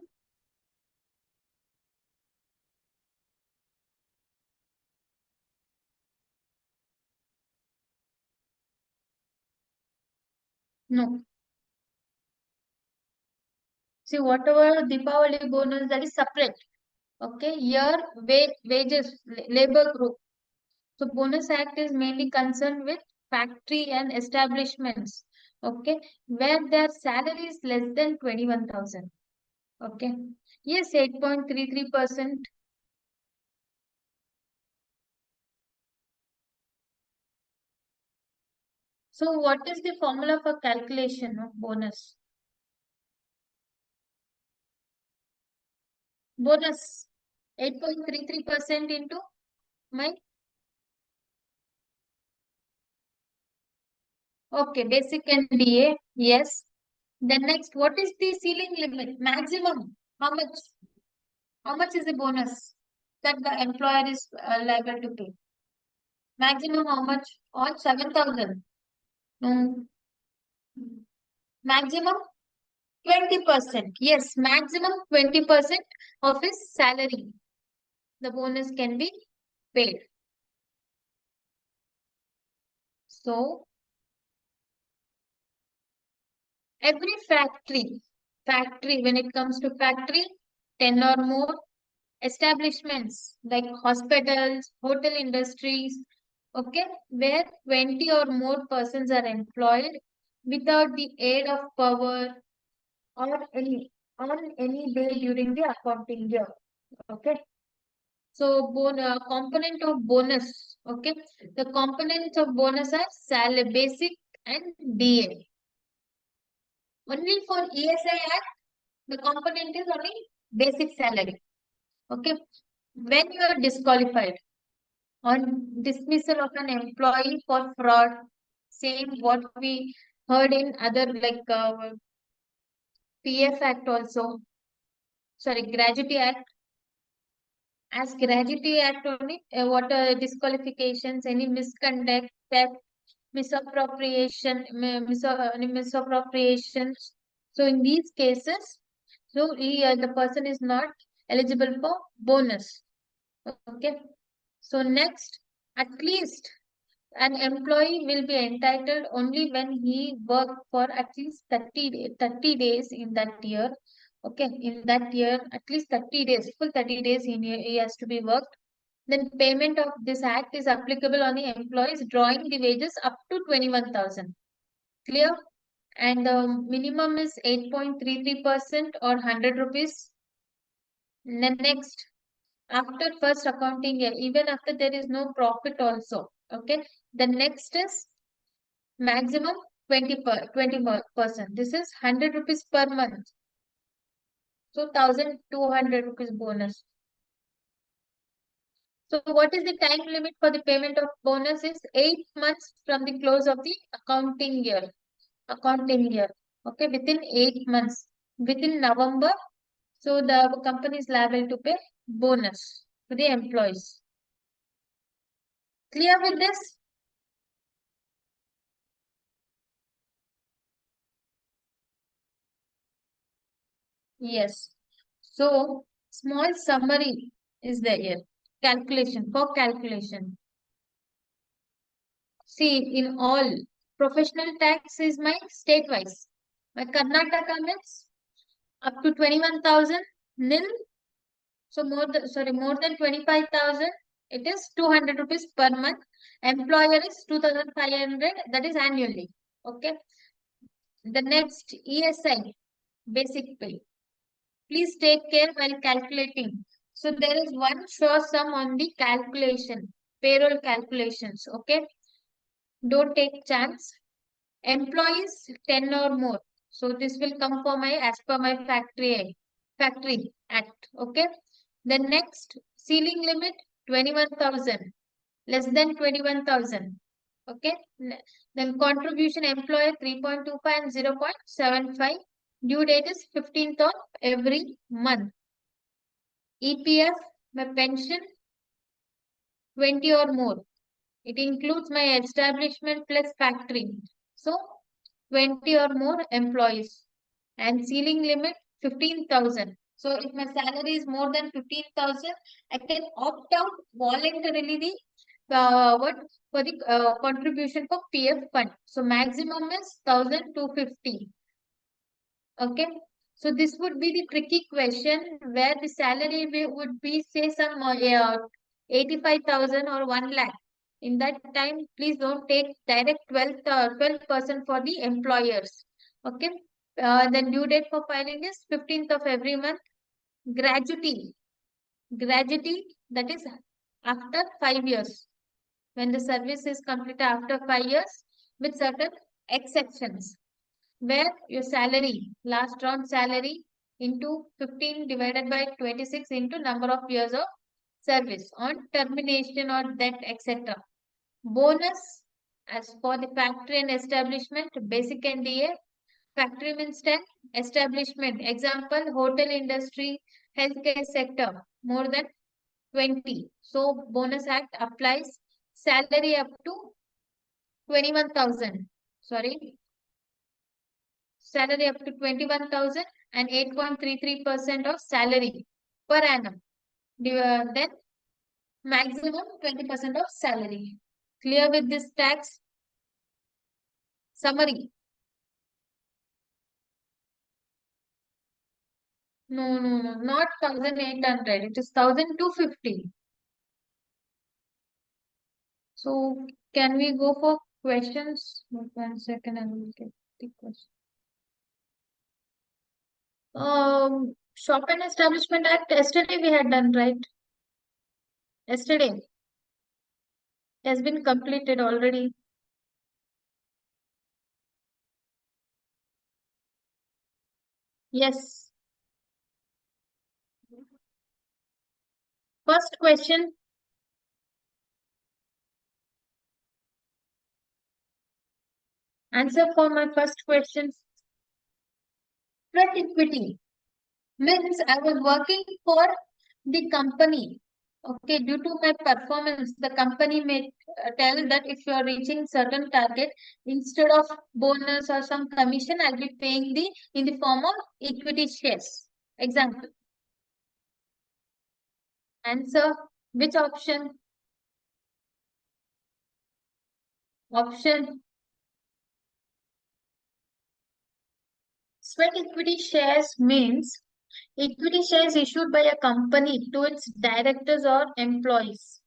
No. See, whatever Deepavali bonus, that is separate. Okay, year wages, labor group. So Bonus Act is mainly concerned with factory and establishments. Okay, where their salary is less than 21,000. Okay. Yes, 8.33%. So what is the formula for calculation of bonus? Bonus 8.33% into my basic and DA. Yes. Then next, what is the ceiling limit? Maximum. How much? How much is the bonus that the employer is liable to pay? Maximum how much? On 7,000. Maximum 20%. Yes, maximum 20% of his salary. The bonus can be paid. So, every factory, when it comes to factory, 10 or more establishments like hospitals, hotel industries, okay, where 20 or more persons are employed without the aid of power or on any day during the accounting year. Okay. So component of bonus. Okay. The components of bonus are salary, basic and DA. Only for ESI Act, the component is only basic salary. Okay. When you are disqualified on dismissal of an employee for fraud, same what we heard in other like PF Act also, sorry, Gratuity Act. As Gratuity Act only, what are disqualifications, any misconduct, theft, misappropriation, misappropriations. So in these cases, so the person is not eligible for bonus. Okay. So next, at least an employee will be entitled only when he worked for at least 30 days in that year. Okay, in that year, at least 30 days, full 30 days he has to be worked. Then payment of this act is applicable on the employees drawing the wages up to 21,000. Clear? And the minimum is 8.33% or 100 rupees. Then next, after first accounting year, even after there is no profit also. Okay. The next is maximum 20%. This is 100 rupees per month. So 1,200 rupees bonus. So what is the time limit for the payment of bonus is 8 months from the close of the accounting year. Okay, within 8 months. Within November, so the company is liable to pay bonus to the employees. Clear with this? Yes. So small summary is there here. Calculation, for calculation. See, in all, professional tax is my state-wise. My Karnataka means up to 21,000 nil. So more than 25,000. It is 200 rupees per month. Employer is 2,500. That is annually. Okay. The next ESI, basic pay. Please take care while calculating. So there is one sure sum on the calculation, payroll calculations. Okay. Don't take chance. Employees 10 or more. So this will come for my as per my factory act. Okay. The next ceiling limit 21,000. Less than 21,000. Okay. Then contribution employer 3.25 and 0.75. Due date is 15th of every month. EPF, my pension 20 or more. It includes my establishment plus factory. So 20 or more employees. And ceiling limit 15,000. So if my salary is more than 15,000, I can opt out voluntarily for the contribution for PF fund. So maximum is 1,250. Okay. So this would be the tricky question where the salary would be say some 85,000 or 1 lakh. In that time, please don't take direct 12% for the employers. Okay. Then due date for filing is 15th of every month. Gratuity, that is after 5 years. When the service is completed after 5 years, with certain exceptions, where your salary, last round salary into 15 divided by 26 into number of years of service on termination or debt, etc. Bonus as for the factory and establishment, basic NDA. Factory means 10, establishment, example, hotel industry, healthcare sector, more than 20. So bonus act applies. Salary up to 21,000. Sorry. Salary up to 21,000 and 8.33% of salary per annum. Then maximum 20% of salary. Clear with this tax? Summary. No, not 1,800. It is 1,250. So can we go for questions? 1 second, I will get the question. Shop and Establishment Act, yesterday we had done, right? Yesterday. Has been completed already. Yes. First question. Answer for my first question. Sweat equity means I was working for the company. Okay, due to my performance, the company may tell that if you are reaching certain target, instead of bonus or some commission, I'll be paying in the form of equity shares. Example. Answer, which option? Option. Sweat equity shares means equity shares issued by a company to its directors or employees.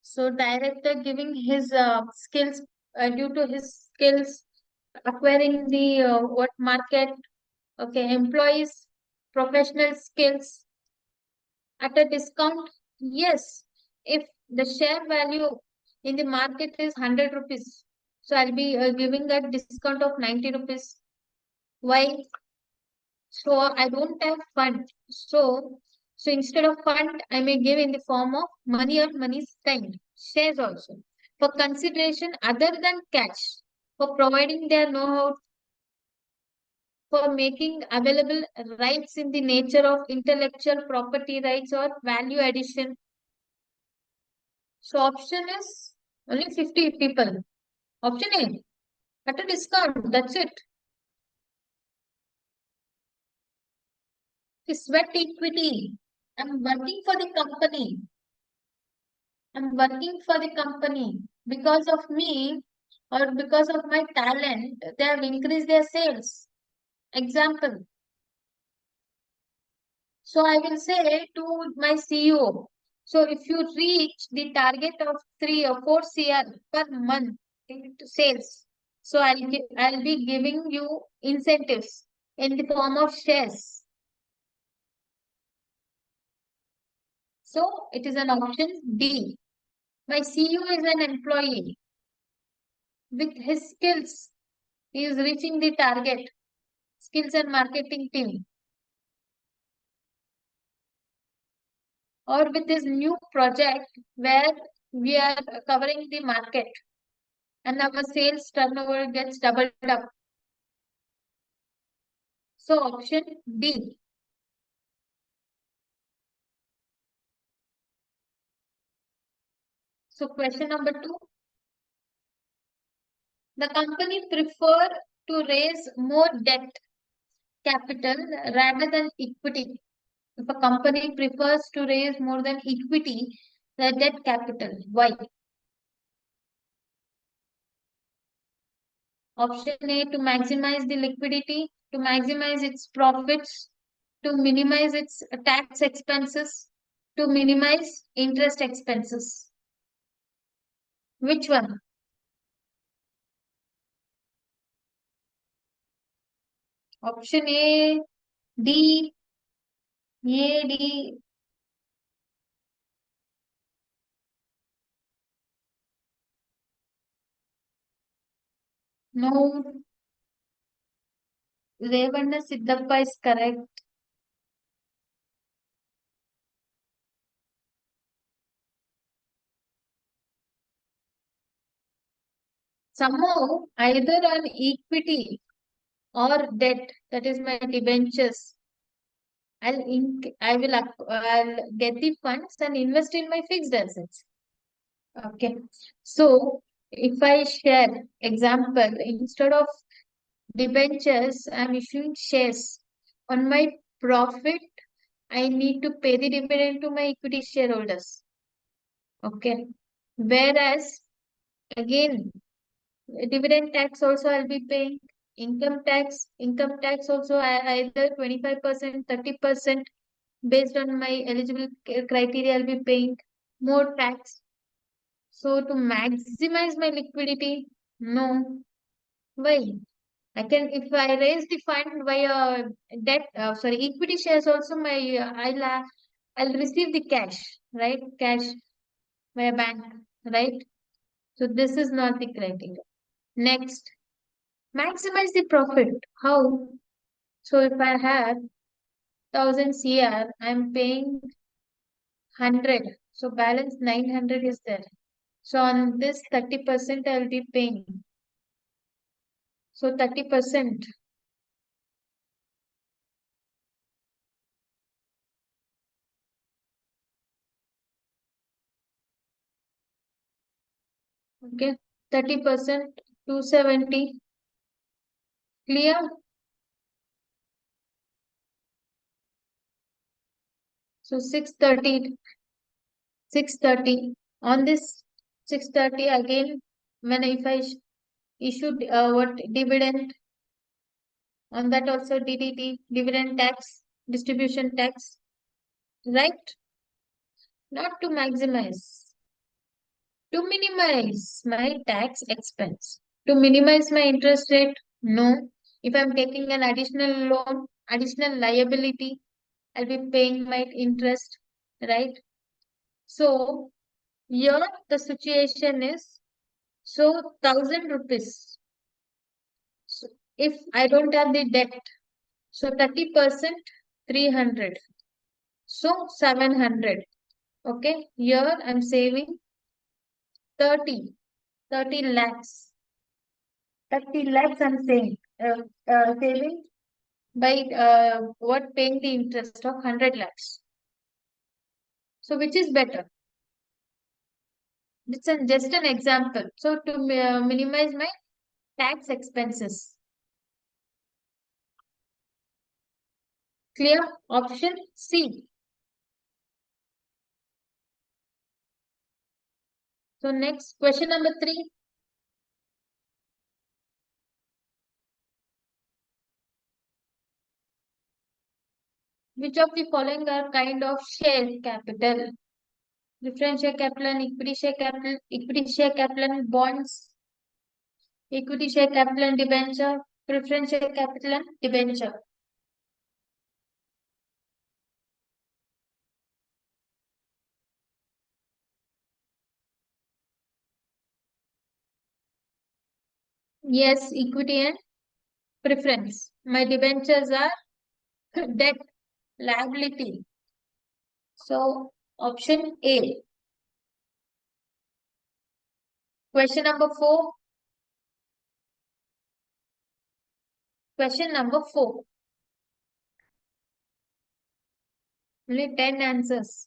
So director giving his skills, due to his skills, acquiring the what market, okay, employees, professional skills at a discount. Yes, if the share value in the market is 100 rupees, so I'll be giving a discount of 90 rupees. Why? So I don't have fund. So instead of fund, I may give in the form of money or money spent, shares also. For consideration other than cash, for providing their know-how, for making available rights in the nature of intellectual property rights or value addition. So option is only 50 people. Option A, at a discount, that's it. The sweat equity. I'm working for the company. I'm working for the company. Because of me or because of my talent, they have increased their sales. Example. So I will say to my CEO, so if you reach the target of 3 or 4 CR per month into sales, so I'll be giving you incentives in the form of shares. So it is an option D. My CEO is an employee. With his skills, he is reaching the target. Skills and marketing team. Or with his new project where we are covering the market and our sales turnover gets doubled up. So option D. So question number 2. The company prefer to raise more debt capital rather than equity. If a company prefers to raise more than equity, the debt capital. Why? Option A, to maximize the liquidity, to maximize its profits, to minimize its tax expenses, to minimize interest expenses. Which one? Option A, D, A, D. No, Revanna Siddhappa is correct. Somehow, either on equity or debt, that is my debentures, I'll get the funds and invest in my fixed assets. Okay. So if I share example, instead of debentures, I'm issuing shares. On my profit, I need to pay the dividend to my equity shareholders. Okay. Whereas again, dividend tax also I'll be paying. Income tax also either 25%, 30% based on my eligible criteria I'll be paying more tax. So to maximize my liquidity, no. Why? I can, if I raise the fund via debt, equity shares also I'll receive the cash, right? Cash via bank, right? So this is not the criteria. Next, maximize the profit. How? So if I have 1000 CR, I'm paying 100. So balance 900 is there. So on this 30% I'll be paying. So 30%. Okay. 30%, 270. Clear? So 630. 630. On this 630 again, when if I issued what dividend, on that also DDT, dividend tax, distribution tax, right? Not to maximize. To minimize my tax expense. To minimize my interest rate, no. If I'm taking an additional loan, additional liability, I'll be paying my interest, right? So here the situation is, so 1000 rupees. So if I don't have the debt, so 30%, 300. So 700. Okay, here I'm saving 30 lakhs. 30 lakhs I'm saving by what paying the interest of 100 lakhs. So which is better? It's just an example. So to minimize my tax expenses. Clear? Option C. So next question number 3. Which of the following are kind of share capital? Preference share capital and equity share capital, equity share capital and bonds, equity share capital and debenture, preference share capital and debenture. Yes, equity and preference. My debentures are debt, liability. So option A. Question number 4. Question number 4. Only 10 answers.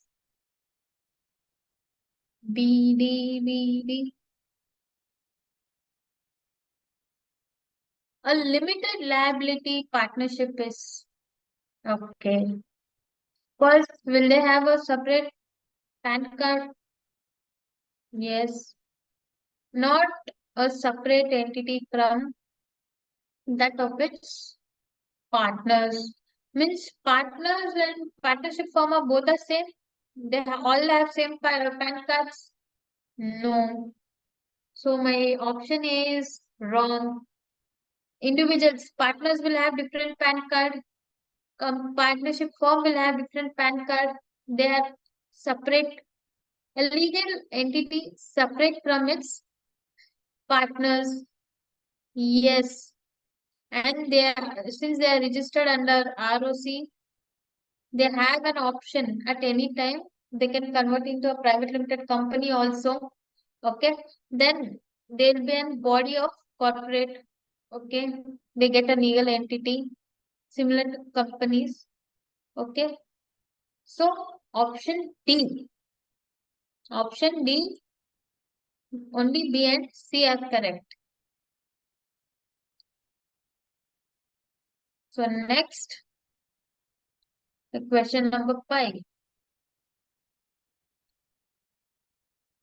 B, D, B, D. A limited liability partnership is okay. First, will they have a separate PAN card? Yes. Not a separate entity from that of its partners. Means partners and partnership firm are both the same. They all have same PAN cards. No. So my option A is wrong. Individuals, partners will have different PAN card. Partnership firm will have different PAN card. They are separate. A legal entity separate from its partners. Yes. And they are, since they are registered under ROC, they have an option at any time. They can convert into a private limited company also. Okay. Then there will be a body of corporate. Okay. They get a legal entity similar to companies. Okay. So option D. Option D, only B and C are correct. So next, the question number 5.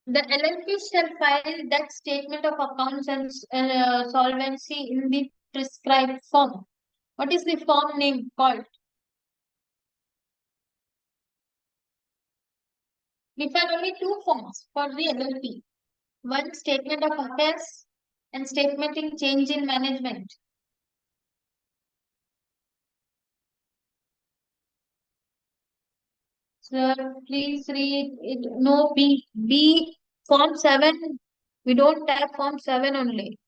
The LLP shall file that statement of accounts and solvency in the prescribed form. What is the form name called? We find only two forms for the LLP. One, statement of affairs, and statement in change in management. Sir, please read it. No, B, form 7. We don't have form 7 only.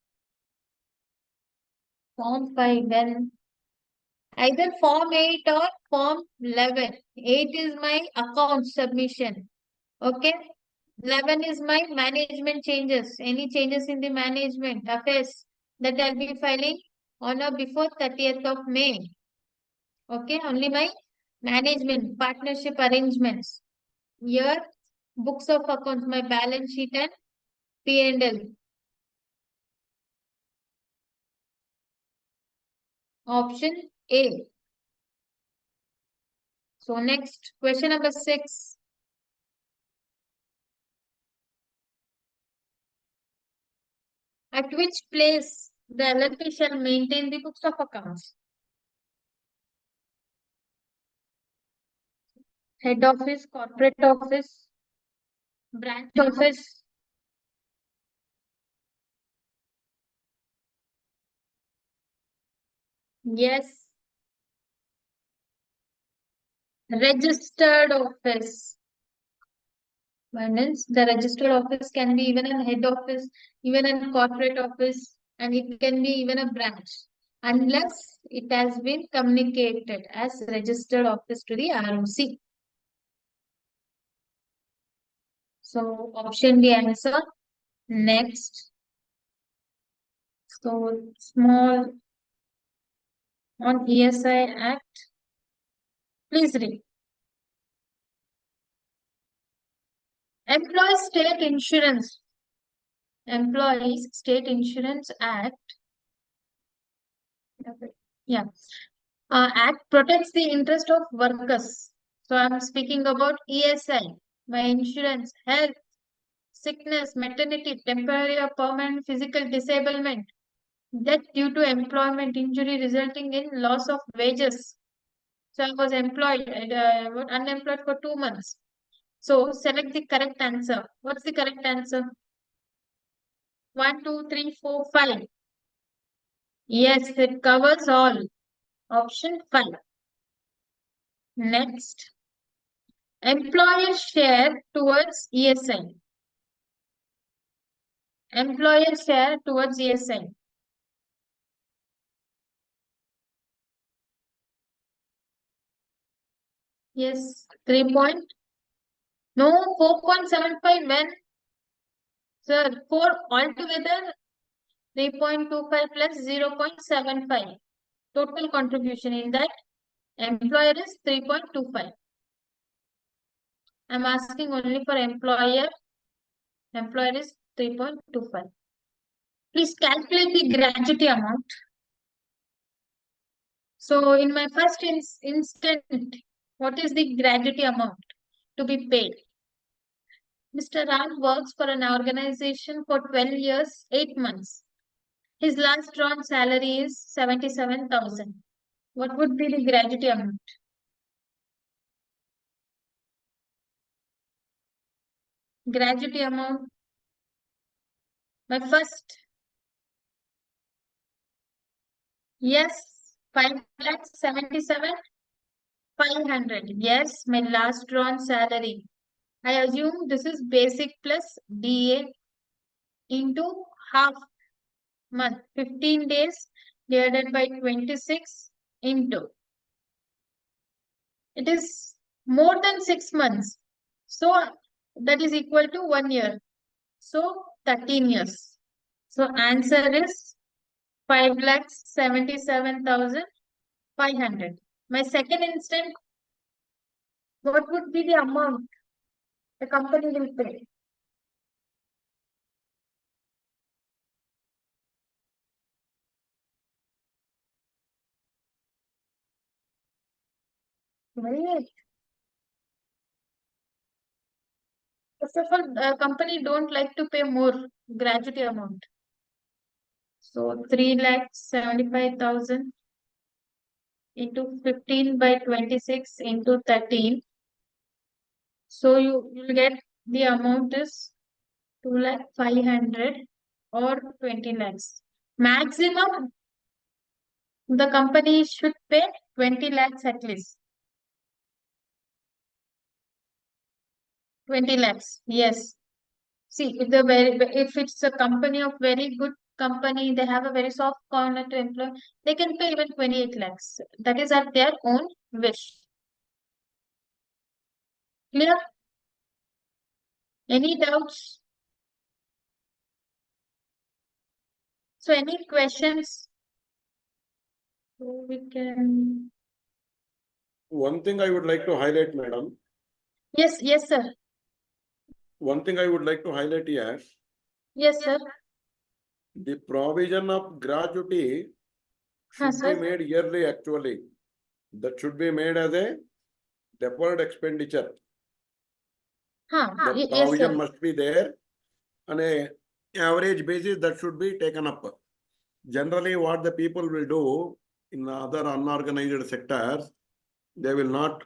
Form 5, when either form 8 or form 11. 8 is my account submission. Okay. 11 is my management changes. Any changes in the management affairs that I'll be filing on or before 30th of May. Okay. Only my management, partnership arrangements. Here, books of accounts, my balance sheet and P&L. Option A. So next, question number 6. At which place the LLP shall maintain the books of accounts? Head office, corporate office, branch office. Yes. Registered office. Means the registered office can be even a head office, even a corporate office, and it can be even a branch, unless it has been communicated as registered office to the ROC. So option D answer. Next. So small on ESI Act. Please read. Employees State Insurance. Employees State Insurance Act. Yeah. Act protects the interest of workers. So I'm speaking about ESI, my insurance, health, sickness, maternity, temporary or permanent physical disablement, death due to employment injury resulting in loss of wages. So I was employed, unemployed for 2 months. So select the correct answer. What's the correct answer? 1, 2, 3, 4, 5. Yes, it covers all. Option 5. Next. Employer share towards ESI. Employer share towards ESI. Yes, 3 point. No, 4.75 when? Sir, 4 altogether 3.25 plus 0.75. Total contribution in that employer is 3.25. I'm asking only for employer. Employer is 3.25. Please calculate the gratuity amount. So in my first instant, what is the gratuity amount to be paid? Mr. Ram works for an organization for 12 years, 8 months. His last drawn salary is 77,000. What would be the gratuity amount? Gratuity amount. My first. Yes, 5,77,500. Yes, my last drawn salary. I assume this is basic plus DA into half month. 15 days divided by 26 into. It is more than 6 months. So that is equal to 1 year. So 13 years. So answer is 5,77,500. My second instant, what would be the amount the company will pay? Right. First of all, company don't like to pay more gratuity amount. So 3,75,000 into 15 by 26 into 13. So you will get the amount is 2,500,000 or 20 lakhs. Maximum the company should pay 20 lakhs at least. 20 lakhs, yes. See, if it's a company of very good company, they have a very soft corner to employ, they can pay even 28 lakhs. That is at their own wish. Clear? Any doubts? So any questions? So we can. One thing I would like to highlight, madam. Yes, yes, sir. One thing I would like to highlight here. Yes, sir. The provision of gratuity should be sir. made yearly actually. That should be made as a deferred expenditure. That Yes, provision sir. must be there on a average basis that should be taken up. Generally, what the people will do in other unorganized sectors, they will not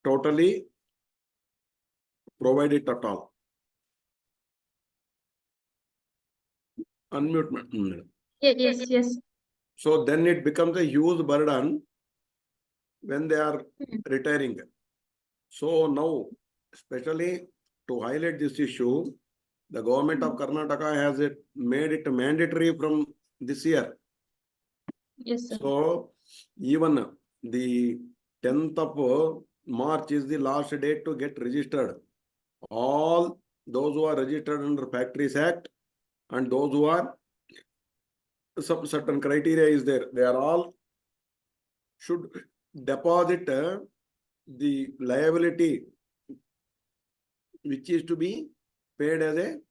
totally provide it at all. Unmute. Yes, yes. So then it becomes a huge burden when they are retiring. So now, especially to highlight this issue, the government of Karnataka has made it mandatory from this year. Yes, sir. So even the 10th of March is the last date to get registered. All those who are registered under Factories Act and those who are some certain criteria is there. They are all should deposit the liability which is to be paid as a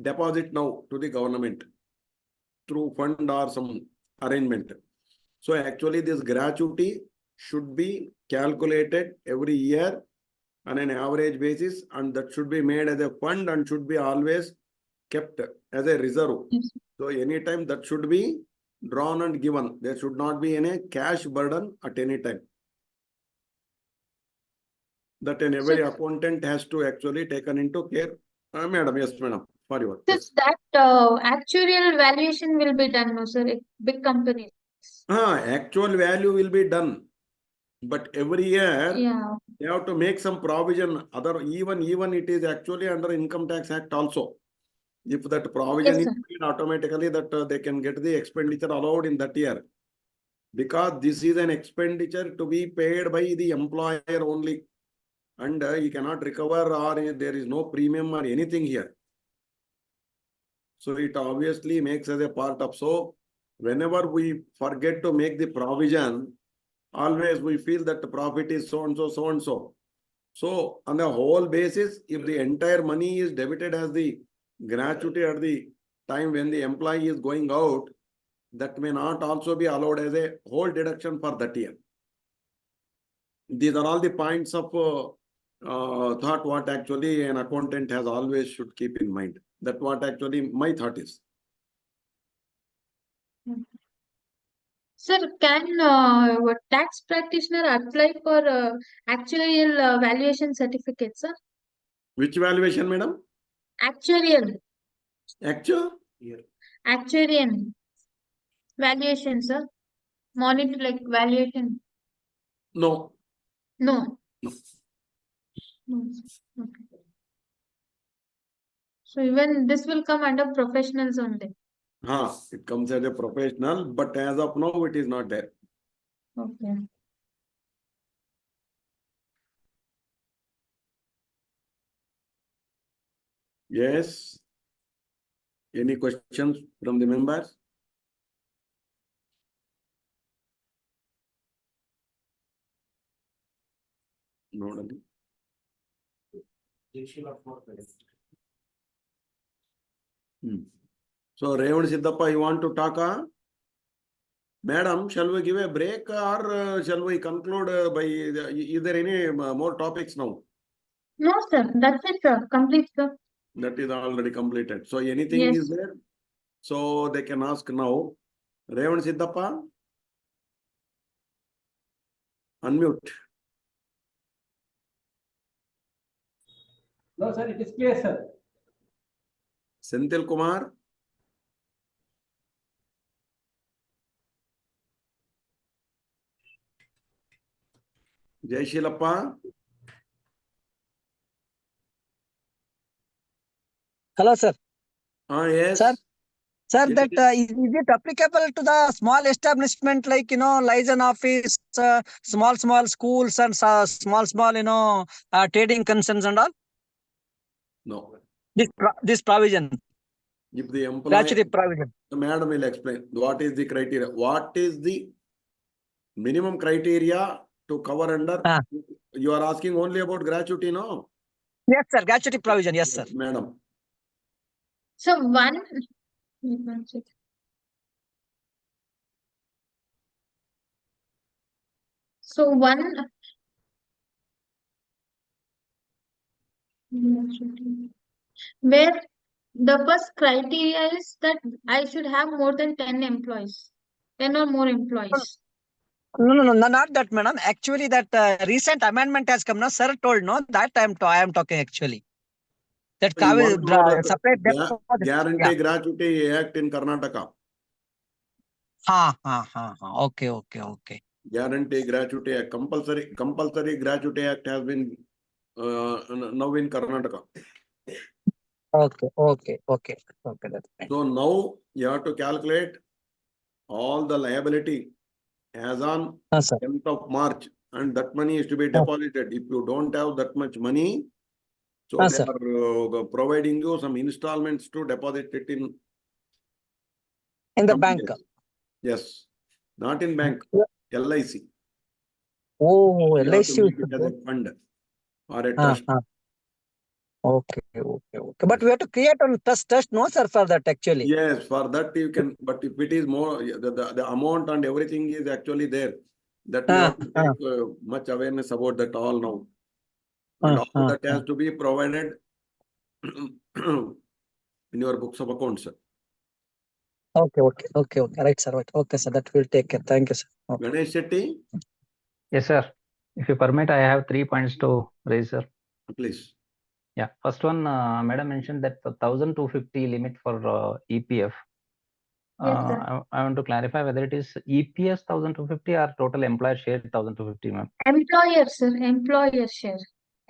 deposit now to the government through fund or some arrangement. So actually this gratuity should be calculated every year on an average basis, and that should be made as a fund and should be always kept as a reserve. Yes. So anytime that should be drawn and given. There should not be any cash burden at any time. That in every accountant has to actually taken into care. Madam, yes, madam. For your Since that actuarial valuation will be done, no, sir, if big companies. Actual value will be done, but every year they have to make some provision. Even it is actually under Income Tax Act also. If that provision is made automatically, that they can get the expenditure allowed in that year, because this is an expenditure to be paid by the employer only, and he cannot recover or there is no premium or anything here. So it obviously makes as a part of. So whenever we forget to make the provision, always we feel that the profit is so and so, so and so. So on a whole basis, if the entire money is debited as the gratuity at the time when the employee is going out, that may not also be allowed as a whole deduction for that year. These are all the points of thought what actually an accountant has always should keep in mind. That what actually my thought is. Sir, can what tax practitioner apply for actuarial valuation certificate, sir? Which valuation, madam? Actuarial. Actuarial valuation, sir. Monitor like valuation. No. No. Okay. So even this will come under professionals only. It comes as a professional, but as of now, it is not there. Okay. Yes. Any questions from the members? No. So, Revan Siddhappa, you want to talk? Madam, shall we give a break or shall we conclude is there any more topics now? No, sir. That's it, sir. Complete, sir. That is already completed. So anything is there? So they can ask now. Revan Siddhappa? Unmute. No, sir, it is clear, sir. Senthil Kumar? Jaishilappa? Hello, sir. Yes. Sir, that is it applicable to the small establishment like, license office, small schools and small, trading concerns and all? No. This provision. If the employee, Gratuity provision. the madam will explain what is the criteria. What is the minimum criteria to cover under? You are asking only about gratuity, no? Yes, sir. Gratuity provision. Yes, sir. Madam. So one. So one. Where the first criteria is that I should have more than 10 employees, 10 or more employees. No, not that, madam. Actually, that recent amendment has come. No, sir told no that I am talking actually. That separate Guarantee Gratuity Act in Karnataka. Okay. Guarantee Gratuity Act, compulsory Gratuity Act has been now in Karnataka. Okay. That's fine. So now you have to calculate all the liability as on 10th of March, and that money is to be deposited. If you don't have that much money, so they are providing you some installments to deposit it in the bank. Yes, not in bank, LIC. Oh, You have LIC. to make it as a fund or a trust. Okay. But we have to create on trust, no, sir, for that actually. Yes, for that you can, but if it is more, the amount and everything is actually there, that you have to take much awareness about that all now. And all that has to be provided in your books of accounts, sir. Okay. Right, sir. Right. Okay, sir. That will take care. Thank you, sir. Okay. Ganesh Shetty? Yes, sir. If you permit, I have 3 points to raise, sir. Please. Yeah. First one, Madam mentioned that the 1,250 limit for EPF. Yes, sir. I want to clarify whether it is EPS 1,250 or total employer share 1,250, ma'am. Employer, sir. Employer share.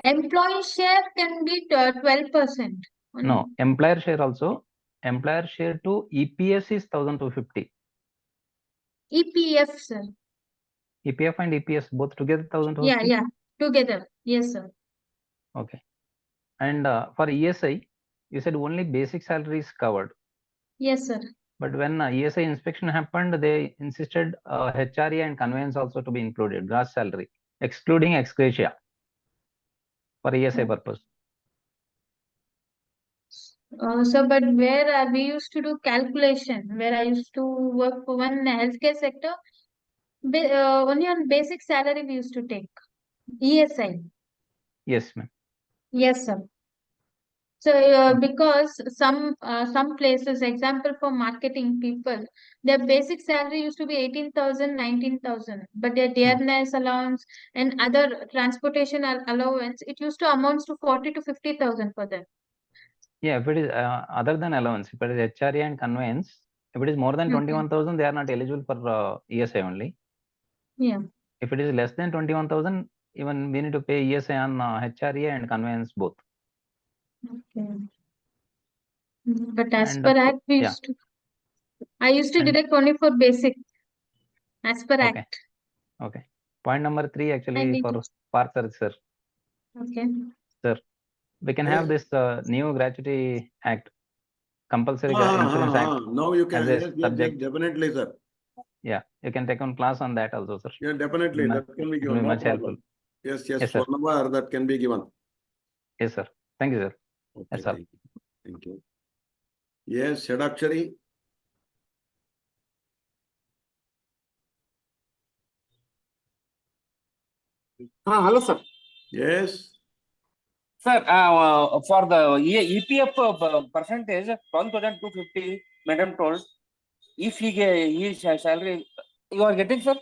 Employee share can be 12%. No, employer share also. Employer share to EPS is 1,250. EPF, sir. EPF and EPS both together 1,250? Yeah. Together. Yes, sir. Okay. And for ESI, you said only basic salary is covered. Yes, sir. But when ESI inspection happened, they insisted HRA and conveyance also to be included, gross salary, excluding ex gratia for ESI purpose. So, but where we used to do calculation, where I used to work for one healthcare sector, only on basic salary we used to take ESI. Yes, ma'am. Yes, sir. So, because some places, example for marketing people, their basic salary used to be 18,000, 19,000, but their dearness allowance and other transportation allowance, it used to amount to 40 to 50,000 for them. Yeah, if it is other than allowance, if it is HRA and conveyance, if it is more than 21,000, they are not eligible for ESI only. Yeah. If it is less than 21,000, even we need to pay ESI on HRA and conveyance both. Okay. But as And per Act, we used to. I used to And- deduct only for basic as per Okay. Act. Okay. Point number 3 actually need for to- Parthar, sir. Okay. Sir, we can have this new gratuity act, compulsory insurance act. Now you can, as a yes, subject. definitely, sir. Yeah, you can take on class on that also, sir. Yeah, definitely, that can be It will given, be no much problem. helpful. Yes, Yes, sir. 1 hour that can be given. Yes, sir. Thank you, sir. Okay, That's all. thank you. Thank you. Yes, Shadakshari. Hello, sir. Yes. Sir, for the EPF percentage, 12,250, Madam told, if his salary, you are getting, sir?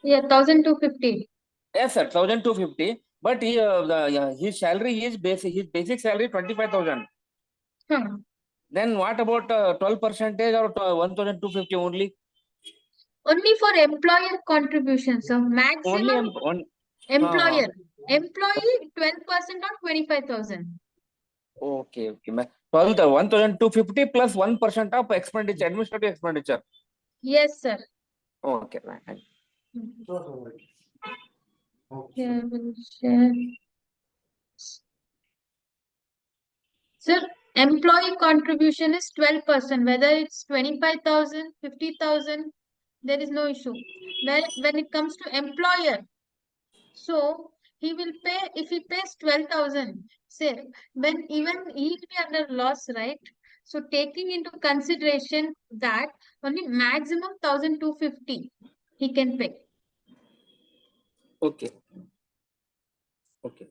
Yeah, 1,250. Yes, sir, 1,250. But his salary is his basic salary 25,000. Then what about 12% or 1,250 only? Only for employer contribution. So maximum employer. Employee 12% or 25,000. Okay, okay. 1,250 plus 1% of expenditure, administrative expenditure. Yes, sir. Okay, right. Okay, I will share. Sir, employee contribution is 12%, whether it's 25,000, 50,000, there is no issue. When it comes to employer, so he will pay, if he pays 12,000, say, when even he will be under loss, right? So taking into consideration that only maximum 1,250 he can pay. Okay. Okay.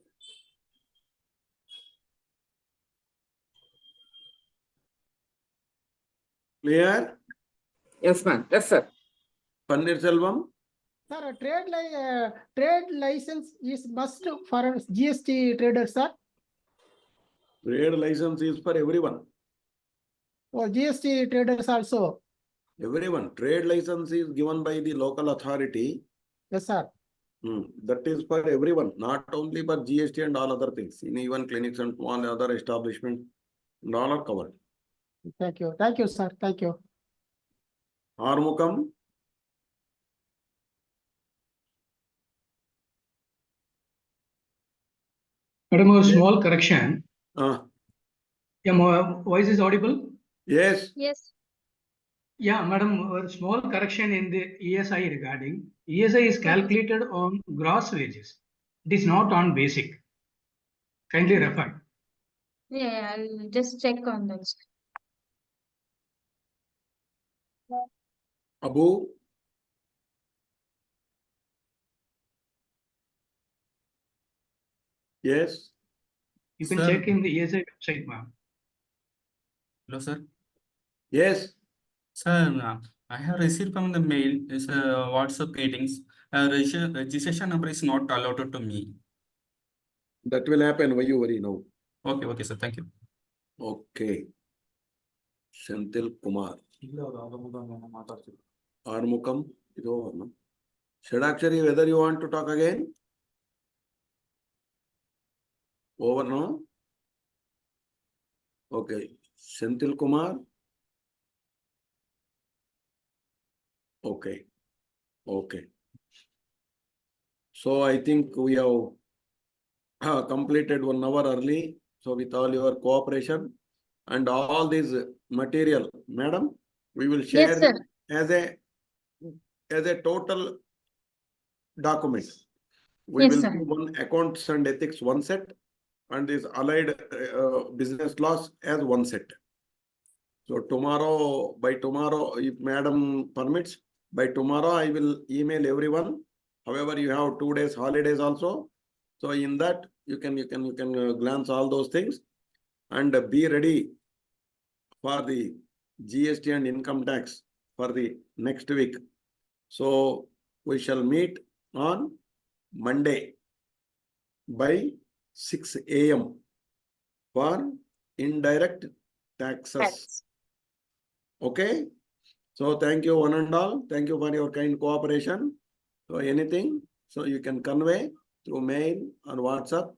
Clear? Yes, ma'am. Yes, sir. Pannirselvam. Sir, trade license is must for GST traders, sir. Trade license is for everyone. Or GST traders also. Everyone. Trade license is given by the local authority. Yes, sir. That is for everyone, not only for GST and all other things. In even clinics and all other establishments, and all are covered. Thank you. Thank you, sir. Thank you. Armukam. Madam, a small correction. Yeah, my voice is audible? Yes. Yes. Yeah, madam, a small correction in the ESI regarding. ESI is calculated on gross wages. It is not on basic. Kindly refer. Yeah, I'll just check on this. Abu. Yes. You can Sir. check in the ESI website, ma'am. Hello, sir. Yes. Sir, I have received from the mail is WhatsApp meetings. Registration number is not allotted to me. That will happen. Why you worry now? Okay, okay, sir. Thank you. Okay. Senthil Kumar. Armukam. Shadakshari, whether you want to talk again? Over, no? Okay. Senthil Kumar. Okay. Okay. So I think we have completed 1 hour early. So with all your cooperation and all this material, madam, we will share Yes, sir. as a total document. We Yes, will sir. do one accounts and ethics one set and this allied business laws as one set. So by tomorrow, if madam permits, by tomorrow I will email everyone. However, you have 2 days holidays also. So in that you can glance all those things and be ready for the GST and income tax for the next week. So we shall meet on Monday by 6 a.m. for indirect taxes. Okay. So thank you one and all. Thank you for your kind cooperation. So anything, so you can convey through mail or WhatsApp.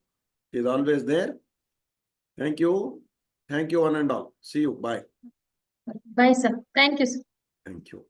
It is always there. Thank you. Thank you one and all. See you. Bye. Bye, sir. Thank you, sir. Thank you.